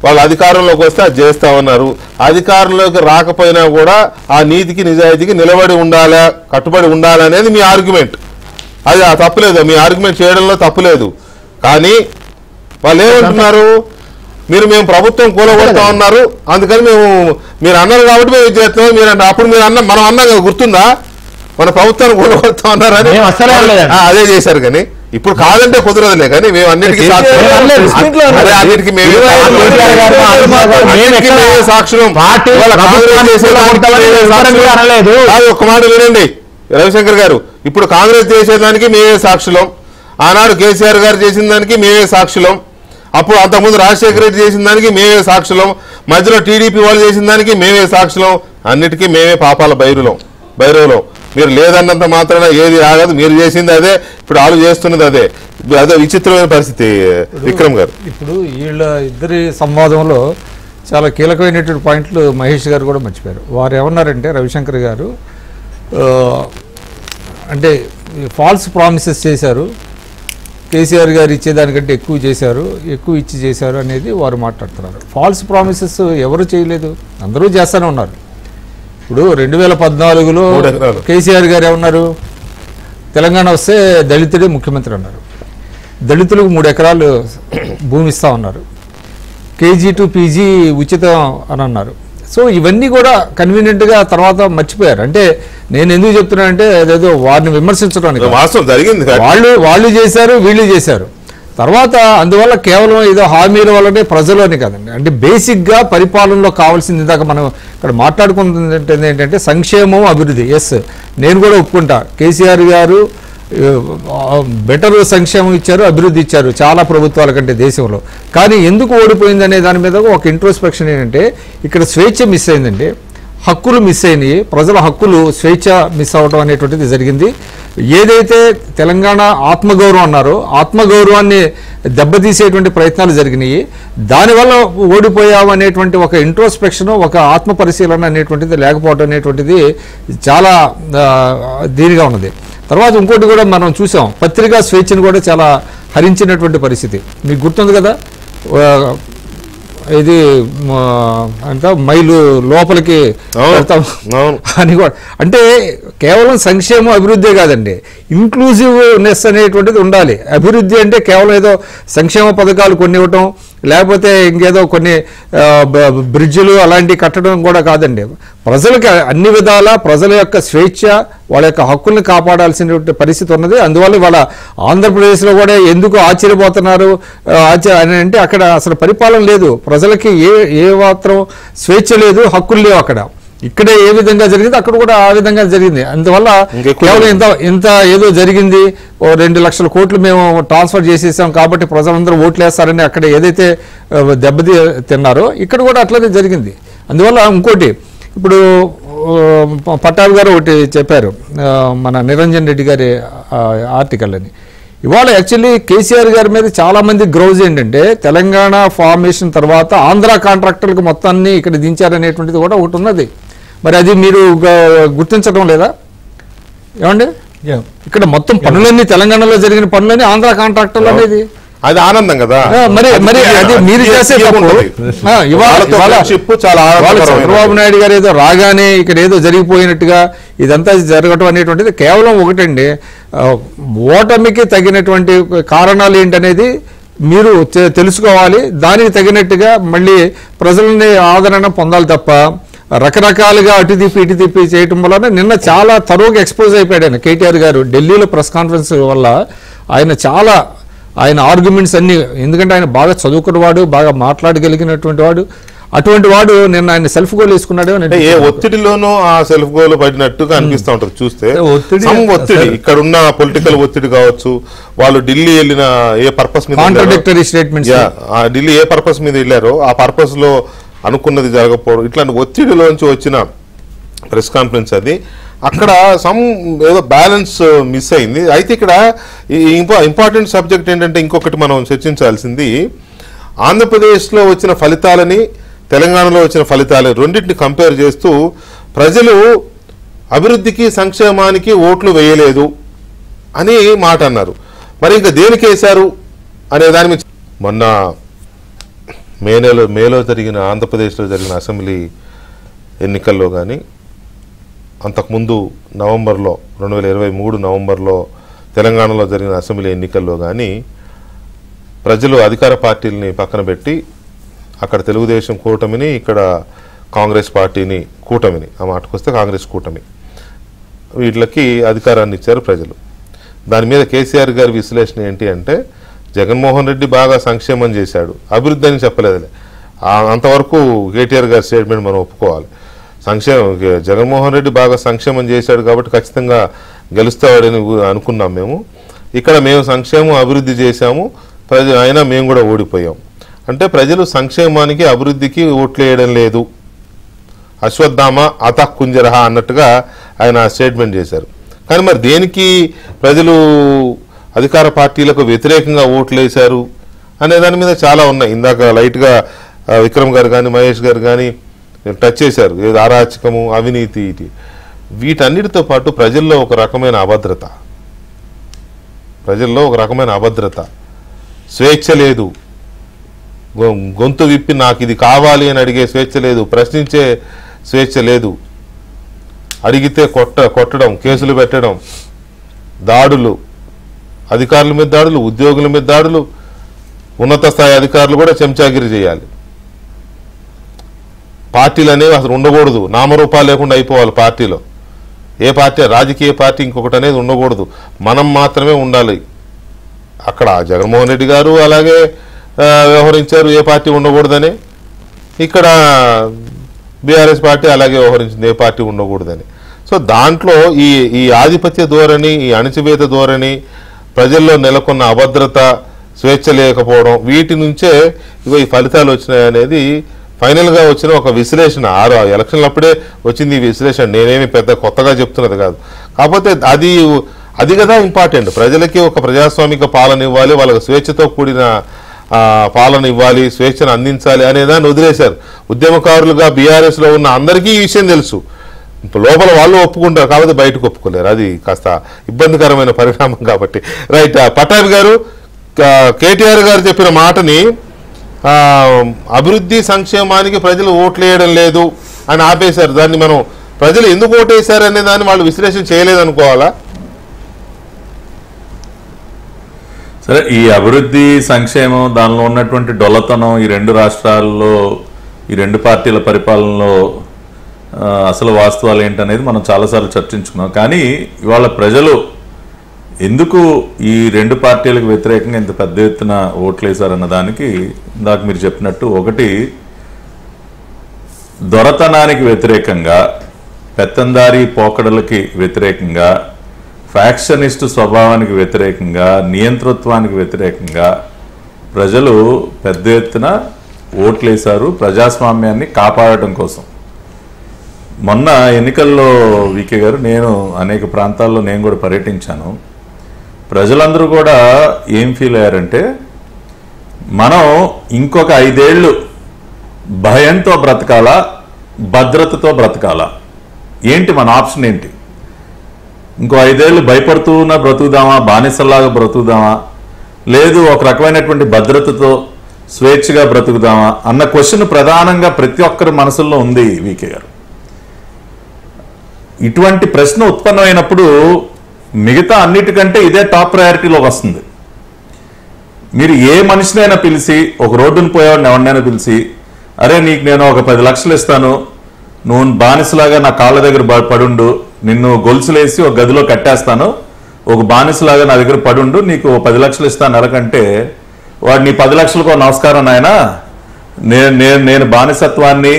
వాళ్ళు అధికారంలోకి వస్తే అది చేస్తా ఉన్నారు, అధికారంలోకి రాకపోయినా కూడా ఆ నీతికి నిజాయితీకి నిలబడి ఉండాలా, కట్టుబడి ఉండాలనేది మీ ఆర్గ్యుమెంట్. అది తప్పులేదు, మీ ఆర్గ్యుమెంట్ చేయడంలో తప్పులేదు. కానీ వాళ్ళు ఏమంటున్నారు, మేము ప్రభుత్వం కూలగొడతా ఉన్నారు, అందుకని మీరు అన్నారు కాబట్టి మేము చేస్తున్నాం. మీరు అప్పుడు మీరు మనం అన్నాం కదా, గుర్తుందా, మన ప్రభుత్వాన్ని కూలగొడతా ఉన్నారని అదే చేశారు. కానీ ఇప్పుడు కాదంటే కుదరదులే, కానీ మేము అన్నిటికీ సాక్షులం. ఒక్క మాట వినండి రవిశంకర్ గారు, ఇప్పుడు కాంగ్రెస్ చేసేదానికి మేమే సాక్షులం, ఆనాడు కేసీఆర్ గారు చేసిన దానికి మేమే సాక్షులం, అప్పుడు అంతకుముందు రాజశేఖర రెడ్డి చేసిన దానికి మేమే సాక్షులం, మధ్యలో టీడీపీ వాళ్ళు చేసిన దానికి మేమే సాక్షులం, అన్నిటికీ మేమే పాపాల భైరవులం. మీరు లేదన్నంత మాత్రాన ఏది ఆగదు, మీరు చేసింది అదే, ఇప్పుడు వాళ్ళు చేస్తున్నది అదే. అదే విచిత్రమైన పరిస్థితి. విక్రమ్ గారు, ఇప్పుడు వీళ్ళ ఇద్దరి సంవాదంలో చాలా కీలకమైనటువంటి పాయింట్లు మహేష్ గారు కూడా మర్చిపోయారు. వారు ఏమన్నారంటే, రవిశంకర్ గారు అంటే ఫాల్స్ ప్రామిసెస్ చేశారు, కేసీఆర్ గారు ఇచ్చేదానికంటే ఎక్కువ ఇచ్చి చేశారు అనేది వారు మాట్లాడుతున్నారు. ఫాల్స్ ప్రామిసెస్ ఎవరు చేయలేదు, అందరూ చేస్తూనే ఉన్నారు. ఇప్పుడు 2014లో కేసీఆర్ గారు ఏమన్నారు, తెలంగాణ వస్తే దళితుడే ముఖ్యమంత్రి అన్నారు, దళితులకు 3 ఎకరాలు భూమి ఇస్తా ఉన్నారు, KG to PG ఉచితం అని అన్నారు. సో ఇవన్నీ కూడా కన్వీనియంట్గా తర్వాత మర్చిపోయారు. అంటే నేను ఎందుకు చెప్తున్నానంటే, అదేదో వారిని విమర్శించడానికి వాళ్ళు చేశారు, వీళ్ళు చేశారు. తర్వాత అందువల్ల కేవలం ఏదో హామీల వల్లనే ప్రజలోనే కాదండి, అంటే బేసిక్గా పరిపాలనలో కావాల్సింది, ఇందాక మనం ఇక్కడ మాట్లాడుకుంటుంది ఏంటంటే సంక్షేమం, అభివృద్ధి. ఎస్, నేను కూడా ఒప్పుకుంటా, కేసీఆర్ గారు బెటర్ సంక్షేమం ఇచ్చారు, అభివృద్ధి ఇచ్చారు చాలా ప్రభుత్వాల కంటే దేశంలో. కానీ ఎందుకు ఓడిపోయింది అనే దాని మీద ఒక ఇంట్రోస్పెక్షన్ ఏంటంటే ఇక్కడ స్వేచ్ఛ మిస్ అయిందండి, హక్కులు మిస్ అయినాయి, ప్రజల హక్కులు స్వేచ్ఛ మిస్ అవ్వడం అనేటువంటిది జరిగింది. ఏదైతే తెలంగాణ ఆత్మగౌరవం అన్నారో ఆత్మగౌరవాన్ని దెబ్బతీసేటువంటి ప్రయత్నాలు జరిగినాయి. దానివల్ల ఓడిపోయావు అనేటువంటి ఒక ఇంట్రోస్పెక్షన్, ఒక ఆత్మ పరిశీలన అనేటువంటిది లేకపోవడం అనేటువంటిది చాలా దీనిగా ఉన్నది. తర్వాత ఇంకోటి కూడా మనం చూసాం, పత్రికా స్వేచ్ఛను కూడా చాలా హరించినటువంటి పరిస్థితి. మీకు గుర్తుంది కదా, ఇది అంత మైలు లోపలికి అని కూడా. అంటే కేవలం సంక్షేమం అభివృద్ధి కాదండి, ఇంక్లూజివ్నెస్ అనేటువంటిది ఉండాలి. అభివృద్ధి అంటే కేవలం ఏదో సంక్షేమ పథకాలు కొన్ని ఇవ్వటం, లేకపోతే ఇంకేదో కొన్ని బ్రిడ్జిలు అలాంటివి కట్టడం కూడా కాదండి. ప్రజలకు అన్ని విధాల ప్రజల యొక్క స్వేచ్ఛ, వాళ్ళ యొక్క హక్కుల్ని కాపాడాల్సిన పరిస్థితి ఉన్నది. అందువల్ల వాళ్ళ ఆంధ్రప్రదేశ్లో కూడా ఎందుకు ఆశ్చర్యపోతున్నారు అని అంటే అక్కడ అసలు పరిపాలన లేదు, ప్రజలకి ఏ మాత్రం స్వేచ్ఛ లేదు, హక్కులు లేవు అక్కడ. ఇక్కడే ఏ విధంగా జరిగింది అక్కడ కూడా ఆ విధంగా జరిగింది. అందువల్ల కేవలం ఇంత ఏదో జరిగింది, 2 లక్షల కోట్లు మేము ట్రాన్స్ఫర్ చేసేసాం కాబట్టి ప్రజలందరూ ఓట్లు వేస్తారని అక్కడ ఏదైతే దెబ్బతి తిన్నారో ఇక్కడ కూడా అట్లనే జరిగింది. అందువల్ల ఇంకోటి, ఇప్పుడు పట్టాభి గారు ఒకటి చెప్పారు, మన నిరంజన్ రెడ్డి గారి ఆర్టికల్ అని. ఇవాళ యాక్చువల్లీ కేసీఆర్ గారి మీద చాలా మంది గ్రౌజ్ ఏంటంటే తెలంగాణ ఫార్మేషన్ తర్వాత ఆంధ్ర కాంట్రాక్టర్లకు మొత్తాన్ని ఇక్కడ దించారనేటువంటిది కూడా ఒకటి ఉన్నది. మరి అది మీరు గుర్తించడం లేదా ఏమండి? ఇక్కడ మొత్తం పనులన్నీ తెలంగాణలో జరిగిన పనులన్నీ ఆంధ్ర కాంట్రాక్టర్లు అనేది అది ఆనందం కదా. మరి అది మీరు చేసే చంద్రబాబు నాయుడు గారు ఏదో రాగానే ఇక్కడ ఏదో జరిగిపోయినట్టుగా ఇదంతా జరగటం అనేటువంటిది కేవలం ఒకటండి, ఓటమికి తగినటువంటి కారణాలు ఏంటనేది మీరు తెలుసుకోవాలి. దానికి తగినట్టుగా మళ్ళీ ప్రజలని ఆదరణ పొందాలి తప్ప రకరకాలుగా అటు తిప్పి చేయటం వలన నిన్న చాలా తరువుగా ఎక్స్పోజ్ అయిపోయాడు ఆయన కేటీఆర్ గారు ఢిల్లీలో ప్రెస్ కాన్ఫరెన్స్ వల్ల. ఆయన ఆర్గ్యుమెంట్స్ అన్ని, ఎందుకంటే ఆయన బాగా చదువుకున్నవాడు, బాగా మాట్లాడగలిగినటువంటి వాడు, అటువంటి వాడు నిన్న ఆయన సెల్ఫ్ గోల్ వేసుకున్నాడు. ఏ ఒత్తిడిలోనూ ఆ సెల్ఫ్ గోల్ పడినట్టుగా అనిపిస్తూ ఉంటుంది చూస్తే. ఒత్తిడి ఇక్కడ ఉన్న పొలిటికల్ ఒత్తిడి కావచ్చు, వాళ్ళు ఢిల్లీ వెళ్ళిన ఏ పర్పస్ మీద, కాంట్రాడిక్టరీ స్టేట్మెంట్స్, ఢిల్లీ ఏ పర్పస్ మీద వెళ్ళారో ఆ పర్పస్ లో అనుకున్నది జరగకపోవడం, ఇట్లాంటి ఒత్తిడిలోంచి వచ్చిన ప్రెస్ కాన్ఫరెన్స్ అది. అక్కడ ఏదో బ్యాలెన్స్ మిస్ అయింది. అయితే ఇక్కడ ఇంపార్టెంట్ సబ్జెక్ట్ ఏంటంటే ఇంకొకటి మనం చర్చించాల్సింది, ఆంధ్రప్రదేశ్లో వచ్చిన ఫలితాలని తెలంగాణలో వచ్చిన ఫలితాలు రెండింటిని కంపేర్ చేస్తూ ప్రజలు అభివృద్ధికి సంక్షేమానికి ఓట్లు వేయలేదు అని మాట అన్నారు. మరి ఇంకా దేనికి వేశారు అనే దాని మీద మొన్న మేలో జరిగిన ఆంధ్రప్రదేశ్లో జరిగిన అసెంబ్లీ ఎన్నికల్లో కానీ, అంతకుముందు నవంబర్లో 2023 నవంబర్లో తెలంగాణలో జరిగిన అసెంబ్లీ ఎన్నికల్లో కానీ ప్రజలు అధికార పార్టీలని పక్కన పెట్టి అక్కడ తెలుగుదేశం కూటమిని, ఇక్కడ కాంగ్రెస్ పార్టీని, కూటమిని, ఆ మాటకొస్తే కాంగ్రెస్ కూటమి, వీటికి అధికారాన్ని ఇచ్చారు ప్రజలు. దాని మీద కేసీఆర్ గారి విశ్లేషణ ఏంటి అంటే, జగన్మోహన్ రెడ్డి బాగా సంక్షేమం చేశాడు, అభివృద్ధి అని చెప్పలేదులే. అంతవరకు కేటీఆర్ గారి స్టేట్మెంట్ మనం ఒప్పుకోవాలి. జగన్మోహన్ రెడ్డి బాగా సంక్షేమం చేశాడు కాబట్టి ఖచ్చితంగా గెలుస్తాడని అనుకున్నాం మేము. ఇక్కడ మేము సంక్షేమం అభివృద్ధి చేశాము, అయినా మేము కూడా ఓడిపోయాం. అంటే ప్రజలు సంక్షేమానికి అభివృద్ధికి ఓట్లు వేయడం లేదు, అశ్వత్థామ అతః కుంజరహ అన్నట్టుగా ఆయన స్టేట్మెంట్ చేశారు. కానీ మరి దేనికి ప్రజలు అధికార పార్టీలకు వ్యతిరేకంగా ఓట్లు వేశారు అనే దాని మీద చాలా ఉన్నాయి. ఇందాక లైట్గా విక్రమ్ గారు కానీ మహేష్ గారు కానీ టచ్ చేశారు, ఏదో అరాచకము, అవినీతి, వీటన్నిటితో పాటు ప్రజల్లో ఒక రకమైన అభద్రత, స్వేచ్ఛ లేదు, గొంతు విప్పి నాకు ఇది కావాలి అని అడిగే స్వేచ్ఛ లేదు, ప్రశ్నించే స్వేచ్ఛ లేదు, అడిగితే కొట్టడం, కేసులు పెట్టడం, దాడులు, అధికారుల మీద దాడులు, ఉద్యోగుల మీద దాడులు, ఉన్నత స్థాయి అధికారులు కూడా చెంచాగిరి చేయాలి. పార్టీలు అనేవి అసలు ఉండకూడదు, నామరూపాలు లేకుండా అయిపోవాలి. పార్టీలో ఏ పార్టీ, రాజకీయ పార్టీ ఇంకొకటి అనేది ఉండకూడదు, మనం మాత్రమే ఉండాలి. అక్కడ జగన్మోహన్ రెడ్డి గారు అలాగే వ్యవహరించారు, ఏ పార్టీ ఉండకూడదని. ఇక్కడ బీఆర్ఎస్ పార్టీ అలాగే వ్యవహరించింది, ఏ పార్టీ ఉండకూడదని. సో దాంట్లో ఈ ఆధిపత్య ధోరణి, ఈ అణచివేత ధోరణి, ప్రజల్లో నెలకొన్న అభద్రత, స్వేచ్ఛ లేకపోవడం, వీటి నుంచే ఇగో ఈ ఫలితాలు వచ్చినాయి అనేది ఫైనల్గా వచ్చిన ఒక విశ్లేషణ. 6 ఎలక్షన్లు అప్పుడే వచ్చింది ఈ విశ్లేషణ. నేనేమి పెద్ద కొత్తగా చెప్తున్నది కాదు. కాకపోతే అది కదా ఇంపార్టెంట్. ప్రజలకి ఒక ప్రజాస్వామిక పాలన ఇవ్వాలి, వాళ్ళకి స్వేచ్ఛతో కూడిన పాలన ఇవ్వాలి, స్వేచ్ఛను అందించాలి అనేదాన్ని వదిలేశారు. ఉద్యమకారులుగా బీఆర్ఎస్లో ఉన్న అందరికీ ఈ విషయం తెలుసు. లోపల వాళ్ళు ఒప్పుకుంటారు, కాబట్టి బయటకు ఒప్పుకోలేరు. అది కాస్త ఇబ్బందికరమైన పరిణామం. కాబట్టి రైట్. పటాబ్ గారు, కేటీఆర్ గారు చెప్పిన మాటని అభివృద్ధి సంక్షేమానికి ప్రజలు ఓట్లేయడం లేదు అని ఆపేశారు. దాన్ని మనం ప్రజలు ఎందుకు ఓటేశారు అనే దాన్ని వాళ్ళు విశ్లేషణ చేయలేదనుకోవాలా? సరే, ఈ అభివృద్ధి సంక్షేమం, దానిలో ఉన్నటువంటి డొల్లతనం, ఈ 2 రాష్ట్రాల్లో ఈ 2 పార్టీల పరిపాలనలో అసలు వాస్తవాలు ఏంటనేది మనం చాలాసార్లు చర్చించుకున్నాం. కానీ ఇవాళ ప్రజలు ఎందుకు ఈ 2 పార్టీలకు వ్యతిరేకంగా ఇంత పెద్ద ఎత్తున ఓట్లు వేశారన్న దానికి ఇందాక మీరు చెప్పినట్టు, ఒకటి దొరతనానికి వ్యతిరేకంగా, పెత్తందారీ పోకడలకి వ్యతిరేకంగా, ఫ్యాక్షనిస్టు స్వభావానికి వ్యతిరేకంగా, నియంతృత్వానికి వ్యతిరేకంగా ప్రజలు పెద్ద ఎత్తున ఓట్లేశారు ప్రజాస్వామ్యాన్ని కాపాడటం కోసం. మొన్న ఎన్నికల్లో వికే గారు, నేను అనేక ప్రాంతాల్లో నేను కూడా పర్యటించాను. ప్రజలందరూ కూడా ఏం ఫీల్ అయ్యారంటే, మనం ఇంకొక 5 ఏళ్ళు భయంతో బ్రతకాలా, భద్రతతో బ్రతకాలా, ఏంటి మన ఆప్షన్ ఏంటి? ఇంకో 5 ఏళ్ళు భయపడుతూనా బ్రతుకుదామా, బానిసల్లాగా బ్రతుకుదామా, లేదు ఒక రకమైనటువంటి భద్రతతో స్వేచ్ఛగా బ్రతుకుదామా అన్న క్వశ్చన్ ప్రధానంగా ప్రతి ఒక్కరి మనసుల్లో ఉంది వికే గారు. ఇటువంటి ప్రశ్న ఉత్పన్నమైనప్పుడు మిగతా అన్నిటికంటే ఇదే టాప్ ప్రయారిటీలో వస్తుంది. మీరు ఏ మనిషినైనా పిలిచి, ఒక రోడ్డును పోయేవాడిని ఎవరినైనా పిలిచి, అరే నీకు నేను ఒక 10 లక్షలు ఇస్తాను, నువ్వు బానిసలాగా నా కాళ్ళ దగ్గర పడుండు, నిన్ను గొలుసులేసి ఒక గదిలో కట్టేస్తాను, ఒక బానిసలాగా నా దగ్గర పడుండు, నీకు 10 లక్షలు ఇస్తాను నెలకంటే, వాడు నీ 10 లక్షలకు నమస్కారం నాయన, నేను బానిసత్వాన్ని,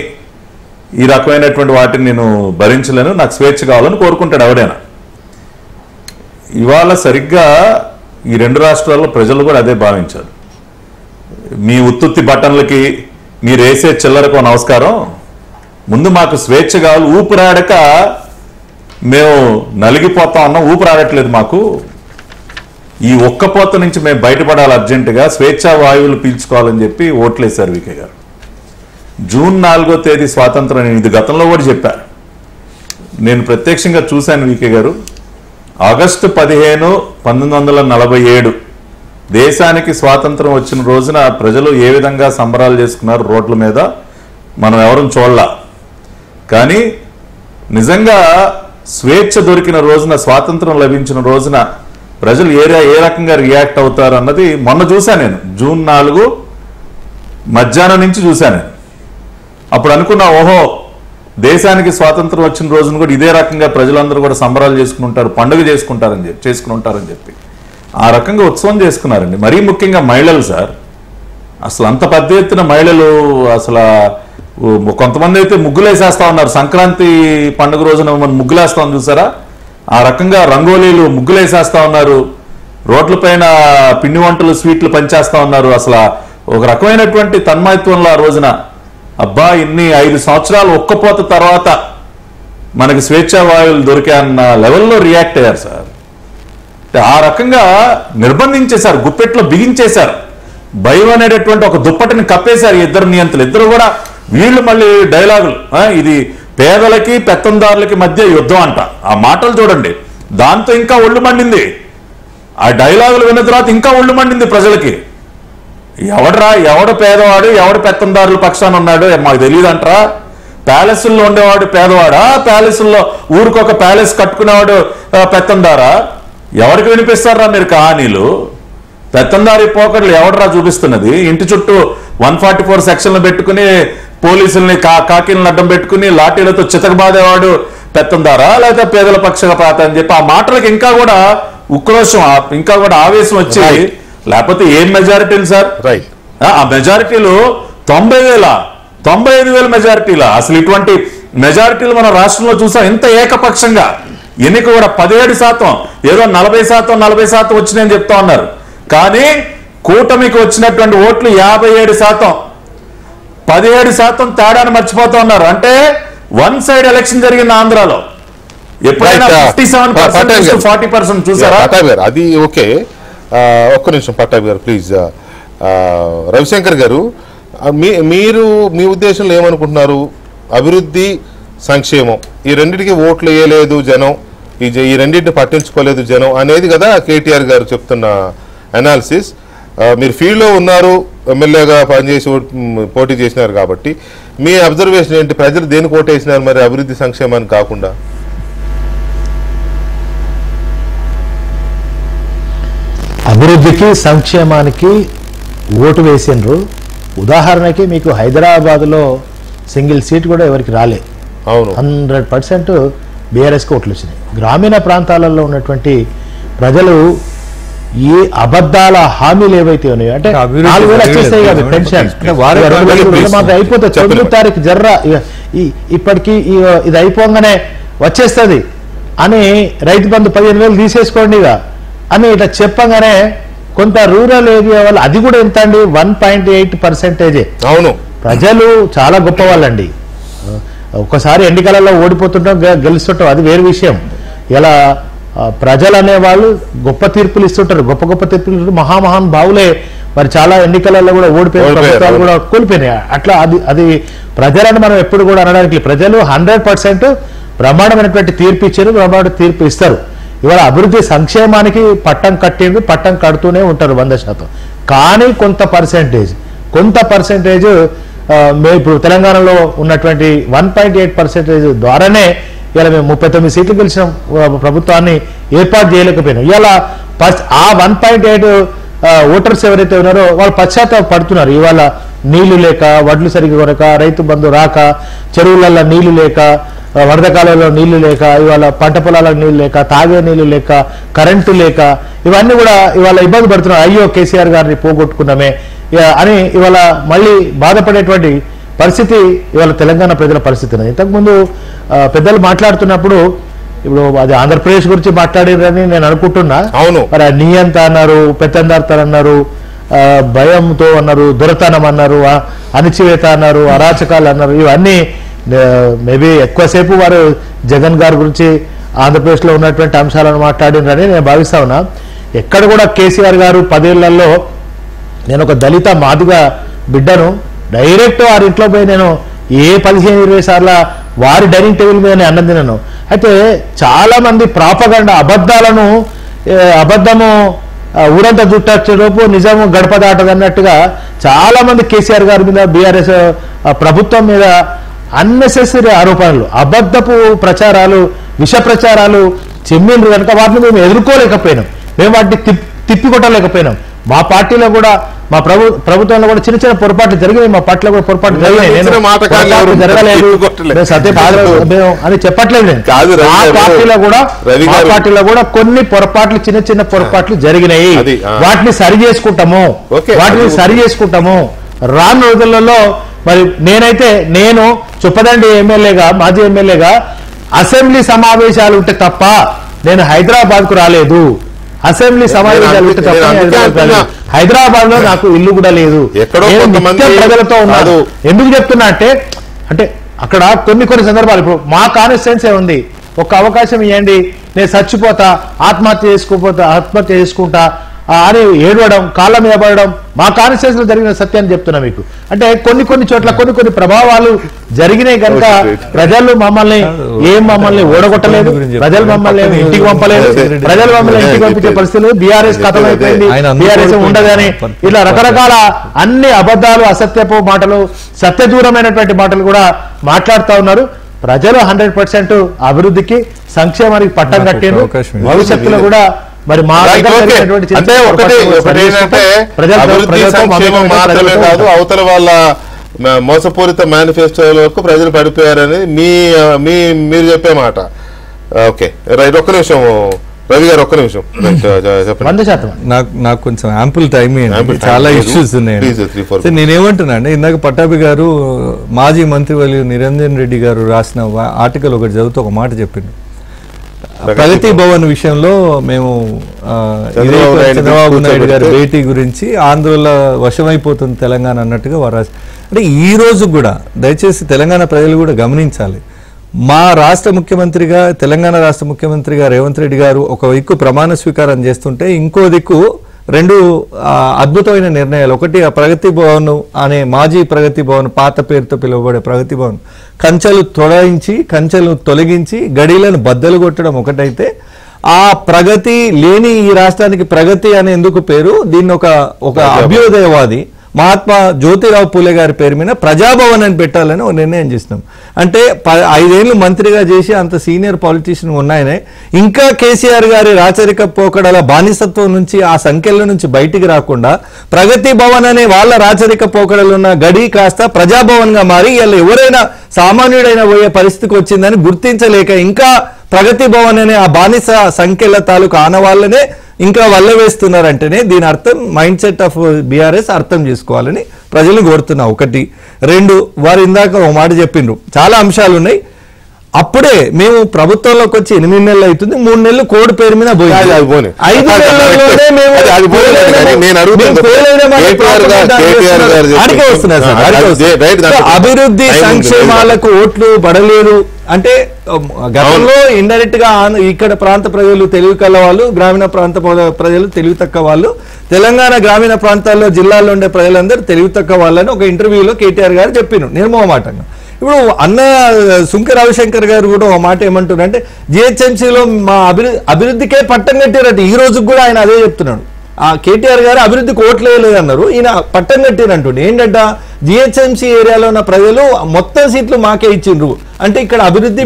ఈ రకమైనటువంటి వాటిని నేను భరించలేను, నాకు స్వేచ్ఛ కావాలని కోరుకుంటాడు ఎవడైనా. ఇవాళ సరిగ్గా ఈ 2 రాష్ట్రాల్లో ప్రజలు కూడా అదే భావించారు. మీ ఉత్తుత్తి బటన్లకి, మీరు వేసే చిల్లరకు నమస్కారం, ముందు మాకు స్వేచ్ఛ కావాలి, ఊపిరాడక మేము నలిగిపోతా ఉన్నాం, ఊపిరాడట్లేదు మాకు, ఈ ఒక్కపోత నుంచి మేము బయటపడాలి అర్జెంటుగా, స్వేచ్ఛా వాయువులు పీల్చుకోవాలని చెప్పి ఓట్లేశారు వికే గారు. జూన్ 4వ తేదీ స్వాతంత్రం, నేను ఇది గతంలో కూడా చెప్పాను, నేను ప్రత్యక్షంగా చూశాను వికే గారు. ఆగస్టు 15, 1947 దేశానికి స్వాతంత్రం వచ్చిన రోజున ప్రజలు ఏ విధంగా సంబరాలు చేసుకున్నారు రోడ్ల మీద మనం ఎవరూ చూడలా. కానీ నిజంగా స్వేచ్ఛ దొరికిన రోజున, స్వాతంత్రం లభించిన రోజున ప్రజలు ఏ రకంగా రియాక్ట్ అవుతారు అన్నది మొన్న చూశాను నేను. జూన్ 4 మధ్యాహ్నం నుంచి చూశాను. అప్పుడు అనుకున్నా, ఓహో దేశానికి స్వాతంత్రం వచ్చిన రోజున కూడా ఇదే రకంగా ప్రజలందరూ కూడా సంబరాలు చేసుకుని ఉంటారు, పండుగ చేసుకుని ఉంటారని చెప్పి ఆ రకంగా ఉత్సవం చేసుకున్నారండి. మరీ ముఖ్యంగా మహిళలు సార్, అసలు అంత పెద్ద ఎత్తున మహిళలు, అసలు కొంతమంది అయితే ముగ్గులేసేస్తా ఉన్నారు. సంక్రాంతి పండుగ రోజున మనం ముగ్గులేస్తాం చూసారా, ఆ రకంగా రంగోలీలు ముగ్గులేసేస్తా ఉన్నారు, రోడ్లపైన పిండి వంటలు స్వీట్లు పంచేస్తా ఉన్నారు. అసలు ఒక రకమైనటువంటి తన్మయత్వంలో ఆ రోజున, అబ్బా ఇన్ని 5 సంవత్సరాలు ఒక్కపోత తర్వాత మనకి స్వేచ్ఛా వాయువులు దొరికాయన్న లెవెల్లో రియాక్ట్ అయ్యారు సార్. ఆ రకంగా నిర్బంధించేశారు, గుప్పెట్లో బిగించేశారు, భయం అనేటటువంటి ఒక దుప్పటిని కప్పేశారు ఇద్దరు నియంత్రులు. ఇద్దరు కూడా వీళ్ళు మళ్ళీ డైలాగులు, ఇది పేదలకి పెత్తందారులకి మధ్య యుద్ధం అంట. ఆ మాటలు చూడండి, దాంతో ఇంకా ఒళ్ళు మండింది. ఆ డైలాగులు విన్న తర్వాత ఇంకా ఒళ్ళు మండింది ప్రజలకి. ఎవడు పేదవాడు, ఎవడు పెత్తందారుల పక్షాన ఉన్నాడు మాకు తెలియదు అంటారా? ప్యాలెస్ల్లో ఉండేవాడు పేదవాడా, ప్యాలెస్ల్లో ఊరికొక ప్యాలెస్ కట్టుకునేవాడు పెత్తందారా? ఎవరికి వినిపిస్తారా మీరు కహానీలు? పెత్తందారి పోకడలు ఎవడరా చూపిస్తున్నది? ఇంటి చుట్టూ 144 సెక్షన్లు పెట్టుకుని పోలీసుల్ని కాకిలను అడ్డం పెట్టుకుని లాఠీలతో చితకబాదేవాడు పెత్తందారా, లేకపోతే పేదల పక్షపాత అని చెప్పి ఆ మాటలకు ఇంకా కూడా ఉక్రోషం, ఇంకా కూడా ఆవేశం వచ్చి, లేకపోతే ఏం మెజారిటీలు సార్? ఆ మెజారిటీలు 95,000 మెజారిటీలా? అసలు ఇటువంటి మెజారిటీలు మన రాష్ట్రంలో చూసాం. ఇంత ఏకపక్షంగా ఎన్నిక కూడా 17%, ఏదో 40% వచ్చినాయని చెప్తా ఉన్నారు. కానీ కూటమికి వచ్చినటువంటి ఓట్లు 57%, 17% తేడాను మర్చిపోతా ఉన్నారు. అంటే వన్ సైడ్ ఎలక్షన్ జరిగింది ఆంధ్రాలో. ఎప్పుడైనా 57% 40% చూసారా? పట్టాభి గారు అది ఓకే, ఒక్క నిమిషం పట్టాభి గారు ప్లీజ్. రవిశంకర్ గారు, మీరు మీ ఉద్దేశంలో ఏమనుకుంటున్నారు? అభివృద్ధి సంక్షేమం ఈ రెండింటికి ఓట్లు వేయలేదు జనం, ఈ రెండింటిని పట్టించుకోలేదు జనం అనేది కదా కేటీఆర్ గారు చెప్తున్న అనాలిసిస్. మీరు ఫీల్డ్లో ఉన్నారు, ఎమ్మెల్యేగా పనిచేసి పోటీ చేసినారు కాబట్టి మీ అబ్జర్వేషన్ ఏంటి? ప్రజలు దేనికి ఓటు వేసినారు మరి అభివృద్ధి సంక్షేమానికి కాకుండా? అభివృద్ధికి సంక్షేమానికి ఓటు వేసిండ్రు. ఉదాహరణకి మీకు హైదరాబాద్లో సింగిల్ సీట్ కూడా ఎవరికి రాలే. అవును, 100% బీఆర్ఎస్కి ఓట్లు వచ్చినాయి. గ్రామీణ ప్రాంతాలలో ఉన్నటువంటి ప్రజలు ఈ అబద్ధాల హామీలు ఏవైతే ఉన్నాయో, అంటే 4,000 వచ్చేస్తాయి కదా పెన్షన్, అయిపోతుంది 9వ తారీఖు జర్రా ఇప్పటికీ ఇది అయిపోగానే వచ్చేస్తుంది అని, రైతు బంధు 15,000 తీసేసుకోండి ఇక అని ఇట్లా చెప్పగానే కొంత రూరల్ ఏరియా వాళ్ళు అది కూడా ఎంత అండి 1.8%. అవును, ప్రజలు చాలా గొప్ప వాళ్ళండి. ఒక్కసారి ఎన్నికలలో ఓడిపోతుంటాం, గెలుస్తుంటాం, అది వేరే విషయం. ఇలా ప్రజలు అనేవాళ్ళు గొప్ప తీర్పులు ఇస్తుంటారు, గొప్ప తీర్పులు మహామహాన్ భావులే మరి చాలా ఎన్నికలలో కూడా ఓడిపోయిన ప్రభుత్వాలు కూడా కోల్పోయినాయి. అట్లా అది ప్రజలను మనం ఎప్పుడు కూడా అనడానికి, ప్రజలు 100% బ్రహ్మాండమైనటువంటి తీర్పు ఇచ్చారు, బ్రహ్మాండ తీర్పు ఇస్తారు. ఇవాళ అభివృద్ధి సంక్షేమానికి పట్టం కట్టింది, పట్టం కడుతూనే ఉంటారు 100%. కానీ కొంత పర్సెంటేజ్ మేము ఇప్పుడు తెలంగాణలో ఉన్నటువంటి 1.8% ద్వారానే ఇలా మేము 39 సీట్లు గెలిచిన ప్రభుత్వాన్ని ఏర్పాటు చేయలేకపోయినాం. ఇవాళ ఆ 1.8 ఓటర్స్ ఎవరైతే ఉన్నారో వాళ్ళు పశ్చాత్తాపడుతున్నారు. ఇవాళ నీళ్లు లేక, వడ్లు సరిగ్గా కొనక, రైతు బంధు రాక, చెరువులలో నీళ్లు లేక, వరద కాలంలో నీళ్లు లేక, ఇవాళ పంట పొలాలకు నీళ్లు లేక, తాగే నీళ్లు లేక, కరెంటు లేక, ఇవన్నీ కూడా ఇవాళ ఇబ్బంది పడుతున్నారు. అయ్యో కేసీఆర్ గారిని పోగొట్టుకున్నామే అని ఇవాళ మళ్ళీ బాధపడేటువంటి పరిస్థితి ఇవాళ తెలంగాణ ప్రజల పరిస్థితి. ఇంతకుముందు పెద్దలు మాట్లాడుతున్నప్పుడు ఇప్పుడు అది ఆంధ్రప్రదేశ్ గురించి మాట్లాడారని నేను అనుకుంటున్నా. అవును, మరి నియంత అన్నారు, పెత్తందార్తలు అన్నారు, భయంతో అన్నారు, దొరతనం అన్నారు, అణిచివేత అన్నారు, అరాచకాలు అన్నారు. ఇవన్నీ మేబీ ఎక్కువసేపు వారు జగన్ గారి గురించి ఆంధ్రప్రదేశ్లో ఉన్నటువంటి అంశాలను మాట్లాడినని నేను భావిస్తా ఉన్నా. ఎక్కడ కూడా కేసీఆర్ గారు 10 ఏళ్లలో నేను ఒక దళిత మాదిగ బిడ్డను డైరెక్ట్ వారి ఇంట్లో పోయి నేను 15-20 సార్ల వారి డైనింగ్ టేబుల్ మీద అన్నం తినను. అయితే చాలా మంది ప్రాపగండ అబద్ధము ఊరంతా జుట్టొచ్చేలోపు నిజము గడప దాటదన్నట్టుగా చాలా మంది కేసీఆర్ గారి మీద, బీఆర్ఎస్ ప్రభుత్వం మీద అన్నెసెసరీ ఆరోపణలు, అబద్ధపు ప్రచారాలు, విష ప్రచారాలు చెమ్మిండ్రు కనుక వాటిని మేము ఎదుర్కోలేకపోయినాం, మేము వాటిని తిప్పికొట్టలేకపోయినాం. మా పార్టీలో కూడా, మా ప్రభుత్వంలో కూడా చిన్న పొరపాట్లు జరిగినాయి, మా పార్టీలో కూడా పొరపాట్లు జరిగినాయి. జరగలేదు అని చెప్పట్లేదు నేను. మా పార్టీలో కూడా కొన్ని పొరపాట్లు, చిన్న పొరపాట్లు జరిగినాయి. వాటిని సరి చేసుకుంటాము రాను రోజులలో. మరి నేను చొప్పదండి ఎమ్మెల్యేగా, మాజీ ఎమ్మెల్యేగా అసెంబ్లీ సమావేశాలు ఉంటే తప్ప నేను హైదరాబాద్ కు రాలేదు. అసెంబ్లీ సమావేశాలు ఉంటే తప్ప హైదరాబాద్ లో నాకు ఇల్లు కూడా లేదు. ప్రజలతో ఉన్నాడు. ఎందుకు చెప్తున్నా అంటే అక్కడ కొన్ని సందర్భాలు, ఇప్పుడు మా కాన్స్టిట్యుయెన్సీ ఉంది, ఒక అవకాశం ఇవ్వండి, నేను చచ్చిపోతా, ఆత్మహత్య చేసుకుంటా అని ఏడవడం, కాళ్ళ మీద పడడం మా కాన్స్టిట్యుయెన్సీలో జరిగిన సత్యాన్ని చెప్తున్నా మీకు. అంటే కొన్ని చోట్ల కొన్ని ప్రభావాలు జరిగినాయి కనుక ప్రజలు మమ్మల్ని ఓడగొట్టలేదు, ప్రజలు మమ్మల్ని ఇంటికి పంపలేదు, ప్రజలు మమ్మల్ని ఇంటికి పంపించే పరిస్థితులు. బీఆర్ఎస్ కథం అయిపోయింది, బీఆర్ఎస్ ఉండదని ఇట్లా రకరకాల అన్ని అబద్ధాలు, అసత్యపు మాటలు, సత్యదూరమైనటువంటి మాటలు కూడా మాట్లాడుతూ ఉన్నారు. ప్రజలు 100% అభివృద్ధికి, సంక్షేమానికి పట్టం కట్టారు. భవిష్యత్తులో కూడా మరి మా అంటే మాత్రమే కాదు, అవతల వాళ్ళ మోసపూరిత మేనిఫెస్టోలకు ప్రజలు పడిపోయారని మీరు చెప్పే మాట. ఓకే రైట్, ఒక్క నిమిషం రవి గారు ఒక్క నిమిషం చెప్పండి. 100%. నాకు కొంచెం యాంపుల్ టైం చాలా ఇష్యూస్ ఉన్నాయి. నేనేమంటున్నా అంటే ఇందాక పట్టాభి గారు మాజీ మంత్రివర్యులు నిరంజన్ రెడ్డి గారు రాసిన ఆర్టికల్ ఒకటి చదివితే ఒక మాట చెప్పిండు. ప్రగతి భవన్ విషయంలో మేము చంద్రబాబు నాయుడు గారి భేటీ గురించి ఆంధ్రలో వశమైపోతుంది తెలంగాణ అన్నట్టుగా వారు అంటే ఈ రోజు కూడా దయచేసి తెలంగాణ ప్రజలు కూడా గమనించాలి. మా రాష్ట్ర ముఖ్యమంత్రిగా తెలంగాణ రాష్ట్ర ముఖ్యమంత్రిగా రేవంత్ రెడ్డి గారు ఒక దిక్కు ప్రమాణ స్వీకారం చేస్తుంటే ఇంకో దిక్కు రెండు అద్భుతమైన నిర్ణయాలు. ఒకటి ఆ ప్రగతి భవన్ అనే మాజీ ప్రగతి భవన్, పాత పేరుతో పిలువబడే ప్రగతి భవన్ కంచెలు తొలగించి గడీలను బద్దలు కొట్టడం ఒకటైతే, ఆ ప్రగతి లేని ఈ రాష్ట్రానికి ప్రగతి అనే ఎందుకు పేరు, దీన్ని ఒక అభ్యుదయవాది మహాత్మా జ్యోతిరావు పూలే గారి పేరు మీద ప్రజాభవన్ అని పెట్టాలని ఒక నిర్ణయం చేసినాం. అంటే 5 ఏళ్ళు మంత్రిగా చేసి అంత సీనియర్ పాలిటీషియన్ ఉన్నాయనే ఇంకా కేసీఆర్ గారి రాచరిక పోకడల బానిసత్వం నుంచి ఆ సంఖ్యల నుంచి బయటికి రాకుండా ప్రగతి భవన్ అనే వాళ్ళ రాచరిక పోకడలు ఉన్న గడి కాస్త ప్రజాభవన్ గా మారి ఇలా ఎవరైనా సామాన్యుడైన పోయే పరిస్థితికి వచ్చిందని గుర్తించలేక ఇంకా ప్రగతి భవన్ అనే ఆ బానిస సంఖ్యల తాలూకు ఆనవాళ్ళనే ఇంకా వల్ల వేస్తున్నారంటేనే దీని అర్థం మైండ్ సెట్ ఆఫ్ బీఆర్ఎస్ అర్థం చేసుకోవాలని ప్రజలు కోరుతున్నా. 1. 2, వారు ఇందాక ఒక మాట చెప్పిండ్రు, చాలా అంశాలు ఉన్నాయి. అప్పుడే మేము ప్రభుత్వంలోకి వచ్చి 8 నెలలు అవుతుంది, 3 నెలలు కోడ్ పేరు మీద పోయింది. 5 నెలల్లోనే మేము అభివృద్ధి సంక్షేమాలకు ఓట్లు పడలేదు అంటే గతంలో ఇండైరెక్ట్ గా ఇక్కడ ప్రాంత ప్రజలు తెలివి కల వాళ్ళు, గ్రామీణ ప్రాంత ప్రజలు తెలివి తక్కువ వాళ్ళు, తెలంగాణ గ్రామీణ ప్రాంతాల్లో జిల్లాల్లో ఉండే ప్రజలందరూ తెలివి తక్కువ వాళ్ళని ఒక ఇంటర్వ్యూలో కేటీఆర్ గారు చెప్పినారు నిర్మోహమాటంగా. ఇప్పుడు అన్న సుంక రవిశంకర్ గారు కూడా ఒక మాట ఏమంటున్నారు అంటే జిహెచ్ఎంసీలో మా అభివృద్ధికే పట్టం కట్టారట. ఈ రోజు కూడా ఆయన అదే చెప్తున్నాడు. ఆ కేటీఆర్ గారు అభివృద్ధికి ఓట్లు వేయలేదన్నారు, ఈయన పట్టం కట్టిరంటుండే. ఏంటంట, జిహెచ్ఎంసీ ఏరియాలో ఉన్న ప్రజలు మొత్తం సీట్లు మాకే ఇచ్చిండ్రు అంటే ఇక్కడ అభివృద్ధి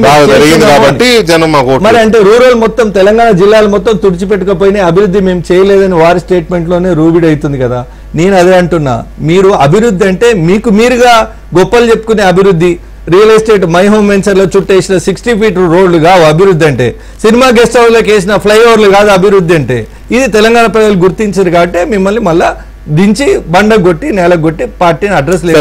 మరి అంటే రూరల్ మొత్తం తెలంగాణ జిల్లాలు మొత్తం తుడిచిపెట్టుకపోయినా అభివృద్ధి మేము చేయలేదని వారి స్టేట్మెంట్ లోనే రూబిడ్ అవుతుంది కదా. నేను అదే అంటున్నా, మీరు అభివృద్ధి అంటే మీకు మీరుగా గొప్పలు చెప్పుకునే అభివృద్ధి, రియల్ ఎస్టేట్ మై హోమ్ వెంచర్లో చుట్టేసిన 60 feet రోడ్లు కావు అభివృద్ధి అంటే, సినిమా గెస్ట్ హౌస్లోకి వేసిన ఫ్లైఓవర్లు కాదు అభివృద్ధి అంటే. ఇది తెలంగాణ ప్రజలు గుర్తించారు కాబట్టి మిమ్మల్ని మళ్ళా దించి బండకు కొట్టి నేలకు కొట్టి పార్టీని అడ్రస్ లేదు.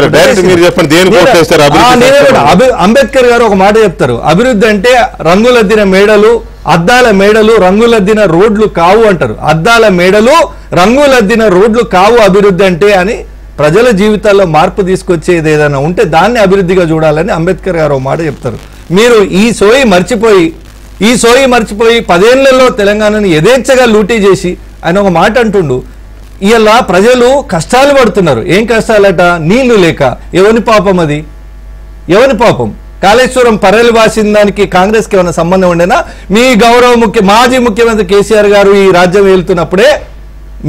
అంబేద్కర్ గారు ఒక మాట చెప్తారు, అభివృద్ధి అంటే రంగులద్దిన మేడలు, అద్దాల మేడలు, రంగులద్దిన రోడ్లు కావు అంటారు. అద్దాల మేడలు, రంగులద్దిన రోడ్లు కావు అభివృద్ధి అంటే అని ప్రజల జీవితాల్లో మార్పు తీసుకొచ్చేది ఏదైనా ఉంటే దాన్ని అభివృద్ధిగా చూడాలని అంబేద్కర్ గారు ఒక మాట చెప్తారు. మీరు ఈ సోయి మర్చిపోయి 10 ఏళ్లలో తెలంగాణను యథేచ్ఛగా లూటీ చేసి ఆయన ఒక మాట అంటుండు, ఇలా ప్రజలు కష్టాలు పడుతున్నారు. ఏం కష్టాలట, నీళ్లు లేక. ఎవరి పాపం అది, ఎవరి పాపం? కాళేశ్వరం పర్రెలు వాసిన దానికి కాంగ్రెస్కి ఏమైనా సంబంధం ఉండేనా? మీ మాజీ ముఖ్యమంత్రి కేసీఆర్ గారు ఈ రాజ్యం వెళ్తున్నప్పుడే,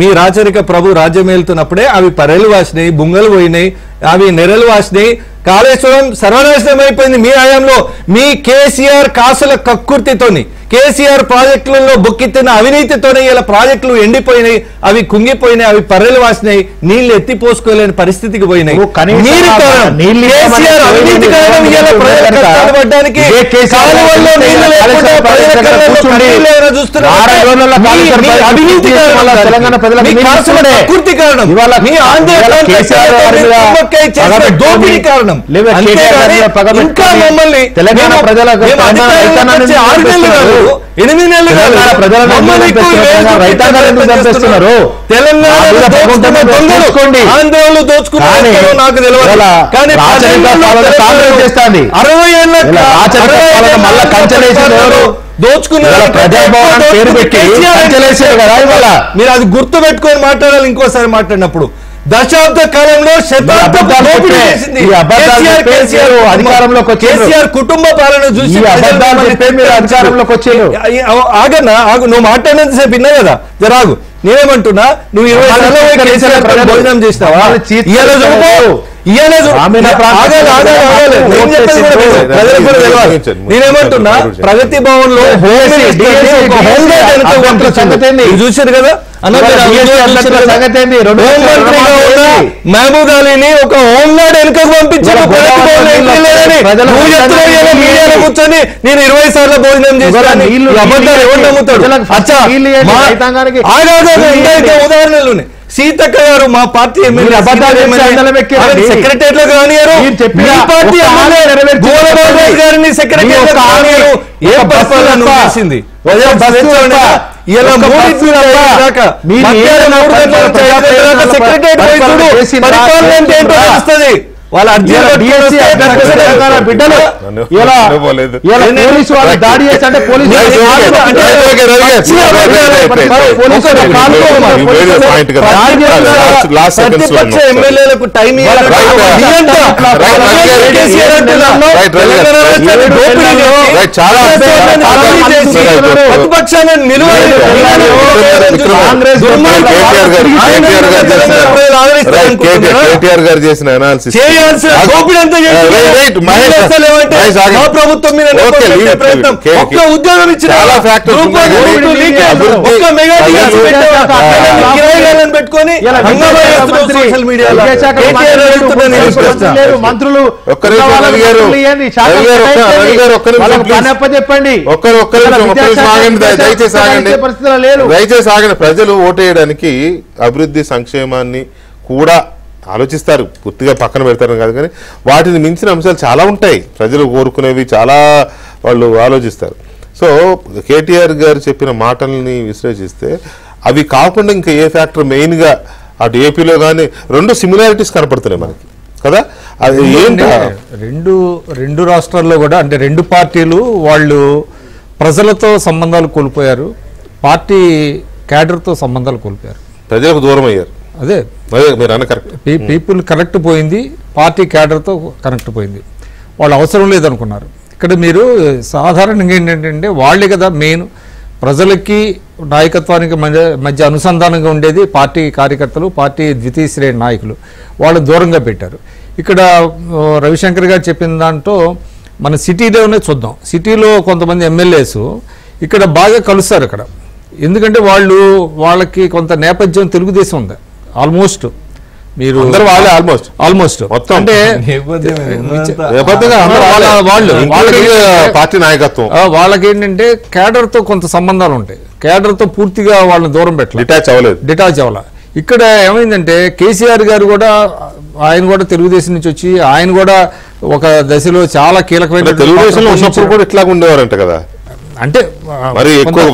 మీ రాచరిక ప్రభు రాజ్యం వెళ్తున్నప్పుడే అవి పర్రెలు వాసినాయి, బుంగలు పోయినాయి, అవి నెరలు వాసినాయి. కాళేశ్వరం సర్వనాశనం అయిపోయింది మీ హయాంలో. మీ కేసీఆర్ కాసుల కక్కుర్తితోని, కేసీఆర్ ప్రాజెక్టులలో బొక్కిత్తిన అవినీతితోనే ఇలా ప్రాజెక్టులు ఎండిపోయినాయి, అవి కుంగిపోయినాయి, అవి పర్రెలు వాసినాయి, నీళ్లు ఎత్తిపోసుకోలేని పరిస్థితికి పోయినాయి. తెలంగాణ ప్రజలకు 8 నెలలు ఆంధ్రలో దోచుకున్నారు నాకు తెలియదు, కానీ 60 ఏళ్ళ మీరు అది గుర్తు పెట్టుకొని మాట్లాడాలి. ఇంకోసారి మాట్లాడినప్పుడు దశాబ్ద కాలంలో అధికారంలోకి కేసీఆర్ కుటుంబ పాలన చూసి అధికారంలోకి వచ్చారు. ఆగన్నా, నువ్వు మాట్లాడినంత సేపు విన్నా కదా, జరాగు. నేనేమంటున్నా, నువ్వు 20 భోజనం చేసినావా? నేనేమంటున్నా ప్రగతి భవన్ లో చూశారు కదా మహబూబ్ అలీని ఒక హోంగార్డ్ వెనుకకు పంపించారు కూర్చొని నేను 20 సార్లు భోజనం చేశాను అబద్ధాలు ఎవరు నమ్ముతాడు ఉదాహరణలు సీతక్క గారు మా పార్టీ సెక్రటరియట్ లో కానియారు గారిని సెక్రటరియట్ కానియారు ఏ పరిస్థితి వాళ్ళ బిడ్డలు పోలీసు వాళ్ళు దాడి చేసి అంటే ప్రతిపక్ష ఎమ్మెల్యేలకు టైం ప్రతిపక్షాన్ని కేటీఆర్ గారు చేసిన అనాలిసిస్ ప్రభుత్వం మీద ఉద్యోగం ఇచ్చిన పెట్టుకొని సోషల్ మీడియాలో మంత్రులు చెప్పండి దయచేసి ఆగండి. ప్రజలు ఓటేయడానికి అభివృద్ధి సంక్షేమాన్ని కూడా ఆలోచిస్తారు, పూర్తిగా పక్కన పెడతారు కాదు, కానీ వాటిని మించిన అంశాలు చాలా ఉంటాయి. ప్రజలు కోరుకునేవి చాలా వాళ్ళు ఆలోచిస్తారు. సో కేటీఆర్ గారు చెప్పిన మాటల్ని విశ్లేషిస్తే అవి కాకుండా ఇంకా ఏ ఫ్యాక్టర్ మెయిన్గా అటు ఏపీలో కానీ రెండు సిమిలారిటీస్ కనపడుతున్నాయి మనకి కదా. అది ఏంటి రెండు రాష్ట్రాల్లో కూడా అంటే రెండు పార్టీలు వాళ్ళు ప్రజలతో సంబంధాలు కోల్పోయారు, పార్టీ క్యాడర్తో సంబంధాలు కోల్పోయారు, ప్రజలకు దూరం అయ్యారు. అదే మీరు అన్న కరెక్ట్. పీపుల్ కనెక్ట్ పోయింది, పార్టీ క్యాడర్తో కనెక్ట్ పోయింది, వాళ్ళు అవసరం లేదనుకున్నారు. ఇక్కడ మీరు సాధారణంగా ఏంటంటే వాళ్ళే కదా మెయిన్ ప్రజలకి నాయకత్వానికి మధ్య అనుసంధానంగా ఉండేది పార్టీ కార్యకర్తలు, పార్టీ ద్వితీయ శ్రేణి నాయకులు, వాళ్ళు దూరంగా పెట్టారు. ఇక్కడ రవిశంకర్ గారు చెప్పిన దాంట్లో మన సిటీలోనే చూద్దాం, సిటీలో కొంతమంది ఎమ్మెల్యేస్ ఇక్కడ బాగా కలుస్తారు అక్కడ, ఎందుకంటే వాళ్ళకి కొంత నేపథ్యం తెలుగుదేశం ఉంది ఆల్మోస్ట్. మీరు ఆల్మోస్ట్ అంటే పార్టీ నాయకత్వం వాళ్ళకి ఏంటంటే క్యాడర్తో కొంత సంబంధాలు ఉంటాయి, క్యాడర్తో పూర్తిగా వాళ్ళని దూరం పెట్టాలి, డిటాచ్ అవ్వాలి. ఇక్కడ ఏమైందంటే కేసీఆర్ గారు కూడా ఆయన కూడా తెలుగుదేశం నుంచి వచ్చి ఆయన కూడా ఒక దశలో చాలా కీలకమైన తెలుగుదేశంలో ఉన్నప్పుడు కూడా ఇట్లా ఉండేవారంట కదా, అంటే మరి ఎక్కువ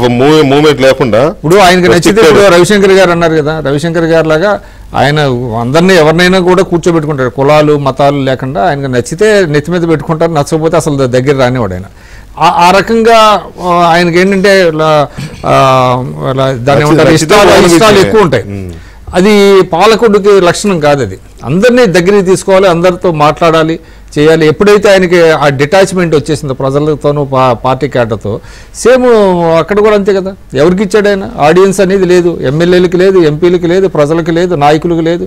మూవ్మెంట్ లేకుండా. ఇప్పుడు ఆయనకి నచ్చితే ఇప్పుడు రవిశంకర్ గారు అన్నారు కదా, రవిశంకర్ గారు లాగా ఆయన అందరినీ ఎవరినైనా కూడా కూర్చోబెట్టుకుంటారు, కులాలు మతాలు లేకుండా. ఆయనకు నచ్చితే నెత్తి మీద పెట్టుకుంటారు, నచ్చకపోతే అసలు దగ్గర రానివాడు ఆయన. ఆ రకంగా ఆయనకి ఏంటంటే దాని ఏమంటారు ఇష్టాలు ఎక్కువ ఉంటాయి. అది పాలకుడికి లక్షణం కాదు, అది అందరినీ దగ్గరికి తీసుకోవాలి, అందరితో మాట్లాడాలి, చేయాలి. ఎప్పుడైతే ఆయనకి ఆ డిటాచ్మెంట్ వచ్చేసిందో ప్రజలతోనూ పార్టీ క్యాడర్తో, సేమ్ అక్కడ కూడా అంతే కదా. ఎవరికి ఇచ్చాడు ఆయన? ఆడియన్స్ అనేది లేదు, ఎమ్మెల్యేలకి లేదు, ఎంపీలకి లేదు, ప్రజలకి లేదు, నాయకులకు లేదు.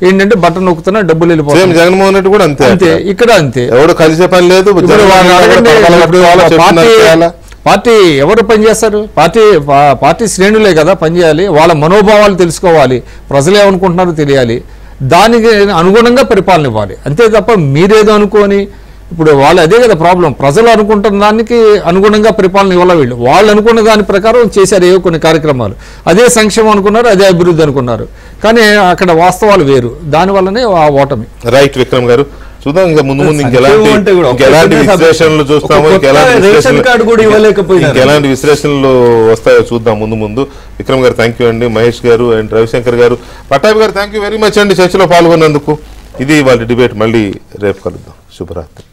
ఏంటంటే బటన్ నొక్కుతున్నా డబ్బులు వెళ్ళిపోతాయి. జగన్మోహన్ రెడ్డి కూడా అంతే, ఇక్కడ అంతే. ఎవరు కలిసే పని లేదు. పార్టీ ఎవరు పనిచేస్తారు? పార్టీ శ్రేణులే కదా పనిచేయాలి, వాళ్ళ మనోభావాలు తెలుసుకోవాలి, ప్రజలు ఏమనుకుంటున్నారో తెలియాలి, దానికి అనుగుణంగా పరిపాలన ఇవ్వాలి, అంతే తప్ప మీరేదో అనుకోని. ఇప్పుడు వాళ్ళు అదే కదా ప్రాబ్లం, ప్రజలు అనుకుంటున్న దానికి అనుగుణంగా పరిపాలన ఇవ్వాలి. వాళ్ళు అనుకున్న దాని ప్రకారం చేశారు ఏవో కొన్ని కార్యక్రమాలు, అదే సంక్షేమం అనుకున్నారు, అదే అభివృద్ధి అనుకున్నారు, కానీ అక్కడ వాస్తవాలు వేరు. దానివల్లనే ఆ ఓటమి. రైట్ విక్రమ్ గారు, చూద్దాం ఇంకా ముందు ఇంకెలాంటి విశ్లేషణలు చూస్తామో, ఇంకెలాంటి విశ్లేషణలు వస్తాయో చూద్దాం ముందు. విక్రమ్ గారు థ్యాంక్ యూ అండి, మహేష్ గారు అండ్ రవిశంకర్ గారు, పట్టాభి గారు థ్యాంక్ యూ వెరీ మచ్ అండి చర్చలో పాల్గొన్నందుకు. ఇది వాళ్ళ డిబేట్. మళ్ళీ రేపు కలుద్దాం. శుభరాత్రి.